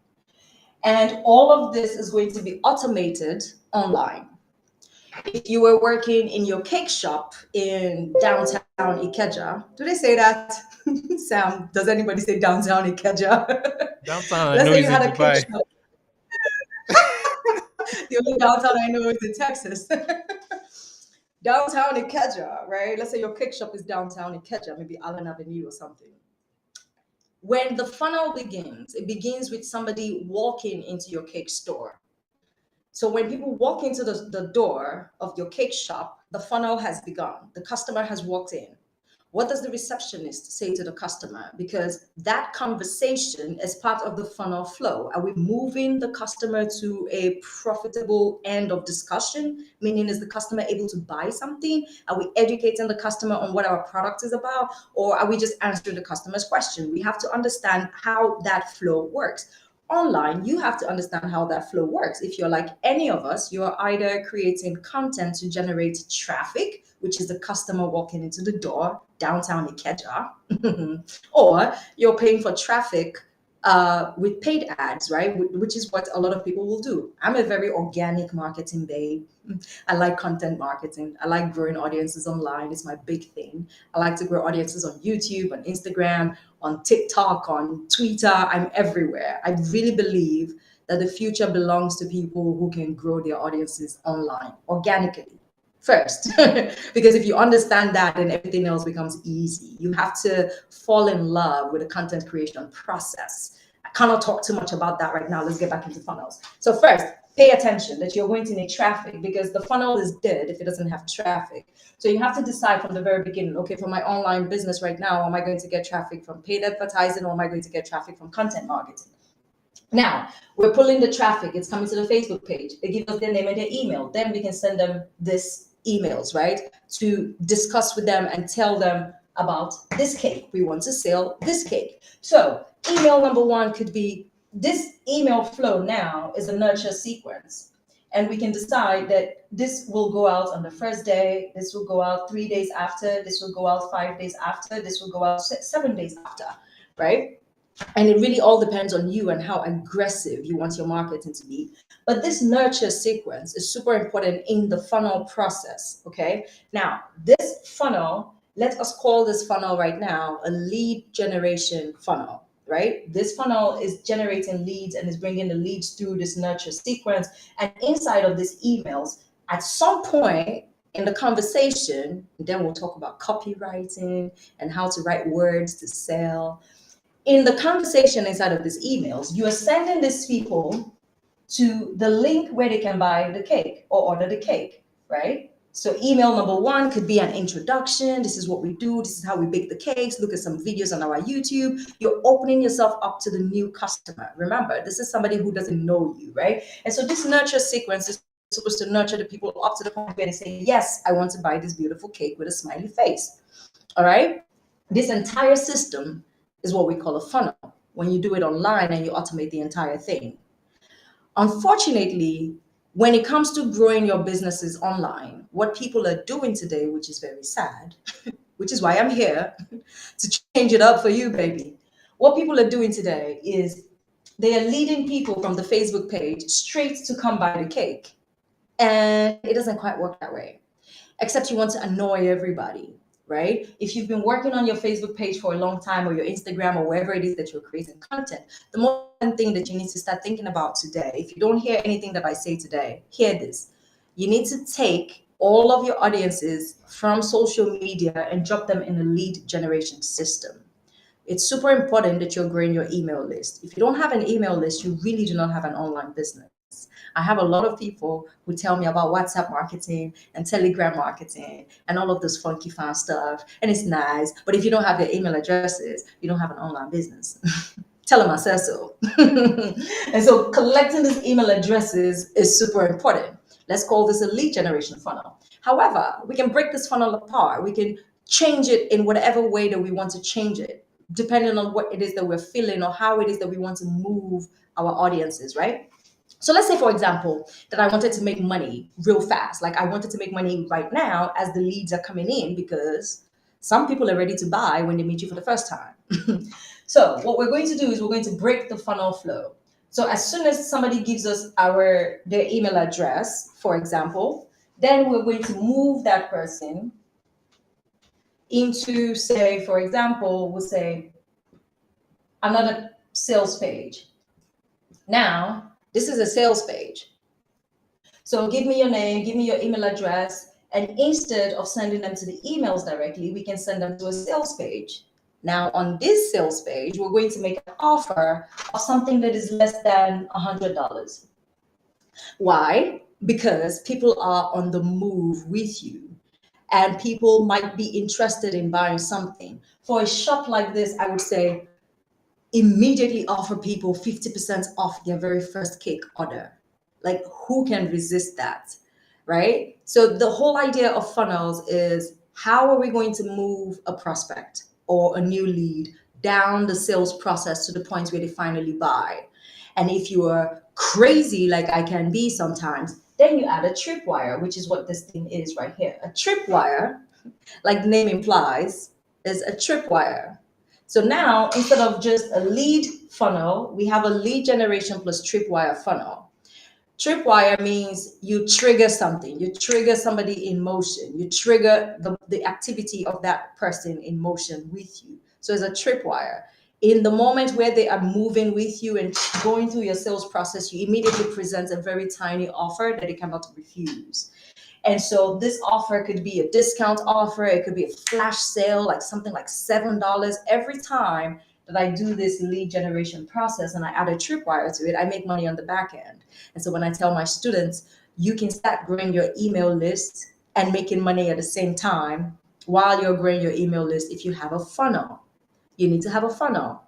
And all of this is going to be automated online. If you were working in your cake shop in downtown Ikeja, do they say that? Sam, does anybody say downtown Ikeja? Downtown, I Let's know say is you in had a cake Dubai. shop. The only downtown I know is in Texas. Downtown Ikeja, right? Let's say your cake shop is downtown Ikeja, maybe Allen Avenue or something. When the funnel begins, it begins with somebody walking into your cake store. So when people walk into the door of your cake shop, the funnel has begun. The customer has walked in. What does the receptionist say to the customer? Because that conversation is part of the funnel flow. Are we moving the customer to a profitable end of discussion? Meaning, is the customer able to buy something? Are we educating the customer on what our product is about? Or are we just answering the customer's question? We have to understand how that flow works. Online, you have to understand how that flow works. If you're like any of us, you're either creating content to generate traffic, which is the customer walking into the door, downtown Ikeja, or you're paying for traffic with paid ads, right? Which is what a lot of people will do. I'm a very organic marketing babe. I like content marketing. I like growing audiences online. It's my big thing. I like to grow audiences on YouTube, on Instagram, on TikTok, on Twitter. I'm everywhere. I really believe that the future belongs to people who can grow their audiences online organically first. Because if you understand that, then everything else becomes easy. You have to fall in love with the content creation process. I cannot talk too much about that right now. Let's get back into funnels. So first, pay attention that you're going to need traffic, because the funnel is dead if it doesn't have traffic. So you have to decide from the very beginning, okay, for my online business right now, am I going to get traffic from paid advertising, or am I going to get traffic from content marketing? Now, we're pulling the traffic. It's coming to the Facebook page. They give us their name and their email. Then we can send them this emails, right? To discuss with them and tell them about this cake. We want to sell this cake. So email number one could be, this email flow now is a nurture sequence. And we can decide that this will go out on the first day, this will go out 3 days after, this will go out 5 days after, this will go out 7 days after, right? And it really all depends on you and how aggressive you want your marketing to be. But this nurture sequence is super important in the funnel process, okay? Now, this funnel, let us call this funnel right now a lead generation funnel, right? This funnel is generating leads and is bringing the leads through this nurture sequence. And inside of these emails, at some point in the conversation, then we'll talk about copywriting and how to write words to sell. In the conversation inside of these emails, you are sending these people to the link where they can buy the cake or order the cake, right? So email number one could be an introduction. This is what we do. This is how we bake the cakes. Look at some videos on our YouTube. You're opening yourself up to the new customer. Remember, this is somebody who doesn't know you, right? And so this nurture sequence is supposed to nurture the people up to the point where they say, yes, I want to buy this beautiful cake with a smiley face. All right? This entire system is what we call a funnel when you do it online and you automate the entire thing. Unfortunately, when it comes to growing your businesses online, what people are doing today, which is very sad, which is why I'm here to change it up for you, baby. What people are doing today is they are leading people from the Facebook page straight to come buy the cake. And it doesn't quite work that way, except you want to annoy everybody. Right? If you've been working on your Facebook page for a long time, or your Instagram, or wherever it is that you're creating content, the most important thing that you need to start thinking about today, if you don't hear anything that I say today, hear this. You need to take all of your audiences from social media and drop them in a lead generation system. It's super important that you're growing your email list. If you don't have an email list, you really do not have an online business. I have a lot of people who tell me about WhatsApp marketing and Telegram marketing and all of this funky fun stuff. And it's nice. But if you don't have your email addresses, you don't have an online business. Tell them I said so. And so collecting these email addresses is super important. Let's call this a lead generation funnel. However, we can break this funnel apart. We can change it in whatever way that we want to change it, depending on what it is that we're feeling or how it is that we want to move our audiences, right? So let's say, for example, that I wanted to make money real fast. Like I wanted to make money right now as the leads are coming in, because some people are ready to buy when they meet you for the first time. So what we're going to do is we're going to break the funnel flow. So as soon as somebody gives us their email address, for example, Then we're going to move that person into, say, for example, we'll say another sales page. Now, this is a sales page. So give me your name, give me your email address, and instead of sending them to the emails directly, we can send them to a sales page. Now, on this sales page, we're going to make an offer of something that is less than $100. Why? Because people are on the move with you, and people might be interested in buying something. For a shop like this, I would say immediately offer people 50% off their very first cake order. Like, who can resist that, right? So the whole idea of funnels is, how are we going to move a prospect or a new lead down the sales process to the point where they finally buy? And if you are crazy like I can be sometimes, then you add a tripwire, which is what this thing is right here. A tripwire, like the name implies, is a tripwire. So now, instead of just a lead funnel, we have a lead generation plus tripwire funnel. Tripwire means you trigger something, you trigger somebody in motion, you trigger the activity of that person in motion with you. So it's a tripwire. In the moment where they are moving with you and going through your sales process, you immediately present a very tiny offer that they cannot refuse. And so this offer could be a discount offer, it could be a flash sale, like something like $7. Every time that I do this lead generation process and I add a tripwire to it, I make money on the back end. And so when I tell my students, you can start growing your email list and making money at the same time while you're growing your email list if you have a funnel. You need to have a funnel.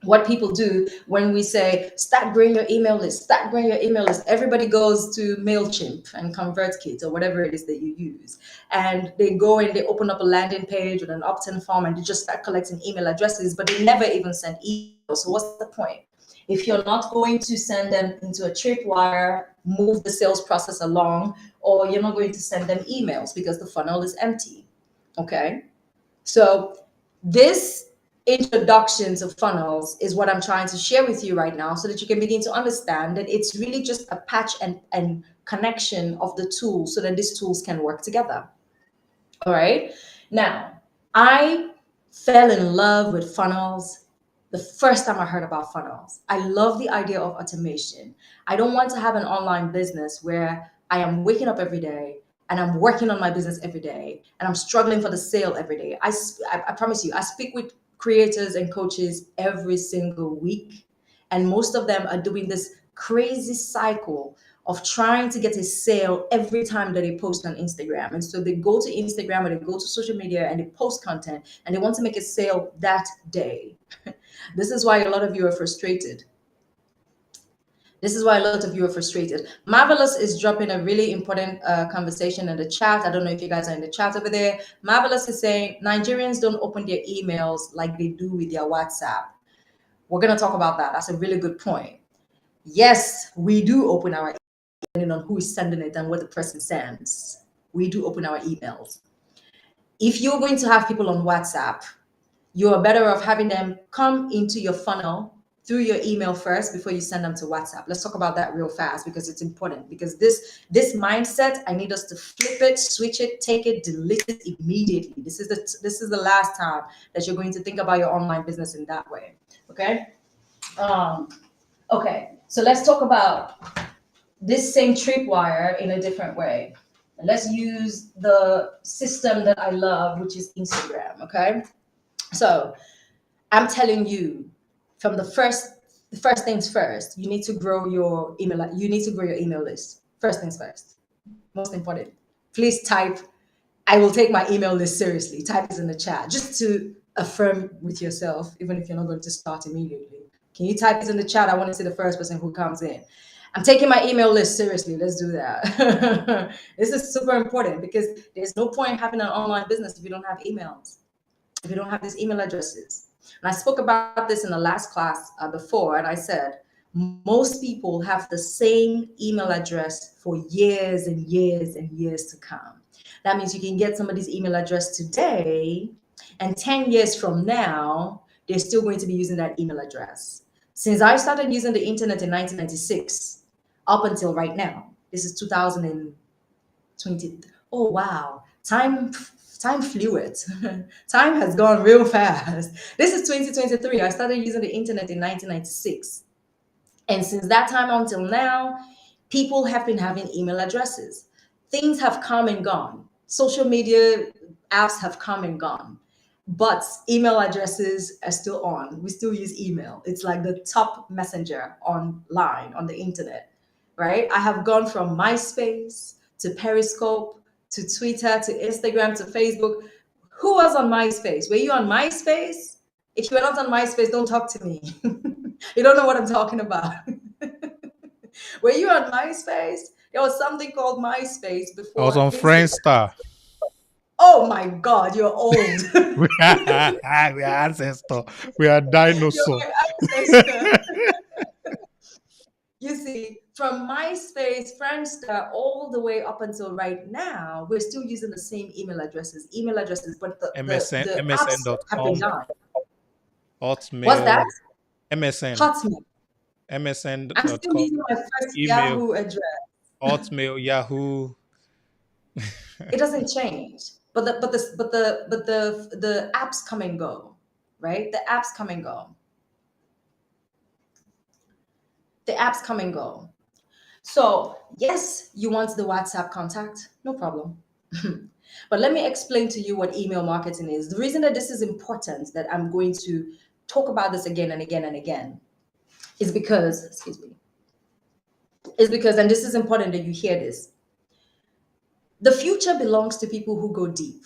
What people do when we say, start growing your email list, start growing your email list, everybody goes to MailChimp and ConvertKit or whatever it is that you use. And they go and they open up a landing page with an opt-in form and they just start collecting email addresses, but they never even send emails. So what's the point? If you're not going to send them into a tripwire, move the sales process along, or you're not going to send them emails because the funnel is empty. Okay? So this introduction to funnels is what I'm trying to share with you right now so that you can begin to understand that it's really just a patch and connection of the tools so that these tools can work together. All right. Now, I fell in love with funnels the first time I heard about funnels. I love the idea of automation. I don't want to have an online business where I am waking up every day and I'm working on my business every day and I'm struggling for the sale every day. I promise you, I speak with creators and coaches every single week, and most of them are doing this crazy cycle of trying to get a sale every time that they post on Instagram. And so they go to Instagram or they go to social media and they post content and they want to make a sale that day. This is why a lot of you are frustrated. This is why a lot of you are frustrated. Marvelous is dropping a really important conversation in the chat. I don't know if you guys are in the chat over there. Marvelous is saying Nigerians don't open their emails like they do with their WhatsApp. We're going to talk about that. That's a really good point. Yes, we do open our email, depending on who is sending it and what the person sends. We do open our emails. If you're going to have people on WhatsApp, you're better off having them come into your funnel through your email first before you send them to WhatsApp. Let's talk about that real fast because it's important. Because this mindset, I need us to flip it, switch it, take it, delete it immediately. This is the last time that you're going to think about your online business in that way. Okay. Okay. So let's talk about this same tripwire in a different way. And let's use the system that I love, which is Instagram. Okay. So I'm telling you, from the first things first, you need to grow your email. You need to grow your email list. First things first. Most important. Please type, I will take my email list seriously. Type this in the chat just to affirm with yourself, even if you're not going to start immediately. Can you type this in the chat? I want to see the first person who comes in. I'm taking my email list seriously. Let's do that. This is super important because there's no point having an online business if you don't have emails, if you don't have these email addresses. And I spoke about this in the last class before, and I said, most people have the same email address for years and years and years to come. That means you can get somebody's email address today, and 10 years from now, they're still going to be using that email address. Since I started using the internet in 1996, up until right now, this is 2000 and Oh wow, time fluid. Time has gone real fast. This is 2023. I started using the internet in 1996. And since that time until now, people have been having email addresses. Things have come and gone. Social media apps have come and gone. But email addresses are still on. We still use email. It's like the top messenger online on the internet, right? I have gone from MySpace to Periscope to Twitter to Instagram to Facebook. Who was on MySpace? Were you on MySpace? If you were not on MySpace, don't talk to me. You don't know what I'm talking about. Were you on MySpace? There was something called MySpace I before was on Instagram. Friendster. Oh my God, you're old. We are ancestor. We are dinosaur. You're my ancestor. You see, from MySpace, Friendster, all the way up until right now, we're still using the same email addresses, but the apps have been MSN.com, gone. Hotmail, What's that? MSN, Hotmail. I'm still MSN.com, using my first email, Yahoo address. Hotmail, Yahoo. It doesn't change, but the apps come and go, right? The apps come and go. The apps come and go. So yes, you want the WhatsApp contact, no problem. But let me explain to you what email marketing is. The reason that this is important, that I'm going to talk about this again and again and again, is because, and this is important that you hear this. The future belongs to people who go deep.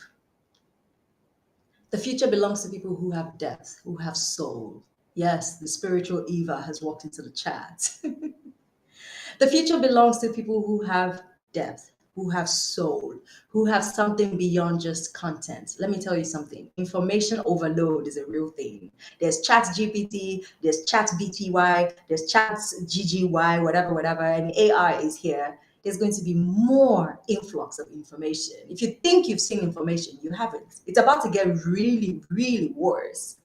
The future belongs to people who have depth, who have soul. Yes, the spiritual Eva has walked into the chat. The future belongs to people who have depth, who have soul, who have something beyond just content. Let me tell you something. Information overload is a real thing. There's Chat GPT, there's Chat BTY, there's Chat GGY, whatever, and AI is here. There's going to be more influx of information. If you think you've seen information, you haven't. It's about to get really, really worse.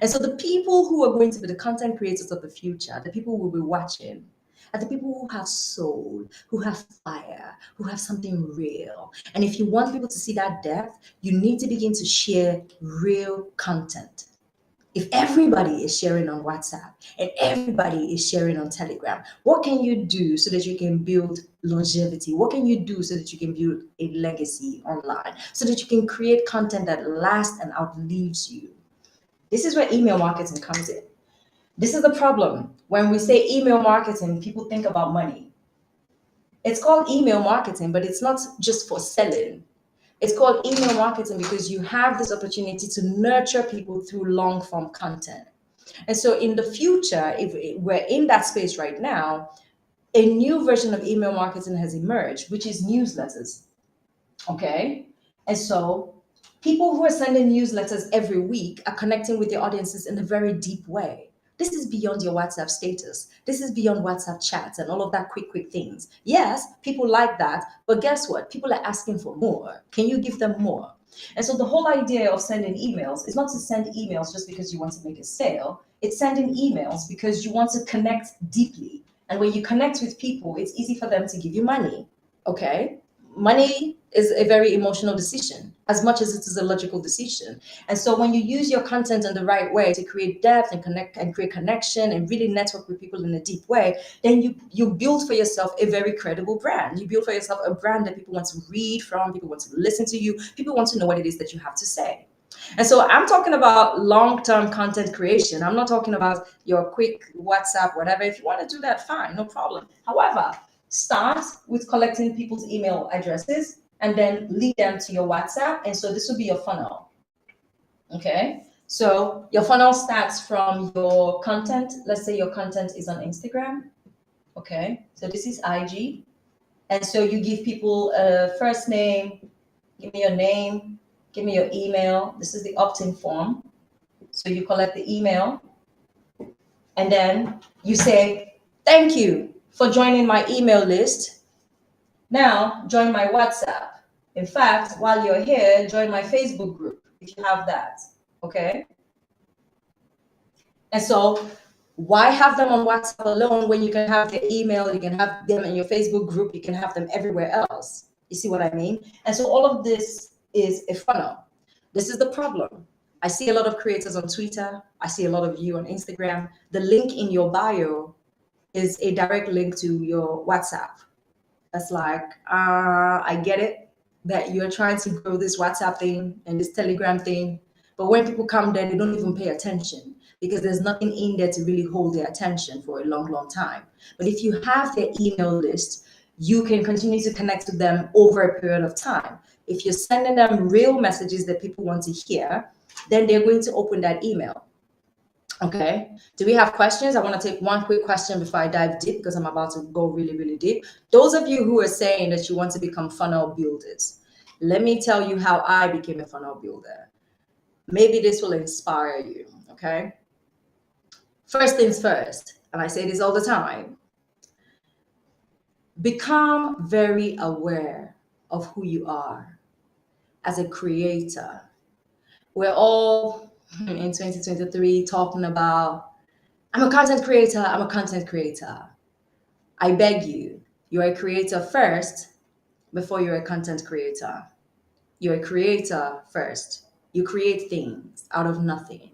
And so the people who are going to be the content creators of the future, the people who will be watching, are the people who have soul, who have fire, who have something real. And if you want people to see that depth, you need to begin to share real content. If everybody is sharing on WhatsApp and everybody is sharing on Telegram, what can you do so that you can build longevity? What can you do so that you can build a legacy online? So that you can create content that lasts and outlives you? This is where email marketing comes in. This is the problem. When we say email marketing, people think about money. It's called email marketing, but it's not just for selling. It's called email marketing because you have this opportunity to nurture people through long form content. And so in the future, if we're in that space right now, a new version of email marketing has emerged, which is newsletters. Okay? And so people who are sending newsletters every week are connecting with their audiences in a very deep way. This is beyond your WhatsApp status. This is beyond WhatsApp chats and all of that quick things. Yes, people like that, but guess what? People are asking for more. Can you give them more? And so the whole idea of sending emails is not to send emails just because you want to make a sale. It's sending emails because you want to connect deeply. And when you connect with people, it's easy for them to give you money. Okay? Money is a very emotional decision as much as it is a logical decision. And so when you use your content in the right way to create depth and connect and create connection and really network with people in a deep way, then you build for yourself a very credible brand. You build for yourself a brand that people want to read from, people want to listen to you, people want to know what it is that you have to say. And so I'm talking about long-term content creation. I'm not talking about your quick WhatsApp, whatever. If you want to do that, fine, no problem. However, start with collecting people's email addresses and then lead them to your WhatsApp. And so this will be your funnel. Okay. So your funnel starts from your content. Let's say your content is on Instagram. Okay. So this is IG. And so you give people a first name, give me your name, give me your email. This is the opt-in form. So you collect the email and then you say, thank you for joining my email list. Now join my WhatsApp. In fact, while you're here, join my Facebook group if you have that. Okay. And so why have them on WhatsApp alone when you can have their email, you can have them in your Facebook group, you can have them everywhere else? You see what I mean? And so all of this is a funnel. This is the problem. I see a lot of creators on Twitter. I see a lot of you on Instagram. The link in your bio is a direct link to your WhatsApp. That's like, I get it that you're trying to grow this WhatsApp thing and this Telegram thing. But when people come there, they don't even pay attention because there's nothing in there to really hold their attention for a long, long time. But if you have their email list, you can continue to connect with them over a period of time. If you're sending them real messages that people want to hear, then they're going to open that email. Okay. Do we have questions? I want to take one quick question before I dive deep because I'm about to go really, really deep. Those of you who are saying that you want to become funnel builders, let me tell you how I became a funnel builder. Maybe this will inspire you. Okay. First things first, and I say this all the time, become very aware of who you are as a creator. We're all in 2023 talking about, I'm a content creator, I'm a content creator. I beg you, you're a creator first before you're a content creator. You're a creator first. You create things out of nothing.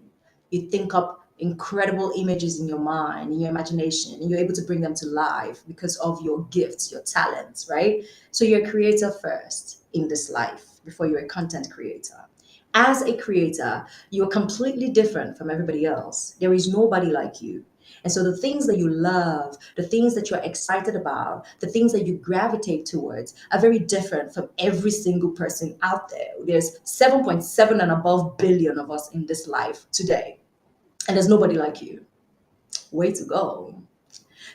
You think up incredible images in your mind, in your imagination, and you're able to bring them to life because of your gifts, your talents, right? So you're a creator first in this life before you're a content creator. As a creator, you're completely different from everybody else. There is nobody like you. And so the things that you love, the things that you're excited about, the things that you gravitate towards are very different from every single person out there. There's 7.7 and above billion of us in this life today. And there's nobody like you. Way to go.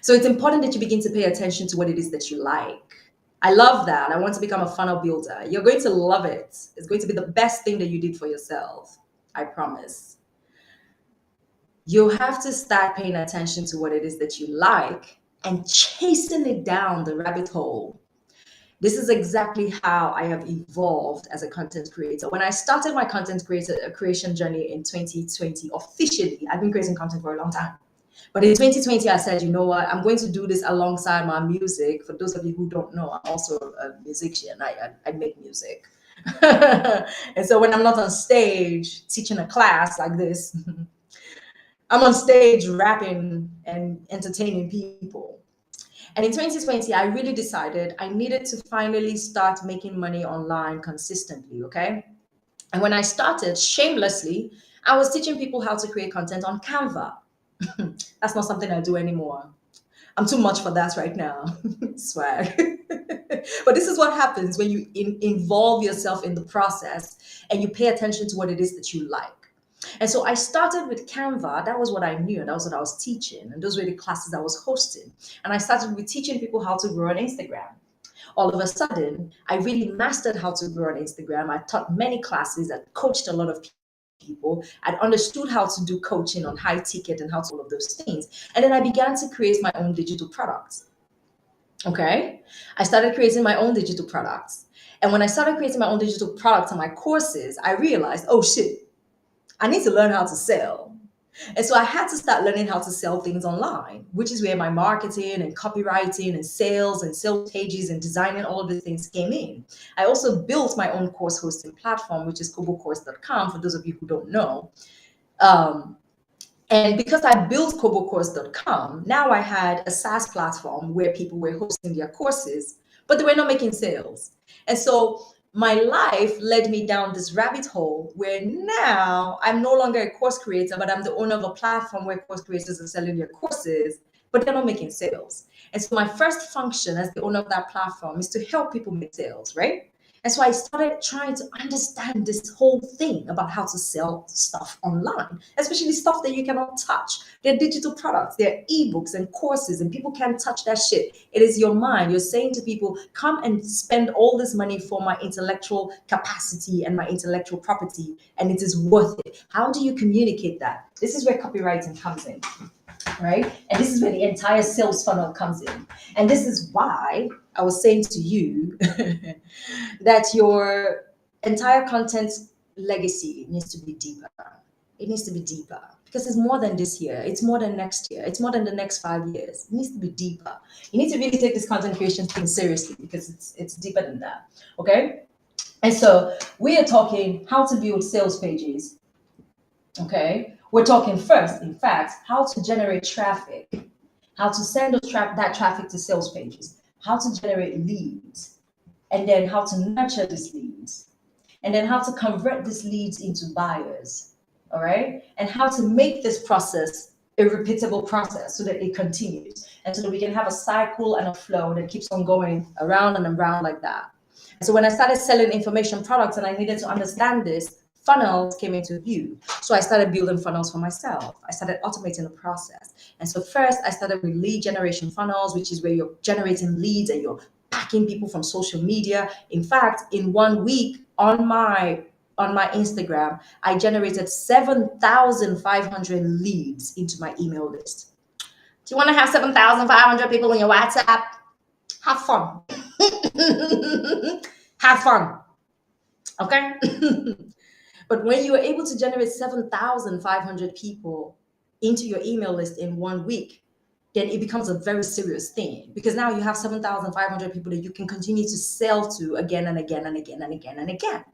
So it's important that you begin to pay attention to what it is that you like. I love that. I want to become a funnel builder. You're going to love it. It's going to be the best thing that you did for yourself. I promise. You have to start paying attention to what it is that you like and chasing it down the rabbit hole. This is exactly how I have evolved as a content creator. When I started my content creation journey in 2020, officially, I've been creating content for a long time. But in 2020, I said, you know what, I'm going to do this alongside my music. For those of you who don't know, I'm also a musician. I make music. And so when I'm not on stage teaching a class like this, I'm on stage rapping and entertaining people. And in 2020, I really decided I needed to finally start making money online consistently, okay? And when I started, shamelessly, I was teaching people how to create content on Canva. That's not something I do anymore. I'm too much for that right now. Swag. But this is what happens when you involve yourself in the process and you pay attention to what it is that you like. And so I started with Canva. That was what I knew. That was what I was teaching. And those were the classes I was hosting. And I started with teaching people how to grow on Instagram. All of a sudden, I really mastered how to grow on Instagram. I taught many classes. I coached a lot of people. I understood how to do coaching on high ticket and how to all of those things. And then I began to create my own digital products. Okay? I started creating my own digital products. And when I started creating my own digital products and my courses, I realized, oh shit, I need to learn how to sell. And so I had to start learning how to sell things online, which is where my marketing and copywriting and sales pages and designing all of these things came in. I also built my own course hosting platform, which is kobocourse.com, for those of you who don't know. And because I built kobocourse.com, now I had a SaaS platform where people were hosting their courses, but they were not making sales. And so my life led me down this rabbit hole where now I'm no longer a course creator, but I'm the owner of a platform where course creators are selling their courses, but they're not making sales. And so my first function as the owner of that platform is to help people make sales, right? And so I started trying to understand this whole thing about how to sell stuff online, especially stuff that you cannot touch. They're digital products, they're ebooks and courses, and people can't touch that shit. It is your mind. You're saying to people, come and spend all this money for my intellectual capacity and my intellectual property, and it is worth it. How do you communicate that? This is where copywriting comes in, right? And this is where the entire sales funnel comes in. And this is why I was saying to you that your entire content legacy needs to be deeper. It needs to be deeper because it's more than this year. It's more than next year. It's more than the next 5 years. It needs to be deeper. You need to really take this content creation thing seriously because it's deeper than that. Okay. And so we are talking how to build sales pages. Okay. We're talking first, in fact, how to generate traffic, how to send that traffic to sales pages, how to generate leads, and then how to nurture these leads, and then how to convert these leads into buyers. All right. And how to make this process a repeatable process so that it continues and so that we can have a cycle and a flow that keeps on going around and around like that. And so when I started selling information products and I needed to understand this, funnels came into view. So I started building funnels for myself. I started automating the process. And so first I started with lead generation funnels, which is where you're generating leads and you're packing people from social media. In fact, in 1 week on my Instagram, I generated 7,500 leads into my email list. Do you want to have 7,500 people in your WhatsApp? Have fun. Have fun. Okay? But when you are able to generate 7,500 people into your email list in 1 week, then it becomes a very serious thing because now you have 7,500 people that you can continue to sell to again and again and again and again and again.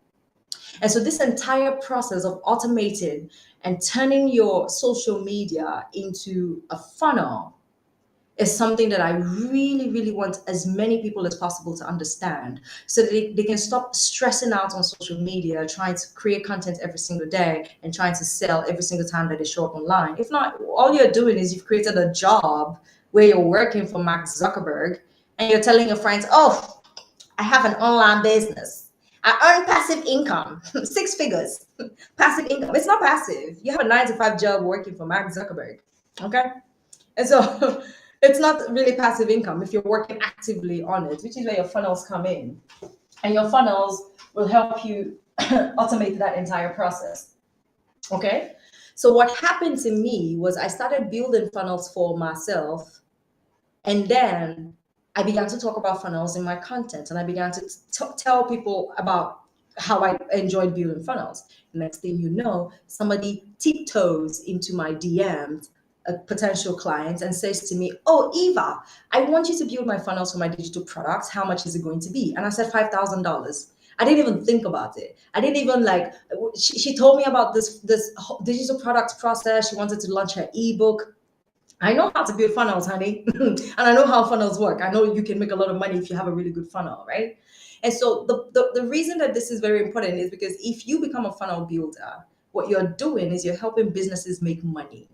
And so this entire process of automating and turning your social media into a funnel is something that I really, really want as many people as possible to understand so that they can stop stressing out on social media, trying to create content every single day and trying to sell every single time that they show up online. If not, all you're doing is you've created a job where you're working for Mark Zuckerberg and you're telling your friends, oh, I have an online business. I earn passive income, 6 figures, passive income. It's not passive. You have a 9-to-5 job working for Mark Zuckerberg, okay? And so it's not really passive income if you're working actively on it, which is where your funnels come in. And your funnels will help you automate that entire process, okay? So what happened to me was I started building funnels for myself, and then I began to talk about funnels in my content, and I began to tell people about how I enjoyed building funnels. Next thing you know, somebody tiptoes into my DMs, a potential client, and says to me, oh, Eva, I want you to build my funnels for my digital products. How much is it going to be? And I said $5,000. I didn't even think about it. I didn't even like, she told me about this digital products process. She wanted to launch her ebook. I know how to build funnels, honey. And I know how funnels work. I know you can make a lot of money if you have a really good funnel, right? And so the reason that this is very important is because if you become a funnel builder, what you're doing is you're helping businesses make money.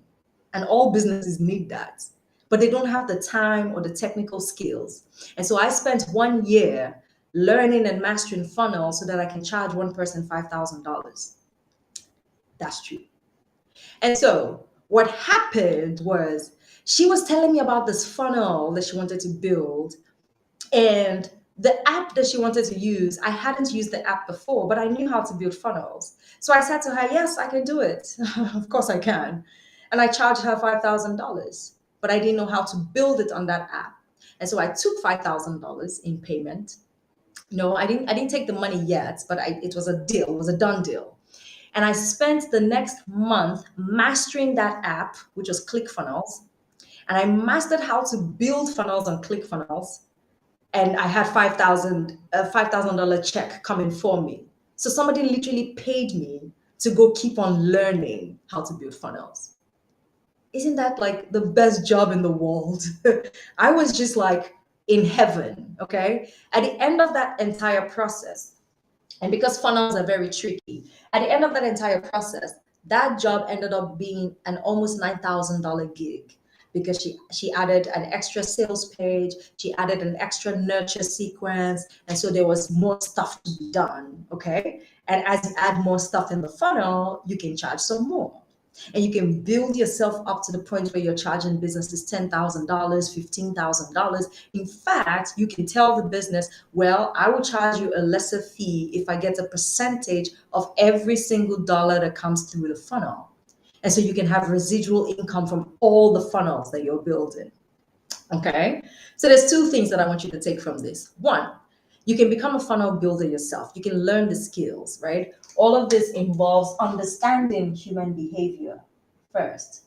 And all businesses need that. But they don't have the time or the technical skills. And so I spent 1 year learning and mastering funnels so that I can charge one person $5,000. That's true. And so what happened was she was telling me about this funnel that she wanted to build, and the app that she wanted to use, I hadn't used the app before, but I knew how to build funnels. So I said to her, yes, I can do it. Of course I can. And I charged her $5,000, but I didn't know how to build it on that app. And so I took $5,000 in payment. No, I didn't take the money yet, but it was a deal. It was a done deal. And I spent the next month mastering that app, which was ClickFunnels. And I mastered how to build funnels on ClickFunnels. And I had $5,000 check coming for me. So somebody literally paid me to go keep on learning how to build funnels. Isn't that like the best job in the world? I was just like in heaven, okay? At the end of that entire process, and because funnels are very tricky, at the end of that entire process, that job ended up being an almost $9,000 gig because she added an extra sales page, she added an extra nurture sequence, and so there was more stuff to be done, okay? And as you add more stuff in the funnel, you can charge some more. And you can build yourself up to the point where you're charging businesses $10,000, $15,000. In fact, you can tell the business, well, I will charge you a lesser fee if I get a percentage of every single dollar that comes through the funnel. And so you can have residual income from all the funnels that you're building. Okay? So there's 2 things that I want you to take from this. 1, You can become a funnel builder yourself. You can learn the skills, right? All of this involves understanding human behavior first,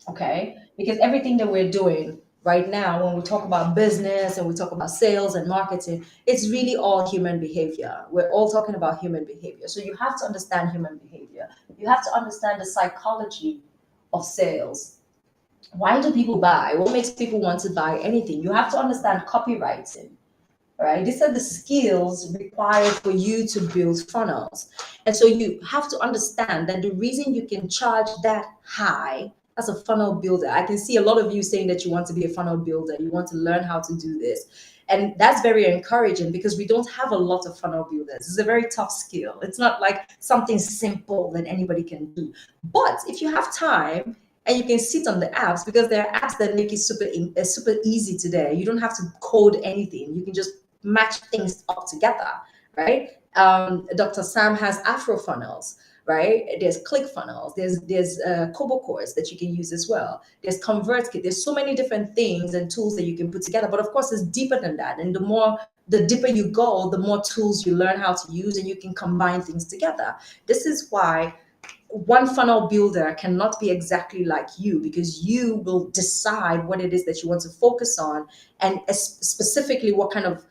okay? Because everything that we're doing right now, when we talk about business and we talk about sales and marketing, it's really all human behavior. We're all talking about human behavior. So you have to understand human behavior. You have to understand the psychology of sales. Why do people buy? What makes people want to buy anything? You have to understand copywriting. Right? These are the skills required for you to build funnels. And so you have to understand that the reason you can charge that high as a funnel builder, I can see a lot of you saying that you want to be a funnel builder, you want to learn how to do this. And that's very encouraging because we don't have a lot of funnel builders. It's a very tough skill. It's not like something simple that anybody can do. But if you have time, and you can sit on the apps, because there are apps that make it super easy today. You don't have to code anything. You can just match things up together, right? Dr. Sam has Afro funnels, right? There's ClickFunnels, there's Kobo course that you can use as well. There's ConvertKit. There's so many different things and tools that you can put together. But of course, it's deeper than that. And the deeper you go, the more tools you learn how to use, and you can combine things together. This is why one funnel builder cannot be exactly like you, because you will decide what it is that you want to focus on, and specifically what kind of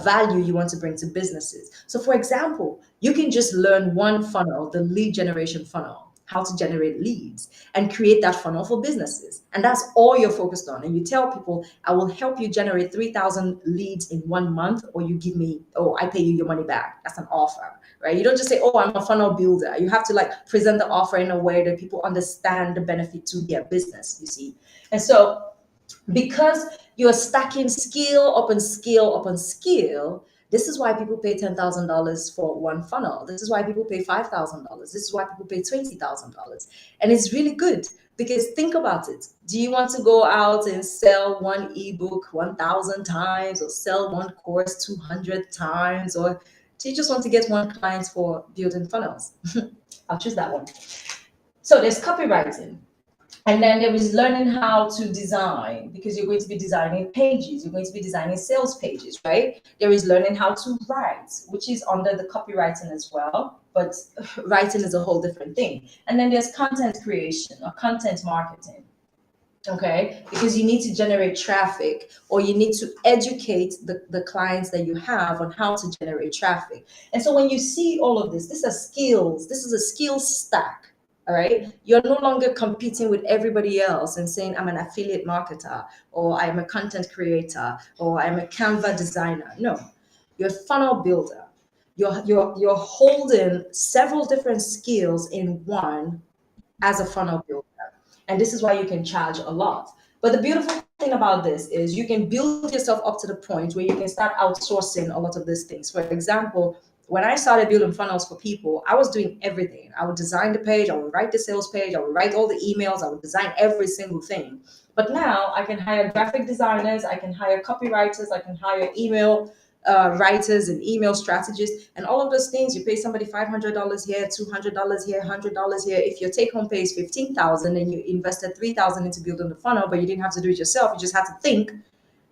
value you want to bring to businesses. So for example, you can just learn one funnel, the lead generation funnel, how to generate leads, and create that funnel for businesses. And that's all you're focused on. And you tell people, I will help you generate 3,000 leads in 1 month, or you give me, oh, I pay you your money back. That's an offer, right? You don't just say, oh, I'm a funnel builder. You have to like present the offer in a way that people understand the benefit to their business, you see. And so because you're stacking skill upon skill upon skill, this is why people pay $10,000 for one funnel. This is why people pay $5,000. This is why people pay $20,000. And it's really good, because think about it. Do you want to go out and sell one ebook 1,000 times, or sell one course 200 times? Or do you just want to get one client for building funnels? I'll choose that one. So there's copywriting. And then there is learning how to design, because you're going to be designing pages, you're going to be designing sales pages, right? There is learning how to write, which is under the copywriting as well, but writing is a whole different thing. And then there's content creation or content marketing, okay? Because you need to generate traffic, or you need to educate the clients that you have on how to generate traffic. And so when you see all of this, these are skills, this is a skill stack. All right. You're no longer competing with everybody else and saying, I'm an affiliate marketer, or I'm a content creator, or I'm a Canva designer. No, you're a funnel builder. You're holding several different skills in one as a funnel builder. And this is why you can charge a lot. But the beautiful thing about this is you can build yourself up to the point where you can start outsourcing a lot of these things. For example, when I started building funnels for people, I was doing everything. I would design the page, I would write the sales page, I would write all the emails, I would design every single thing. But now I can hire graphic designers, I can hire copywriters, I can hire email writers and email strategists, and all of those things. You pay somebody $500 here, $200 here, $100 here. If your take-home pay is $15,000 and you invested $3,000 into building the funnel, but you didn't have to do it yourself, you just had to think,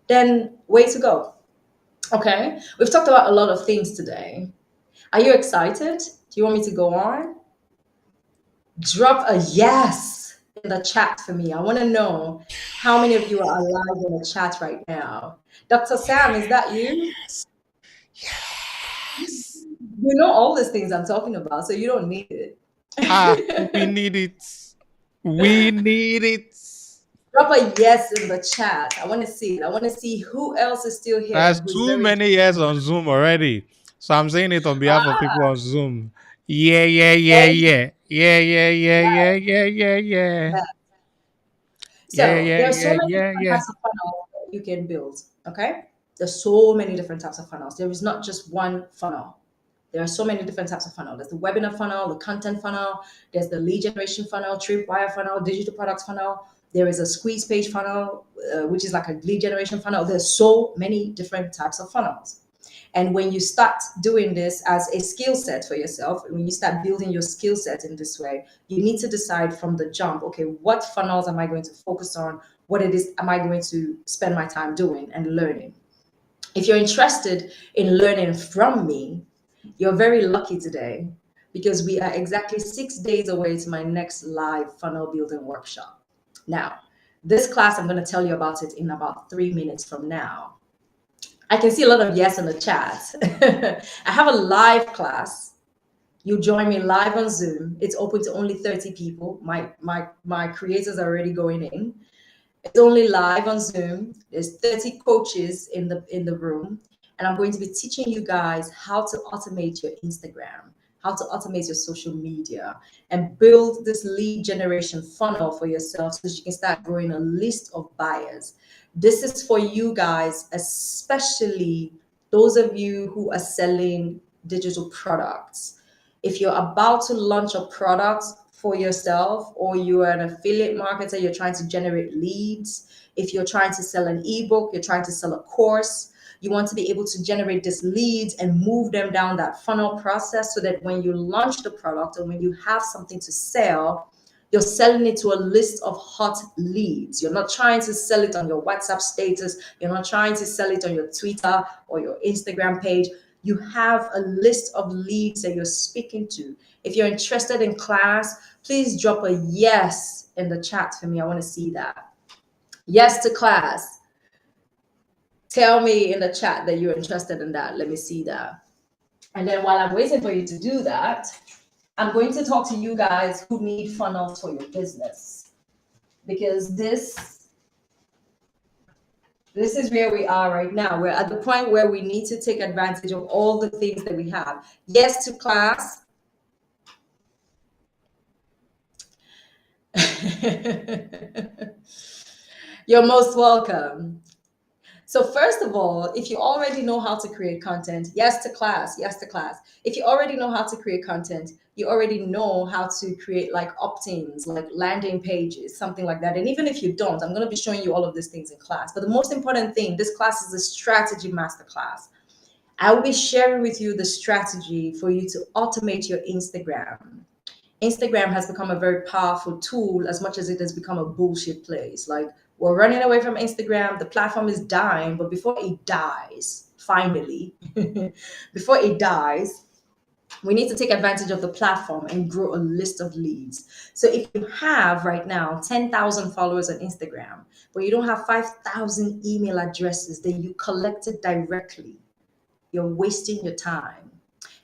then way to go. Okay, we've talked about a lot of things today. Are you excited? Do you want me to go on? Drop a yes in the chat for me. I want to know how many of you are alive in the chat right now. Dr. Sam, is that you? Yes. You know all these things I'm talking about, so you don't need it. We need it. We need it. Drop a yes in the chat. I want to see it. I want to see who else is still here. There's too many years on Zoom already. So I'm saying it on behalf of people on Zoom. Yeah. So there are so many different types of funnels that you can build. Okay, there's so many different types of funnels. There is not just one funnel. There are so many different types of funnel. There's the webinar funnel, the content funnel. There's the lead generation funnel, tripwire funnel, digital products funnel. There is a squeeze page funnel, which is like a lead generation funnel. There's so many different types of funnels. And when you start doing this as a skill set for yourself, when you start building your skill set in this way, you need to decide from the jump, okay, what funnels am I going to focus on? What it is am I going to spend my time doing and learning? If you're interested in learning from me, you're very lucky today, because we are exactly 6 days away to my next live funnel building workshop. Now, this class, I'm going to tell you about it in about 3 minutes from now. I can see a lot of yes in the chat. I have a live class. You join me live on Zoom. It's open to only 30 people. My creators are already going in. It's only live on Zoom. There's 30 coaches in the room, and I'm going to be teaching you guys how to automate your Instagram, how to automate your social media, and build this lead generation funnel for yourself so that you can start growing a list of buyers. This is for you guys, especially those of you who are selling digital products. If you're about to launch a product for yourself, or you are an affiliate marketer, you're trying to generate leads, if you're trying to sell an ebook, you're trying to sell a course, you want to be able to generate these leads and move them down that funnel process so that when you launch the product or when you have something to sell, you're selling it to a list of hot leads. You're not trying to sell it on your WhatsApp status. You're not trying to sell it on your Twitter or your Instagram page. You have a list of leads that you're speaking to. If you're interested in class, please drop a yes in the chat for me. I want to see that. Yes to class. Tell me in the chat that you're interested in that. Let me see that. And then while I'm waiting for you to do that, I'm going to talk to you guys who need funnels for your business, because this is where we are right now. We're at the point where we need to take advantage of all the things that we have. Yes to class. You're most welcome. So first of all, if you already know how to create content, yes to class, yes to class. If you already know how to create content, you already know how to create like opt-ins, like landing pages, something like that. And even if you don't, I'm going to be showing you all of these things in class. But the most important thing, this class is a strategy masterclass. I will be sharing with you the strategy for you to automate your Instagram. Instagram has become a very powerful tool as much as it has become a bullshit place. Like, we're running away from Instagram. The platform is dying, but before it dies, finally, before it dies, we need to take advantage of the platform and grow a list of leads. So if you have right now 10,000 followers on Instagram, but you don't have 5,000 email addresses that you collected directly, you're wasting your time.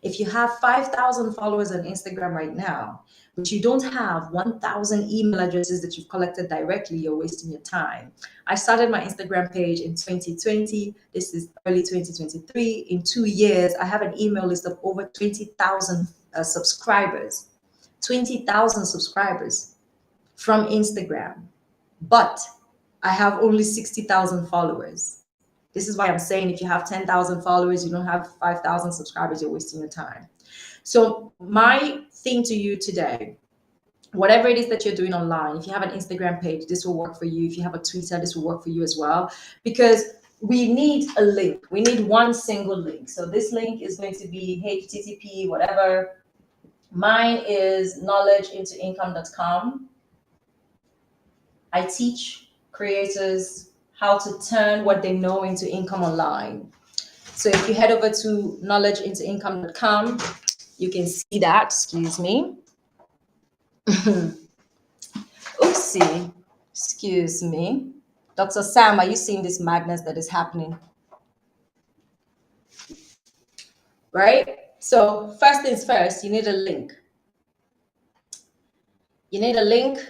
If you have 5,000 followers on Instagram right now, but you don't have 1,000 email addresses that you've collected directly, you're wasting your time. I started my Instagram page in 2020. This is early 2023. In 2 years, I have an email list of over 20,000 subscribers. 20,000 subscribers from Instagram. But I have only 60,000 followers. This is why I'm saying if you have 10,000 followers, you don't have 5,000 subscribers, you're wasting your time. So my thing to you today, whatever it is that you're doing online, if you have an Instagram page, this will work for you. If you have a Twitter, this will work for you as well, because we need a link. We need one single link. So this link is going to be HTTP, whatever. Mine is knowledgeintoincome.com. I teach creators how to turn what they know into income online. So if you head over to knowledgeintoincome.com, you can see that. Excuse me. Oopsie. Excuse me. Dr. Sam, are you seeing this madness that is happening? Right? So first things first, you need a link. You need a link.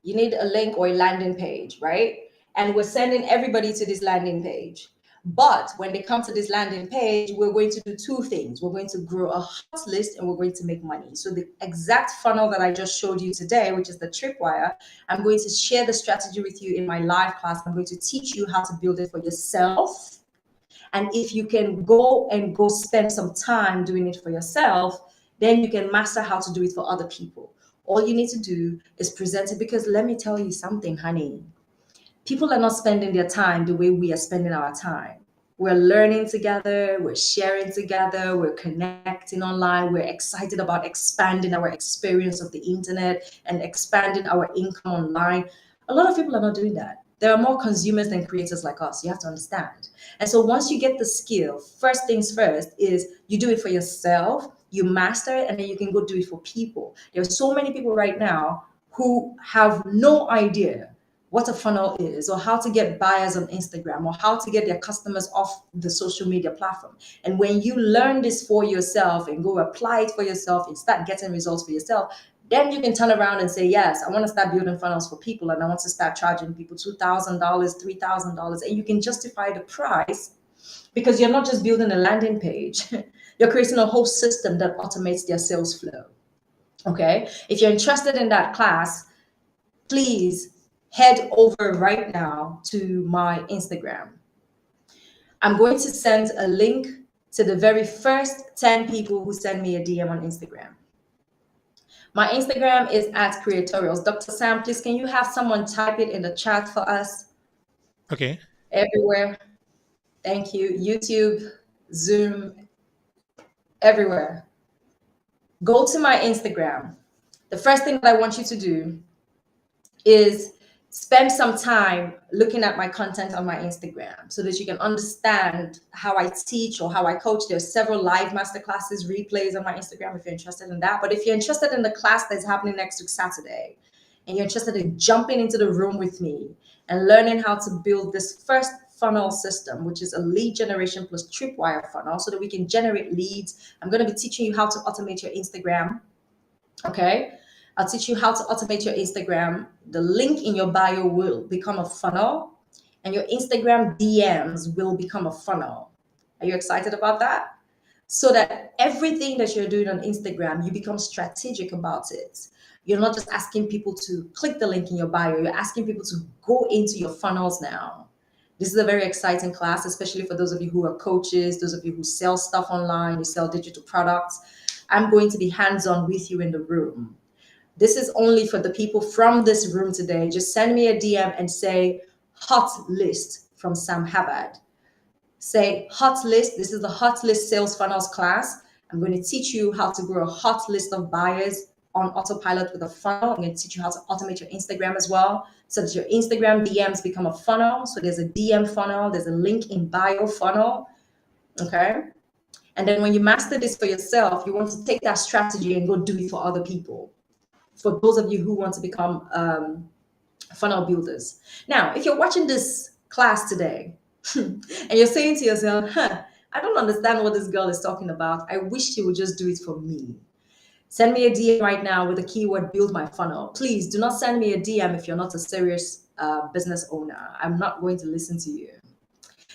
You need a link or a landing page, right? And we're sending everybody to this landing page. But when they come to this landing page, we're going to do two things. We're going to grow a hot list and we're going to make money. So the exact funnel that I just showed you today, which is the tripwire, I'm going to share the strategy with you in my live class. I'm going to teach you how to build it for yourself. And if you can go spend some time doing it for yourself, then you can master how to do it for other people. All you need to do is present it, because let me tell you something, honey. People are not spending their time the way we are spending our time. We're learning together, we're sharing together, we're connecting online, we're excited about expanding our experience of the internet and expanding our income online. A lot of people are not doing that. there are more consumers than creators like us. You have to understand. And so once you get the skill, first things first is you do it for yourself, you master it, and then you can go do it for people. There are so many people right now who have no idea what a funnel is, or how to get buyers on Instagram, or how to get their customers off the social media platform. And when you learn this for yourself and go apply it for yourself and start getting results for yourself, then you can turn around and say, yes, I want to start building funnels for people, and I want to start charging people $2,000, $3,000, and you can justify the price because you're not just building a landing page. You're creating a whole system that automates their sales flow. Okay? If you're interested in that class, please head over right now to my Instagram. I'm going to send a link to the very first 10 people who send me a DM on Instagram. My Instagram is @creatorials. Dr. Sam, please, can you have someone type it in the chat for us? Okay. Everywhere. Thank you. YouTube, Zoom, everywhere. Go to my Instagram. The first thing that I want you to do is spend some time looking at my content on my Instagram so that you can understand how I teach or how I coach. There's several live masterclasses, replays on my Instagram if you're interested in that. But if you're interested in the class that's happening next week, Saturday, and you're interested in jumping into the room with me and learning how to build this first funnel system, which is a lead generation plus tripwire funnel so that we can generate leads, I'm going to be teaching you how to automate your Instagram. Okay? I'll teach you how to automate your Instagram. The link in your bio will become a funnel, and your Instagram DMs will become a funnel. Are you excited about that? So that everything that you're doing on Instagram, you become strategic about it. You're not just asking people to click the link in your bio, you're asking people to go into your funnels now. This is a very exciting class, especially for those of you who are coaches, those of you who sell stuff online, you sell digital products. I'm going to be hands-on with you in the room. This is only for the people from this room today. Just send me a DM and say hot list from Sam Hubbard. Say hot list. This is the hot list sales funnels class. I'm going to teach you how to grow a hot list of buyers on autopilot with a funnel. I'm going to teach you how to automate your Instagram as well, so that your Instagram DMs become a funnel. So there's a DM funnel, there's a link in bio funnel. Okay. And then when you master this for yourself, you want to take that strategy and go do it for other people. For those of you who want to become funnel builders. Now, if you're watching this class today and you're saying to yourself, I don't understand what this girl is talking about. I wish she would just do it for me. Send me a DM right now with the keyword build my funnel. Please do not send me a DM if you're not a serious business owner. I'm not going to listen to you.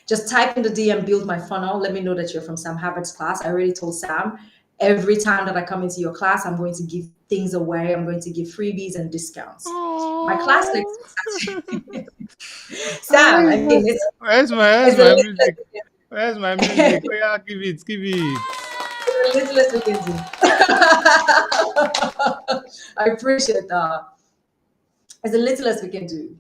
Just type in the DM build my funnel. Let me know that you're from Sam Harvard's class. I already told Sam, every time that I come into your class, I'm going to give things away. I'm going to give freebies and discounts. My class Sam, I mean, where's my music? Where's my music? Oh, yeah, give it. It's the littlest we can do. I appreciate that. It's the littlest we can do.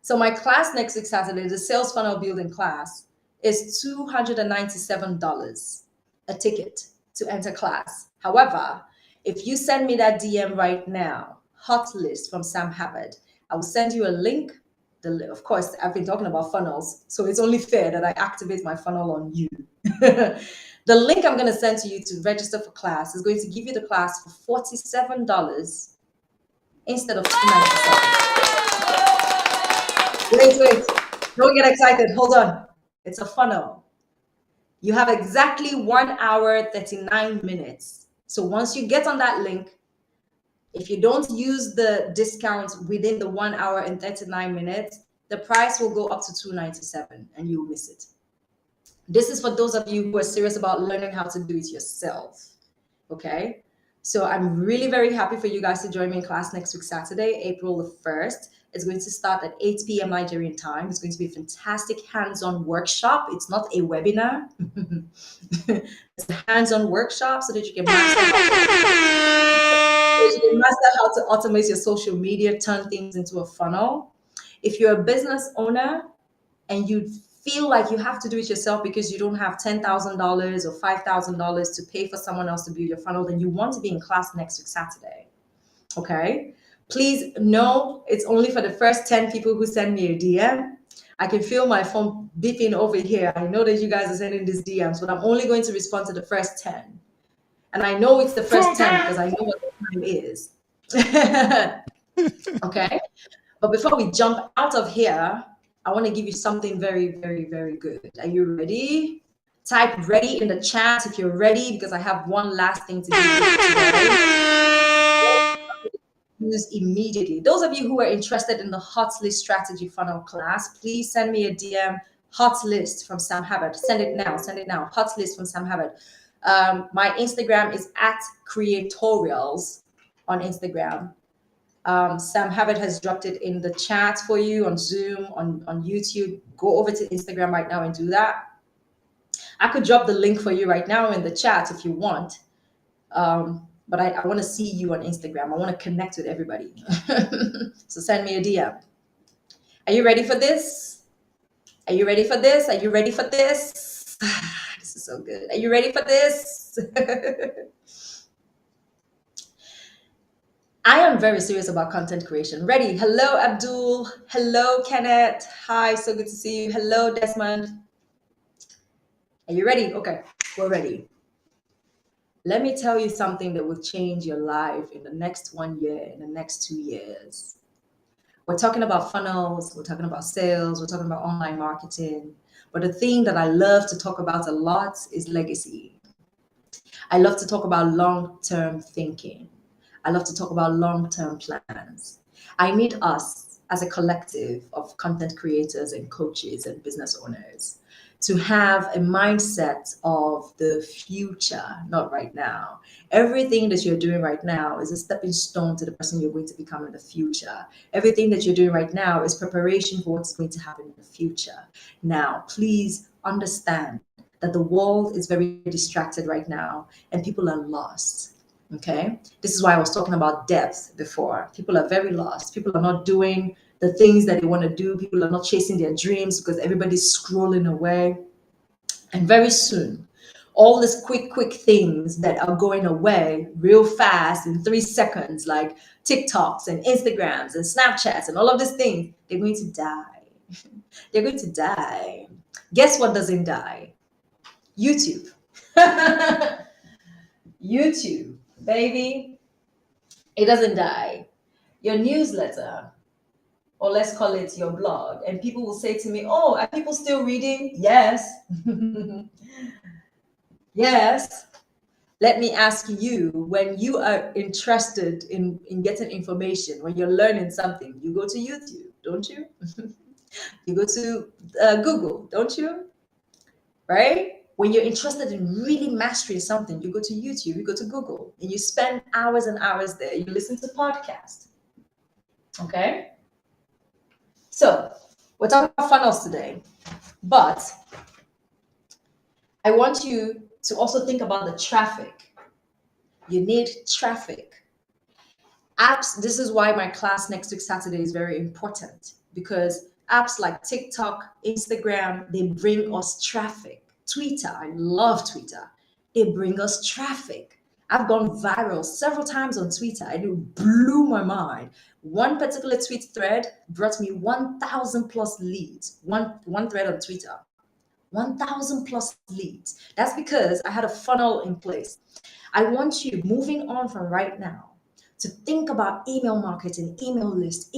So my class next week Saturday, the sales funnel building class, is $297 a ticket to enter class. However, if you send me that DM right now, hot list from Sam Hubbard, I will send you a link. Of course, I've been talking about funnels, so it's only fair that I activate my funnel on you. The link I'm going to send to you to register for class is going to give you the class for $47 instead of $297. Wait. Don't get excited. Hold on. It's a funnel. You have exactly 1 hour, 39 minutes. So once you get on that link, if you don't use the discount within the 1 hour and 39 minutes, the price will go up to $297 and you'll miss it. This is for those of you who are serious about learning how to do it yourself. Okay? So I'm really very happy for you guys to join me in class next week, Saturday, April the 1st. It's going to start at 8 p.m. Nigerian time. It's going to be a fantastic hands-on workshop. It's not a webinar. It's a hands-on workshop so that you can master how to automate your social media, turn things into a funnel. If you're a business owner and you feel like you have to do it yourself because you don't have $10,000 or $5,000 to pay for someone else to build your funnel, then you want to be in class next week, Saturday. Okay? Please know it's only for the first 10 people who send me a DM. I can feel my phone beeping over here. I know that you guys are sending these DMs, but I'm only going to respond to the first 10. And I know it's the first 10 because I know what the time is. Okay? But before we jump out of here, I want to give you something very, very, very good. Are you ready? Type ready in the chat if you're ready, because I have one last thing to do today. Use immediately. Those of you who are interested in the hot list strategy funnel class, please send me a DM. Hot list from Sam Havard. Send it now. Send it now. Hot list from Sam Havard. My Instagram is @creatorials on Instagram. Sam Havard has dropped it in the chat for you on Zoom, on YouTube. Go over to Instagram right now and do that. I could drop the link for you right now in the chat if you want. But I want to see you on Instagram. I want to connect with everybody. So send me a DM. Are you ready for this? Are you ready for this? Are you ready for this? This is so good. Are you ready for this? I am very serious about content creation. Ready? Hello, Abdul. Hello, Kenneth. Hi, so good to see you. Hello, Desmond. Are you ready? Okay, we're ready. Let me tell you something that will change your life in the next 1 year, in the next 2 years. We're talking about funnels, we're talking about sales, we're talking about online marketing. But the thing that I love to talk about a lot is legacy. I love to talk about long-term thinking. I love to talk about long-term plans. I need us as a collective of content creators and coaches and business owners to have a mindset of the future, not right now. Everything that you're doing right now is a stepping stone to the person you're going to become in the future. Everything that you're doing right now is preparation for what's going to happen in the future. Now, please understand that the world is very distracted right now and people are lost. Okay? This is why I was talking about depth before. People are very lost. People are not doing the things that they want to do. People are not chasing their dreams because everybody's scrolling away. And very soon, all these quick things that are going away real fast in 3 seconds, like TikToks and Instagrams and Snapchats and all of these things, they're going to die. They're going to die. Guess what doesn't die? YouTube. YouTube, baby. It doesn't die. Your newsletter, or let's call it your blog, and people will say to me, oh, are people still reading? Yes. Yes. Let me ask you, when you are interested in getting information, when you're learning something, you go to YouTube, don't you? You go to Google, don't you? Right? When you're interested in really mastering something, you go to YouTube, you go to Google, and you spend hours and hours there. You listen to podcasts. Okay? So, we're talking about funnels today, but I want you to also think about the traffic. You need traffic. Apps, this is why my class next week Saturday is very important, because apps like TikTok, Instagram, they bring us traffic. Twitter, I love Twitter. They bring us traffic. I've gone viral several times on Twitter and it blew my mind. One particular tweet thread brought me 1,000 plus leads. One thread on Twitter. 1,000 plus leads. That's because I had a funnel in place. I want you, moving on from right now, to think about email marketing, email list.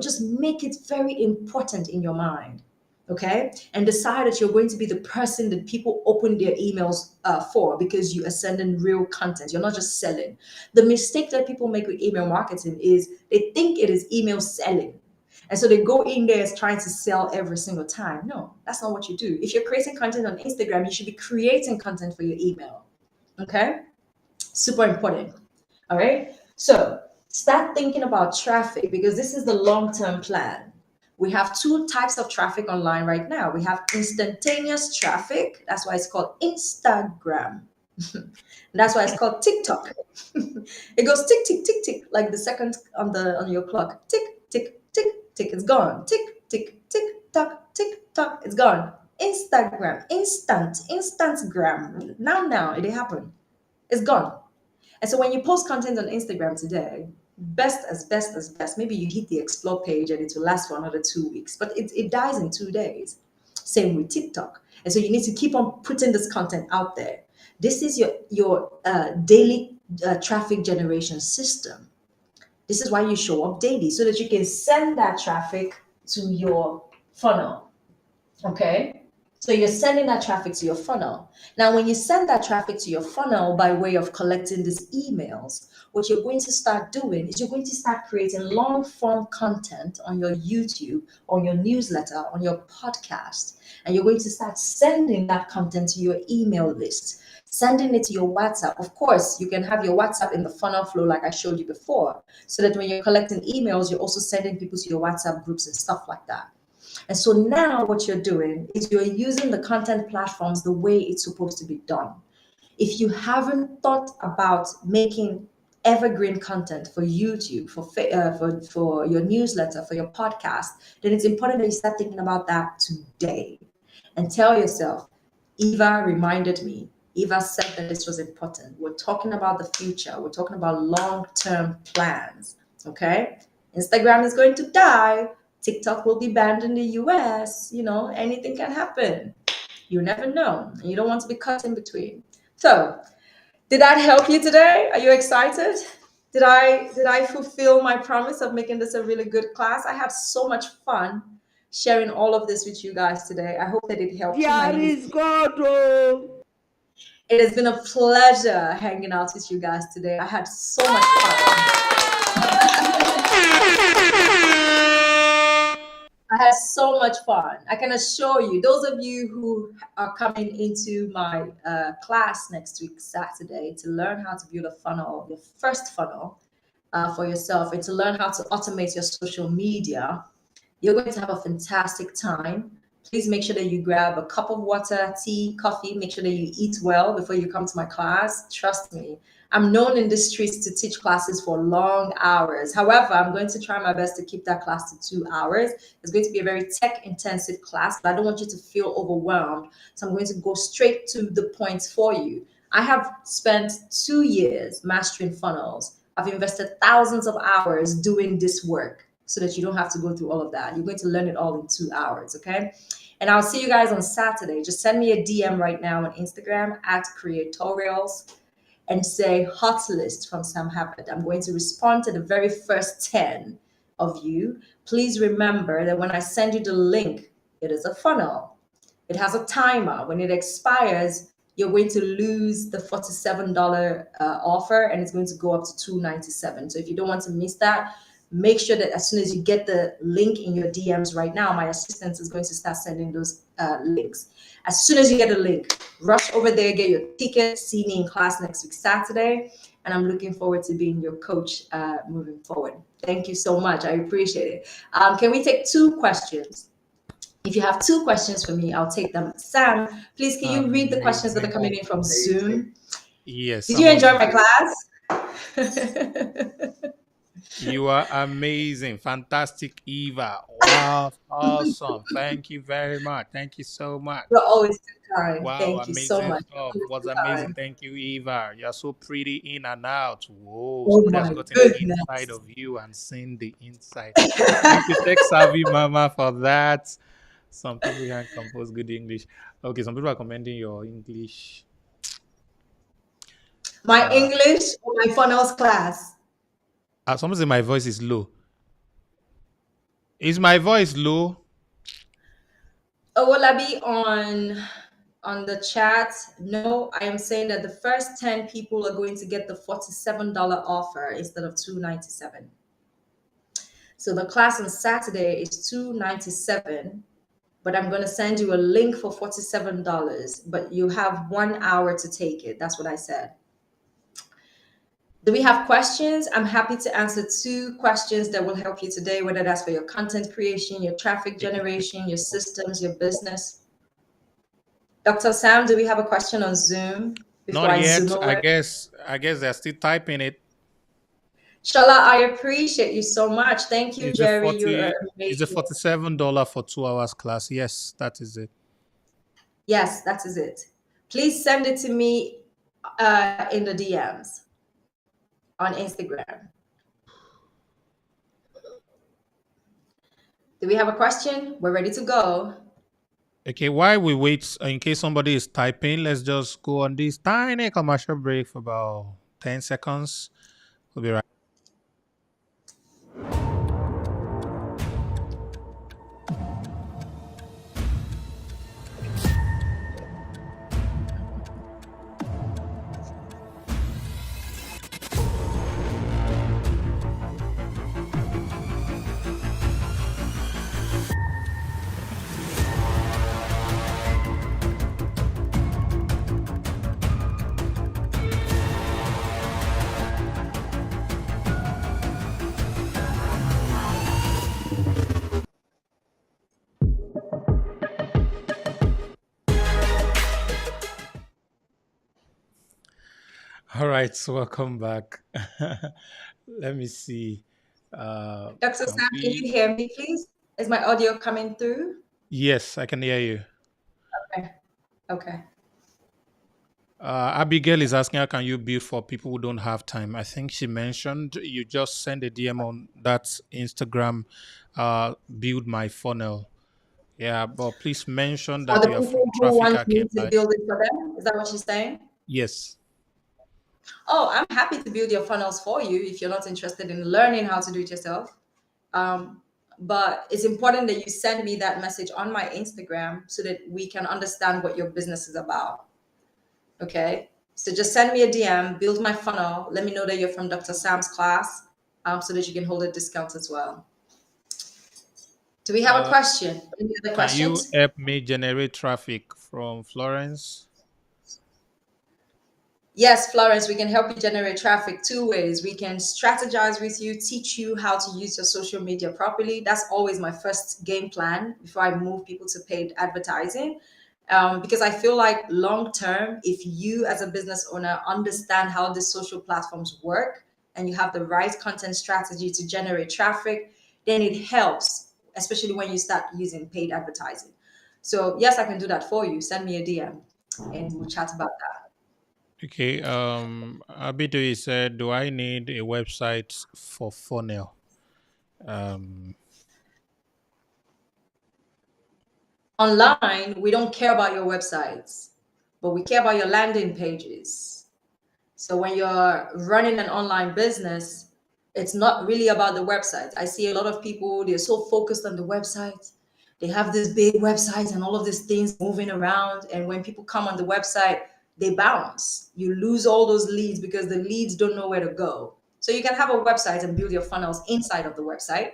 Just make it very important in your mind, okay? And decide that you're going to be the person that people open their emails for, because you are sending real content. You're not just selling. The mistake that people make with email marketing is they think it is email selling. And so they go in there as trying to sell every single time. No, that's not what you do. If you're creating content on Instagram, you should be creating content for your email, okay? Super important, all right? So start thinking about traffic, because this is the long-term plan. We have 2 types of traffic online right now. We have instantaneous traffic. That's why it's called Instagram. That's why it's called TikTok. It goes tick, tick, tick, tick, like the second on your clock. Tick, tick, tick, tick, it's gone. Tick, tick, tick, tock, tick, tock, it's gone. Instagram, instantgram. Now, it happened. It's gone. And so when you post content on Instagram today, best. Maybe you hit the explore page and it will last for another 2 weeks, but it dies in 2 days. Same with TikTok. And so you need to keep on putting this content out there. This is your daily traffic generation system. This is why you show up daily, so that you can send that traffic to your funnel. Okay? So you're sending that traffic to your funnel. Now, when you send that traffic to your funnel by way of collecting these emails, what you're going to start doing is you're going to start creating long form content on your YouTube, on your newsletter, on your podcast. And you're going to start sending that content to your email list, sending it to your WhatsApp. Of course, you can have your WhatsApp in the funnel flow like I showed you before, so that when you're collecting emails, you're also sending people to your WhatsApp groups and stuff like that. And so now what you're doing is you're using the content platforms the way it's supposed to be done. If you haven't thought about making evergreen content for YouTube, for your newsletter, for your podcast, then it's important that you start thinking about that today. And tell yourself, Eva reminded me. Eva said that this was important. We're talking about the future. We're talking about long-term plans, okay? Instagram is going to die. TikTok will be banned in the US. Anything can happen. You never know. And you don't want to be cut in between. So, did that help you today? Are you excited? Did I fulfill my promise of making this a really good class? I had so much fun sharing all of this with you guys today. I hope that it helped you. There is God. Oh. It has been a pleasure hanging out with you guys today. I had so much fun. I had so much fun. I can assure you, those of you who are coming into my class next week, Saturday, to learn how to build a funnel, your first funnel for yourself, and to learn how to automate your social media, you're going to have a fantastic time. Please make sure that you grab a cup of water, tea, coffee. Make sure that you eat well before you come to my class. Trust me, I'm known in the streets to teach classes for long hours. However, I'm going to try my best to keep that class to 2 hours. It's going to be a very tech-intensive class, but I don't want you to feel overwhelmed. So I'm going to go straight to the points for you. I have spent 2 years mastering funnels. I've invested thousands of hours doing this work so that you don't have to go through all of that. You're going to learn it all in 2 hours, okay? And I'll see you guys on Saturday. Just send me a DM right now on Instagram at Creatorials and say hot list from Sam Harvard. I'm going to respond to the very first 10 of you. Please remember that when I send you the link, it is a funnel. It has a timer. When it expires, you're going to lose the $47 offer, and it's going to go up to $297. So if you don't want to miss that, make sure that as soon as you get the link in your DMs right now, my assistant is going to start sending those links. As soon as you get a link, rush over there, get your ticket, see me in class next week, Saturday. And I'm looking forward to being your coach moving forward. Thank you so much. I appreciate it. Can we take 2 questions? If you have 2 questions for me, I'll take them. Sam, please, can you read the questions that are coming in from Zoom? Yes. Did you enjoy my class? You are amazing. Fantastic, Eva. Wow. Awesome. Thank you very much. Thank you so much. You're always too kind. Wow. Thank you so Amazing much. stuff. Was amazing. Thank you, Eva. You're so pretty in and out. Whoa. Oh Somebody has my gotten the goodness. inside of you and seen the inside. Thank you, Tech Savvy Mama, for that. Some people can compose good English. Okay, some people are commending your English. My English or my funnels class? Someone say my voice is low. Is my voice low? Oh, will I be on the chat? No, I am saying that the first 10 people are going to get the $47 offer instead of $297. So the class on Saturday is $297, but I'm going to send you a link for $47, but you have 1 hour to take it. That's what I said. Do we have questions? I'm happy to answer 2 questions that will help you today, whether that's for your content creation, your traffic generation, your systems, your business. Dr. Sam, do we have a question on Zoom? Not yet. I guess they're still typing it. Shala, I appreciate you so much. Thank you, Jerry. You're amazing. It's a $47 for 2 hours class. Yes, that is it. Yes, that is it. Please send it to me in the DMs on Instagram. Do we have a question? We're ready to go. Okay, while we wait, in case somebody is typing, let's just go on this tiny commercial break for about 10 seconds. We'll be right. All right, so welcome back. Let me see. Dr. Can Sam, can you we? hear me, please? Is my audio coming through? Yes, I can hear you. Okay. Okay. Abigail is asking, how can you build for people who don't have time? I think she mentioned you just send a DM on that Instagram, build my funnel. Yeah, but please mention For that the you are people from who Traffic want me Hacking to Life. build it for them, is that what she's saying? Yes. Oh, I'm happy to build your funnels for you if you're not interested in learning how to do it yourself. But it's important that you send me that message on my Instagram so that we can understand what your business is about. Okay. So just send me a DM, build my funnel. Let me know that you're from Dr. Sam's class, so that you can hold a discount as well. Do we have a question? Any other Can you questions? help me generate traffic from Florence? Yes, Florence, we can help you generate traffic two ways. We can strategize with you, teach you how to use your social media properly. That's always my first game plan before I move people to paid advertising. Because I feel like long term, if you as a business owner understand how the social platforms work and you have the right content strategy to generate traffic, then it helps, especially when you start using paid advertising. So, yes, I can do that for you. Send me a DM and we'll chat about that. Okay. Abido said, do I need a website for funnel? Online, we don't care about your websites, but we care about your landing pages. So when you're running an online business, it's not really about the website. I see a lot of people, they're so focused on the website. They have this big website and all of these things moving around. And when people come on the website, they bounce. You lose all those leads because the leads don't know where to go. So you can have a website and build your funnels inside of the website,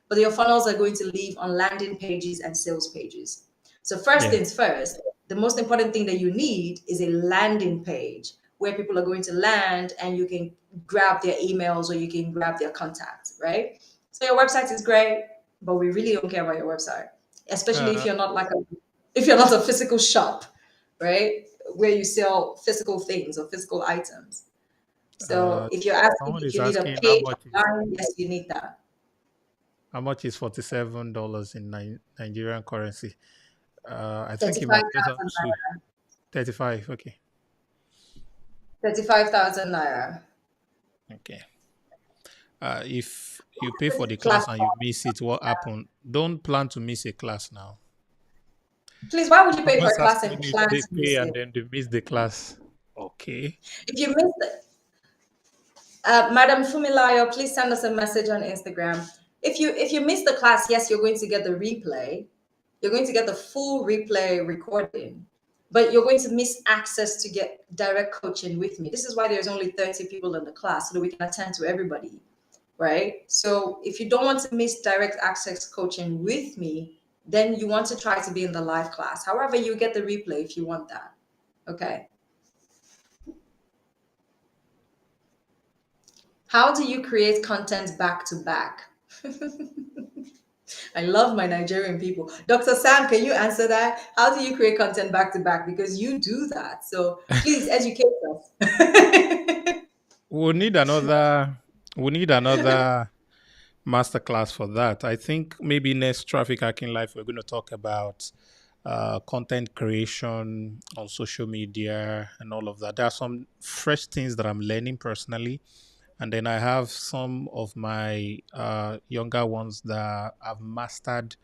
but your funnels are going to live on landing pages and sales pages. So first Yeah. things first, the most important thing that you need is a landing page where people are going to land and you can grab their emails or you can grab their contacts, right? So your website is great, but we really don't care about your website, especially if Uh, you're not if you're not a physical shop, right? Where you sell physical things or physical items. So if you're asking Someone if is you need a asking page online, yes, you need that. how much is $47 in Nigerian currency. I think you might get up 35,000 to naira. 35. Okay. 35,000 naira. Okay. If you pay for the class and you Platform. miss it, what happened? Don't plan to miss a class now. Please, why would you pay for Someone's a class asking and if plan they to pay miss and it? then they miss the class. Okay. If you miss the, Madam Fumilayo, please send us a message on Instagram. If you miss the class, yes, you're going to get the replay. You're going to get the full replay recording, but you're going to miss access to get direct coaching with me. This is why there's only 30 people in the class so that we can attend to everybody, right? So if you don't want to miss direct access coaching with me, then you want to try to be in the live class. However, you get the replay if you want that. Okay. How do you create content back to back? I love my Nigerian people. Dr. Sam, can you answer that? How do you create content back to back? Because you do that. So please educate us. We'll need another. We need another masterclass for that. I think maybe next Traffic Hacking Life we're going to talk about content creation on social media and all of that. There are some fresh things that I'm learning personally. And then I have some of my younger ones that have mastered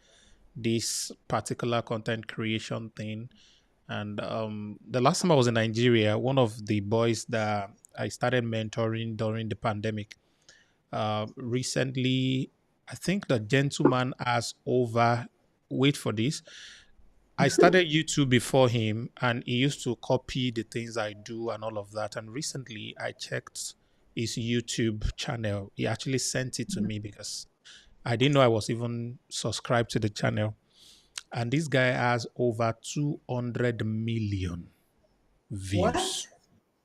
this particular content creation thing. And the last time I was in Nigeria, one of the boys that I started mentoring during the pandemic, recently, I think the gentleman has over, wait for this, I started YouTube before him, and he used to copy the things I do and all of that. And recently, I checked his YouTube channel. He actually sent it to me because I didn't know I was even subscribed to the channel. And this guy has over 200 million What? views.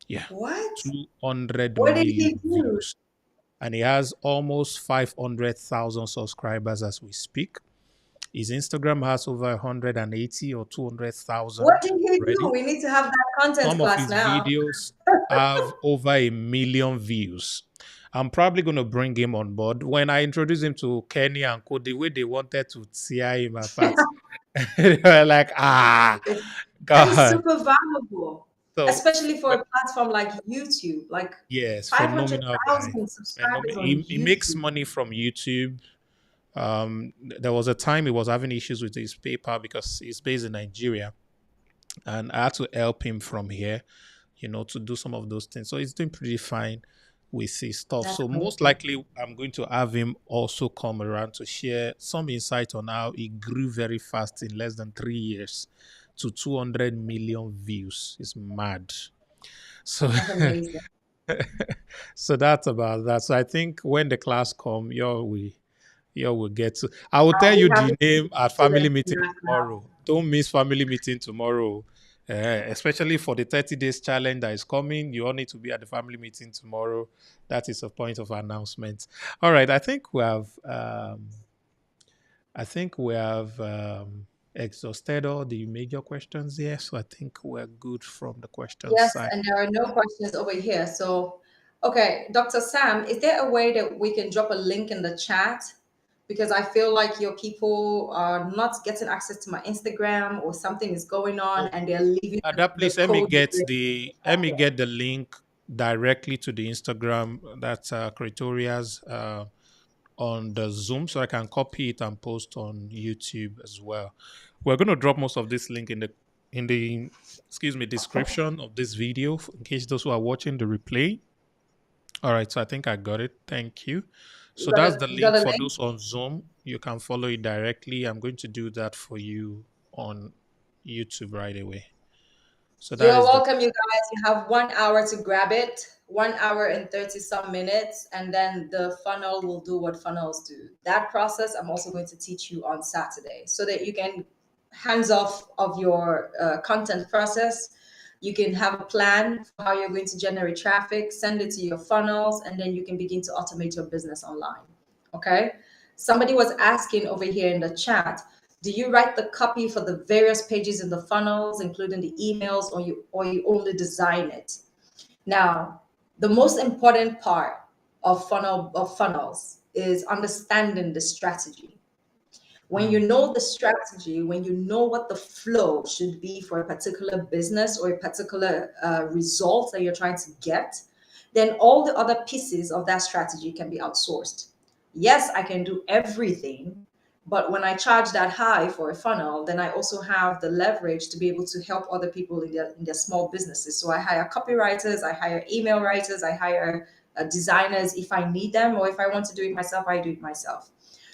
Yeah, What? 200 What did he million do? views. And he has almost 500,000 subscribers as we speak. His Instagram has over 180 or What 200,000 did he do? already. We need to have that content Some of class his now. videos have over 1 million views. I'm probably going to bring him on board. When I introduced him to Kenny and Co, the way they wanted to tear him apart, they were like, That is God. super valuable, So, especially for a platform like YouTube. Like yes, phenomenal guy. 500,000 subscribers on He makes YouTube. money from YouTube. There was a time he was having issues with his PayPal because he's based in Nigeria, and I had to help him from here, to do some of those things. So he's doing pretty fine with his stuff. That's So most amazing. likely, I'm going to have him also come around to share some insight on how he grew very fast in less than 3 years to 200 million views. It's mad. So That's amazing. so that's about that. So I think when the class come, you will get to. I will tell We you have the to name at to family the meeting class now. tomorrow. Don't miss family meeting tomorrow. Especially for the 30 days challenge that is coming. You all need to be at the family meeting tomorrow. That is a point of announcement. All right. I think we have exhausted all the major questions here. So I think we're good from the questions Yes, side. and there are no questions over here. So, okay, Dr. Sam, is there a way that we can drop a link in the chat? Because I feel like your people are not getting access to my Instagram, or something is going on Oh, and they're leaving that the please let me code. get the link directly to the Instagram. That's Critoria's on the Zoom, so I can copy it and post on YouTube as well. We're going to drop most of this link in the description of this video in case those who are watching the replay. All right, so I think I got it. Thank you. So that's the You got link a for link? those on Zoom. You can follow it directly. I'm going to do that for you on YouTube right away. So that You're is the welcome, you guys. You have 1 hour to grab it, 1 hour and 30 some minutes, and then the funnel will do what funnels do. That process I'm also going to teach you on Saturday so that you can hands off of your content process. You can have a plan for how you're going to generate traffic, send it to your funnels, and then you can begin to automate your business online. Okay. Somebody was asking over here in the chat, do you write the copy for the various pages in the funnels, including the emails, or you only design it? Now, the most important part of funnels is understanding the strategy. When you know the strategy, when you know what the flow should be for a particular business or a particular result that you're trying to get, then all the other pieces of that strategy can be outsourced. Yes, I can do everything, but when I charge that high for a funnel, then I also have the leverage to be able to help other people in their small businesses. So I hire copywriters, I hire email writers, I hire designers if I need them, or if I want to do it myself, I do it myself.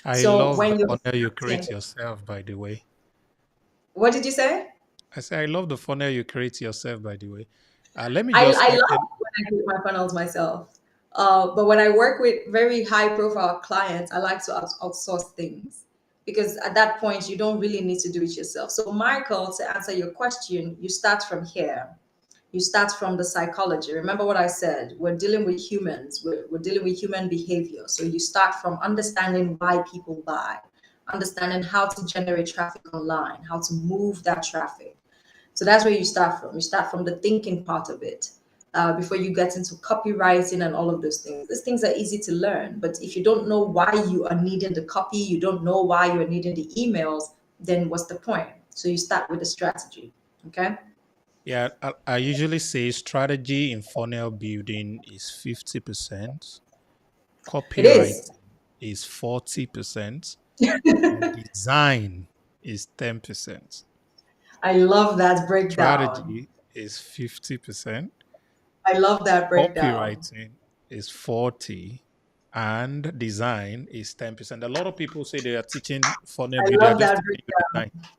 I So love the when you're funnel you starting, create yourself, by the way. what did you say? I say I love the funnel you create yourself, by the way. Let me I just love get it. when I create my funnels myself. But when I work with very high profile clients, I like to outsource things, because at that point, you don't really need to do it yourself. So, Michael, to answer your question, you start from here. You start from the psychology. Remember what I said, we're dealing with humans, we're dealing with human behavior. So you start from understanding why people buy, understanding how to generate traffic online, how to move that traffic. So that's where you start from. You start from the thinking part of it, before you get into copywriting and all of those things. These things are easy to learn, but if you don't know why you are needing the copy, you don't know why you're needing the emails, then what's the point? So you start with the strategy. Okay. Yeah, I usually say strategy in funnel building is 50%, copyright is 40%, and design is 10%. I love that breakdown. Strategy is 50%. I love that breakdown. Copywriting is 40, and design is 10%. A lot of people say they are teaching funnel I building, they are love just that teaching you breakdown. design.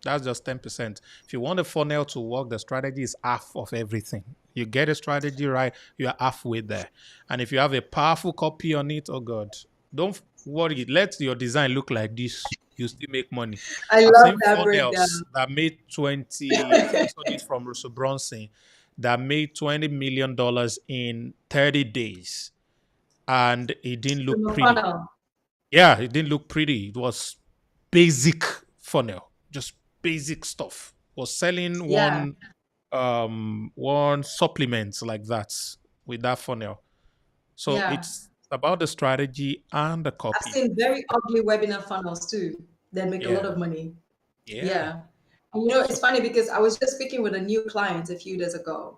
That's just 10%. If you want a funnel to work, the strategy is half of everything. You get a strategy right, you are halfway there. And if you have a powerful copy on it, oh God, don't worry. Let your design look like this. You still make money. I I've love seen that breakdown. funnels that made 20, I think I saw this from Russell Brunson, that made $20 million in 30 days. And it didn't look From a pretty. funnel. Yeah, it didn't look pretty. It was basic funnel, just basic stuff. Was selling Yeah. one supplement like that with that funnel. So Yeah. it's about the strategy and the I've copy. seen very ugly webinar funnels too that make a lot Yeah. of money. Yeah. And you know, it's funny because I was just speaking with a new client a few days ago.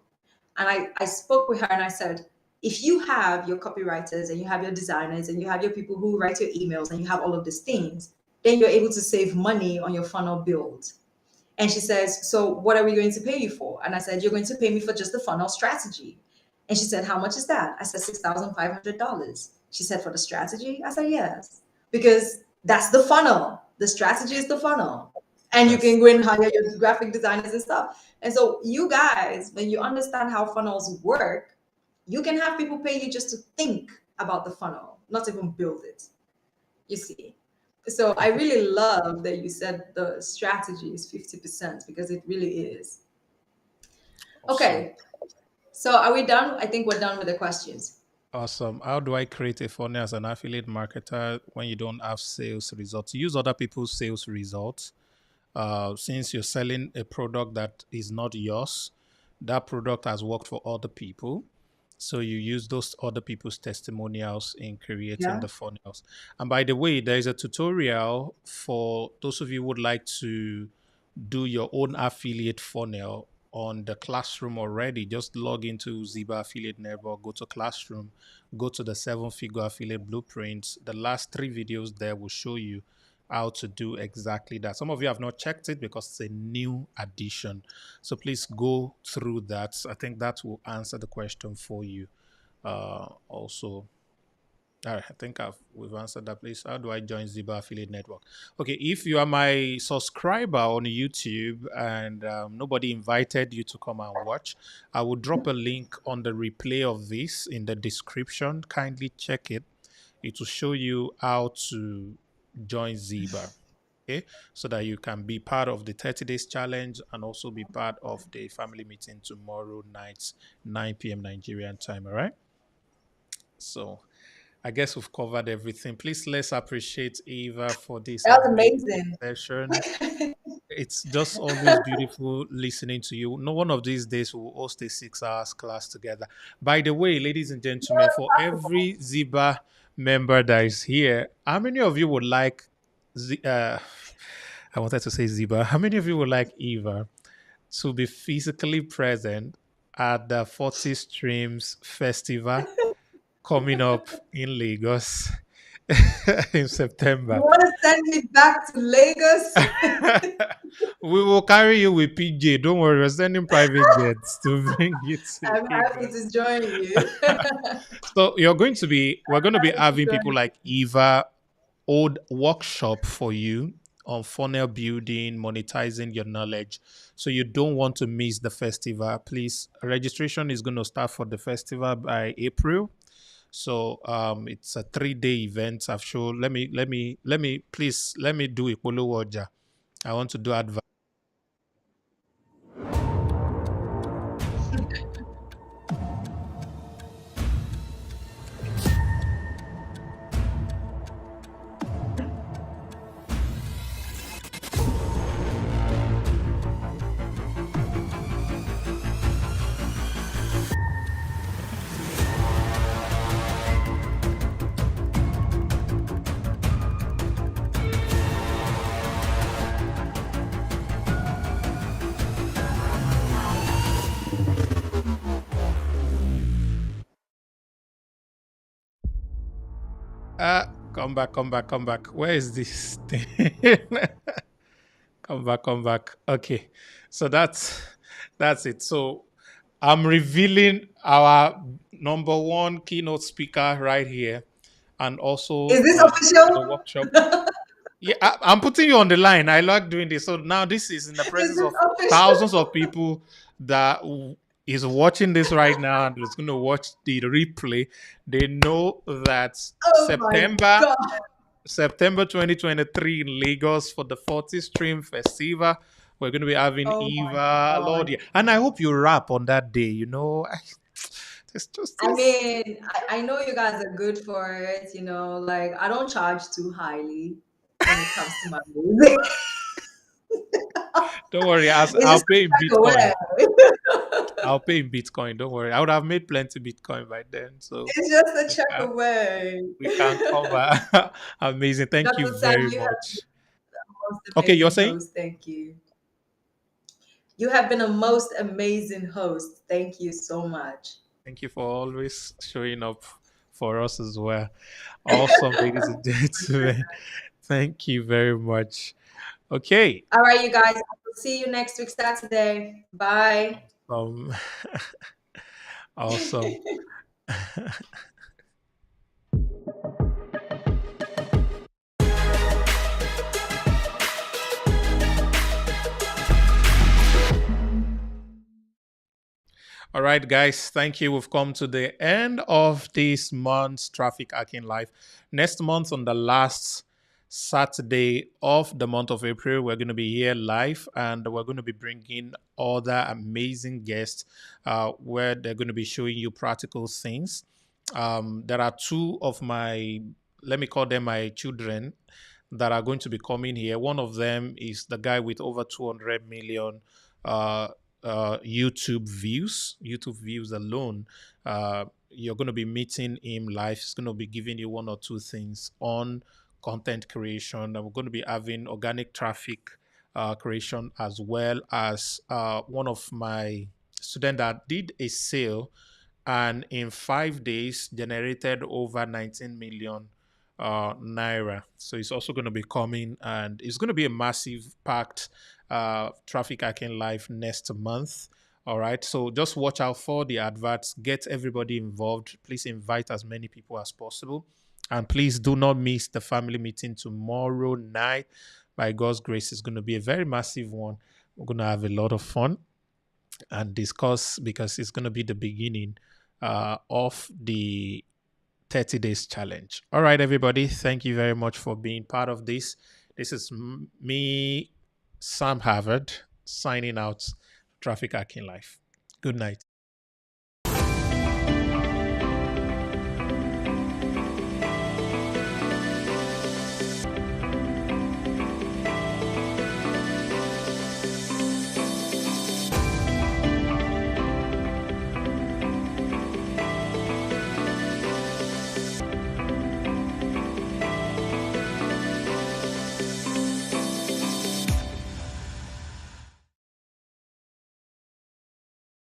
And I spoke with her and I said, if you have your copywriters and you have your designers and you have your people who write your emails and you have all of these things, then you're able to save money on your funnel build. And she says, so what are we going to pay you for? And I said, you're going to pay me for just the funnel strategy. And she said, how much is that? I said, $6,500. She said, for the strategy? I said, yes, because that's the funnel. The strategy is the funnel. And you can go and hire your graphic designers and stuff. And so you guys, when you understand how funnels work, you can have people pay you just to think about the funnel, not even build it. You see? So I really love that you said the strategy is 50% because it really is. Okay. So are we done? I think we're done with the questions. Awesome. How do I create a funnel as an affiliate marketer when you don't have sales results? Use other people's sales results. Since you're selling a product that is not yours, that product has worked for other people. So you use those other people's testimonials in creating the funnels. And by the way, there is a tutorial for those of you who would like to do your own affiliate funnel on the Classroom already. Just log into Ziba Affiliate Network, go to Classroom, go to the 7-figure affiliate blueprints. The last 3 videos there will show you how to do exactly that. Some of you have not checked it because it's a new addition. So please go through that. I think that will answer the question for you also. All right, I think we've answered that. Please, how do I join Ziba Affiliate Network? Okay, if you are my subscriber on YouTube and nobody invited you to come and watch, I will drop a link on the replay of this in the description. Kindly check it. It will show you how to join Ziba, okay, so that you can be part of the 30 days challenge and also be part of the family meeting tomorrow night, 9 p.m. Nigerian time. All right. So I guess we've covered everything. Please let's appreciate Eva for this. That was amazing session. It's just always beautiful listening to you. No one of these days we'll host a 6-hour class together. By the way, ladies and gentlemen, for every Ziba member that is here, how many of you would like I wanted to say Ziba. How many of you would like Eva to be physically present at the 40 Streams Festival coming up in Lagos in September? You want to send me back to Lagos? We will carry you with PJ. Don't worry, we're sending private jets to bring you to I'm happy to join you. So we're going to be having people like Eva hold workshop for you on funnel building, monetizing your knowledge. So you don't want to miss the festival. Please, registration is going to start for the festival by April. So it's a 3-day event. I've shown. Let me do it. I want to do advice. Come back, come back, come back. Where is this thing? Come back, come back. Okay. So that's it. So I'm revealing our number one keynote speaker right here, and also Is this for the official? workshop. Yeah, I'm putting you on the line. I like doing this. So now this is in the Is presence this of official? thousands of people that is watching this right now and is going to watch the replay. They know that Oh my September God. September 2023 in Lagos for the 40 Stream Festival. We're going to be having Oh my Eva, Lord, God. yeah. And I hope you rap on that day. You know, it's just I this. mean, I know you guys are good for it, you know, like I don't charge too highly when it comes to my music. Don't worry, It's I'll just pay in a check Bitcoin. away. I'll pay in Bitcoin. Don't worry. I would have made plenty Bitcoin by then. So It's just a we check can, away. we can cover. Amazing. Thank you Dr. Sam, very you have much. been the most Okay, you're amazing saying? host. Thank you. You have been a most amazing host. Thank you so much. Thank you for always showing up for us as well. Awesome, ladies and gentlemen. Thank you very much. Okay. All right, you guys. I'll see you next week, Saturday. Bye. Awesome. All right, guys. Thank you. We've come to the end of this month's Traffic Hacking Live. Next month, on the last Saturday of the month of April, we're going to be here live, and we're going to be bringing other amazing guests where they're going to be showing you practical things. There are two of my, let me call them my children, that are going to be coming here. One of them is the guy with over 200 million uh, YouTube views alone. You're going to be meeting him live. He's going to be giving you one or two things on content creation. And we're going to be having organic traffic creation, as well as one of my students that did a sale and in 5 days generated over 19 million naira. So it's also going to be coming, and it's going to be a massive packed traffic hacking live next month. All right, so just watch out for the adverts, get everybody involved. Please invite as many people as possible, and please do not miss the family meeting tomorrow night. By God's grace, it's going to be a very massive one. We're going to have a lot of fun and discuss, because it's going to be the beginning of the 30 days challenge. All right, everybody. Thank you very much for being part of this. This is me, Sam Harvard, signing out. Traffic Hacking Life. Good night.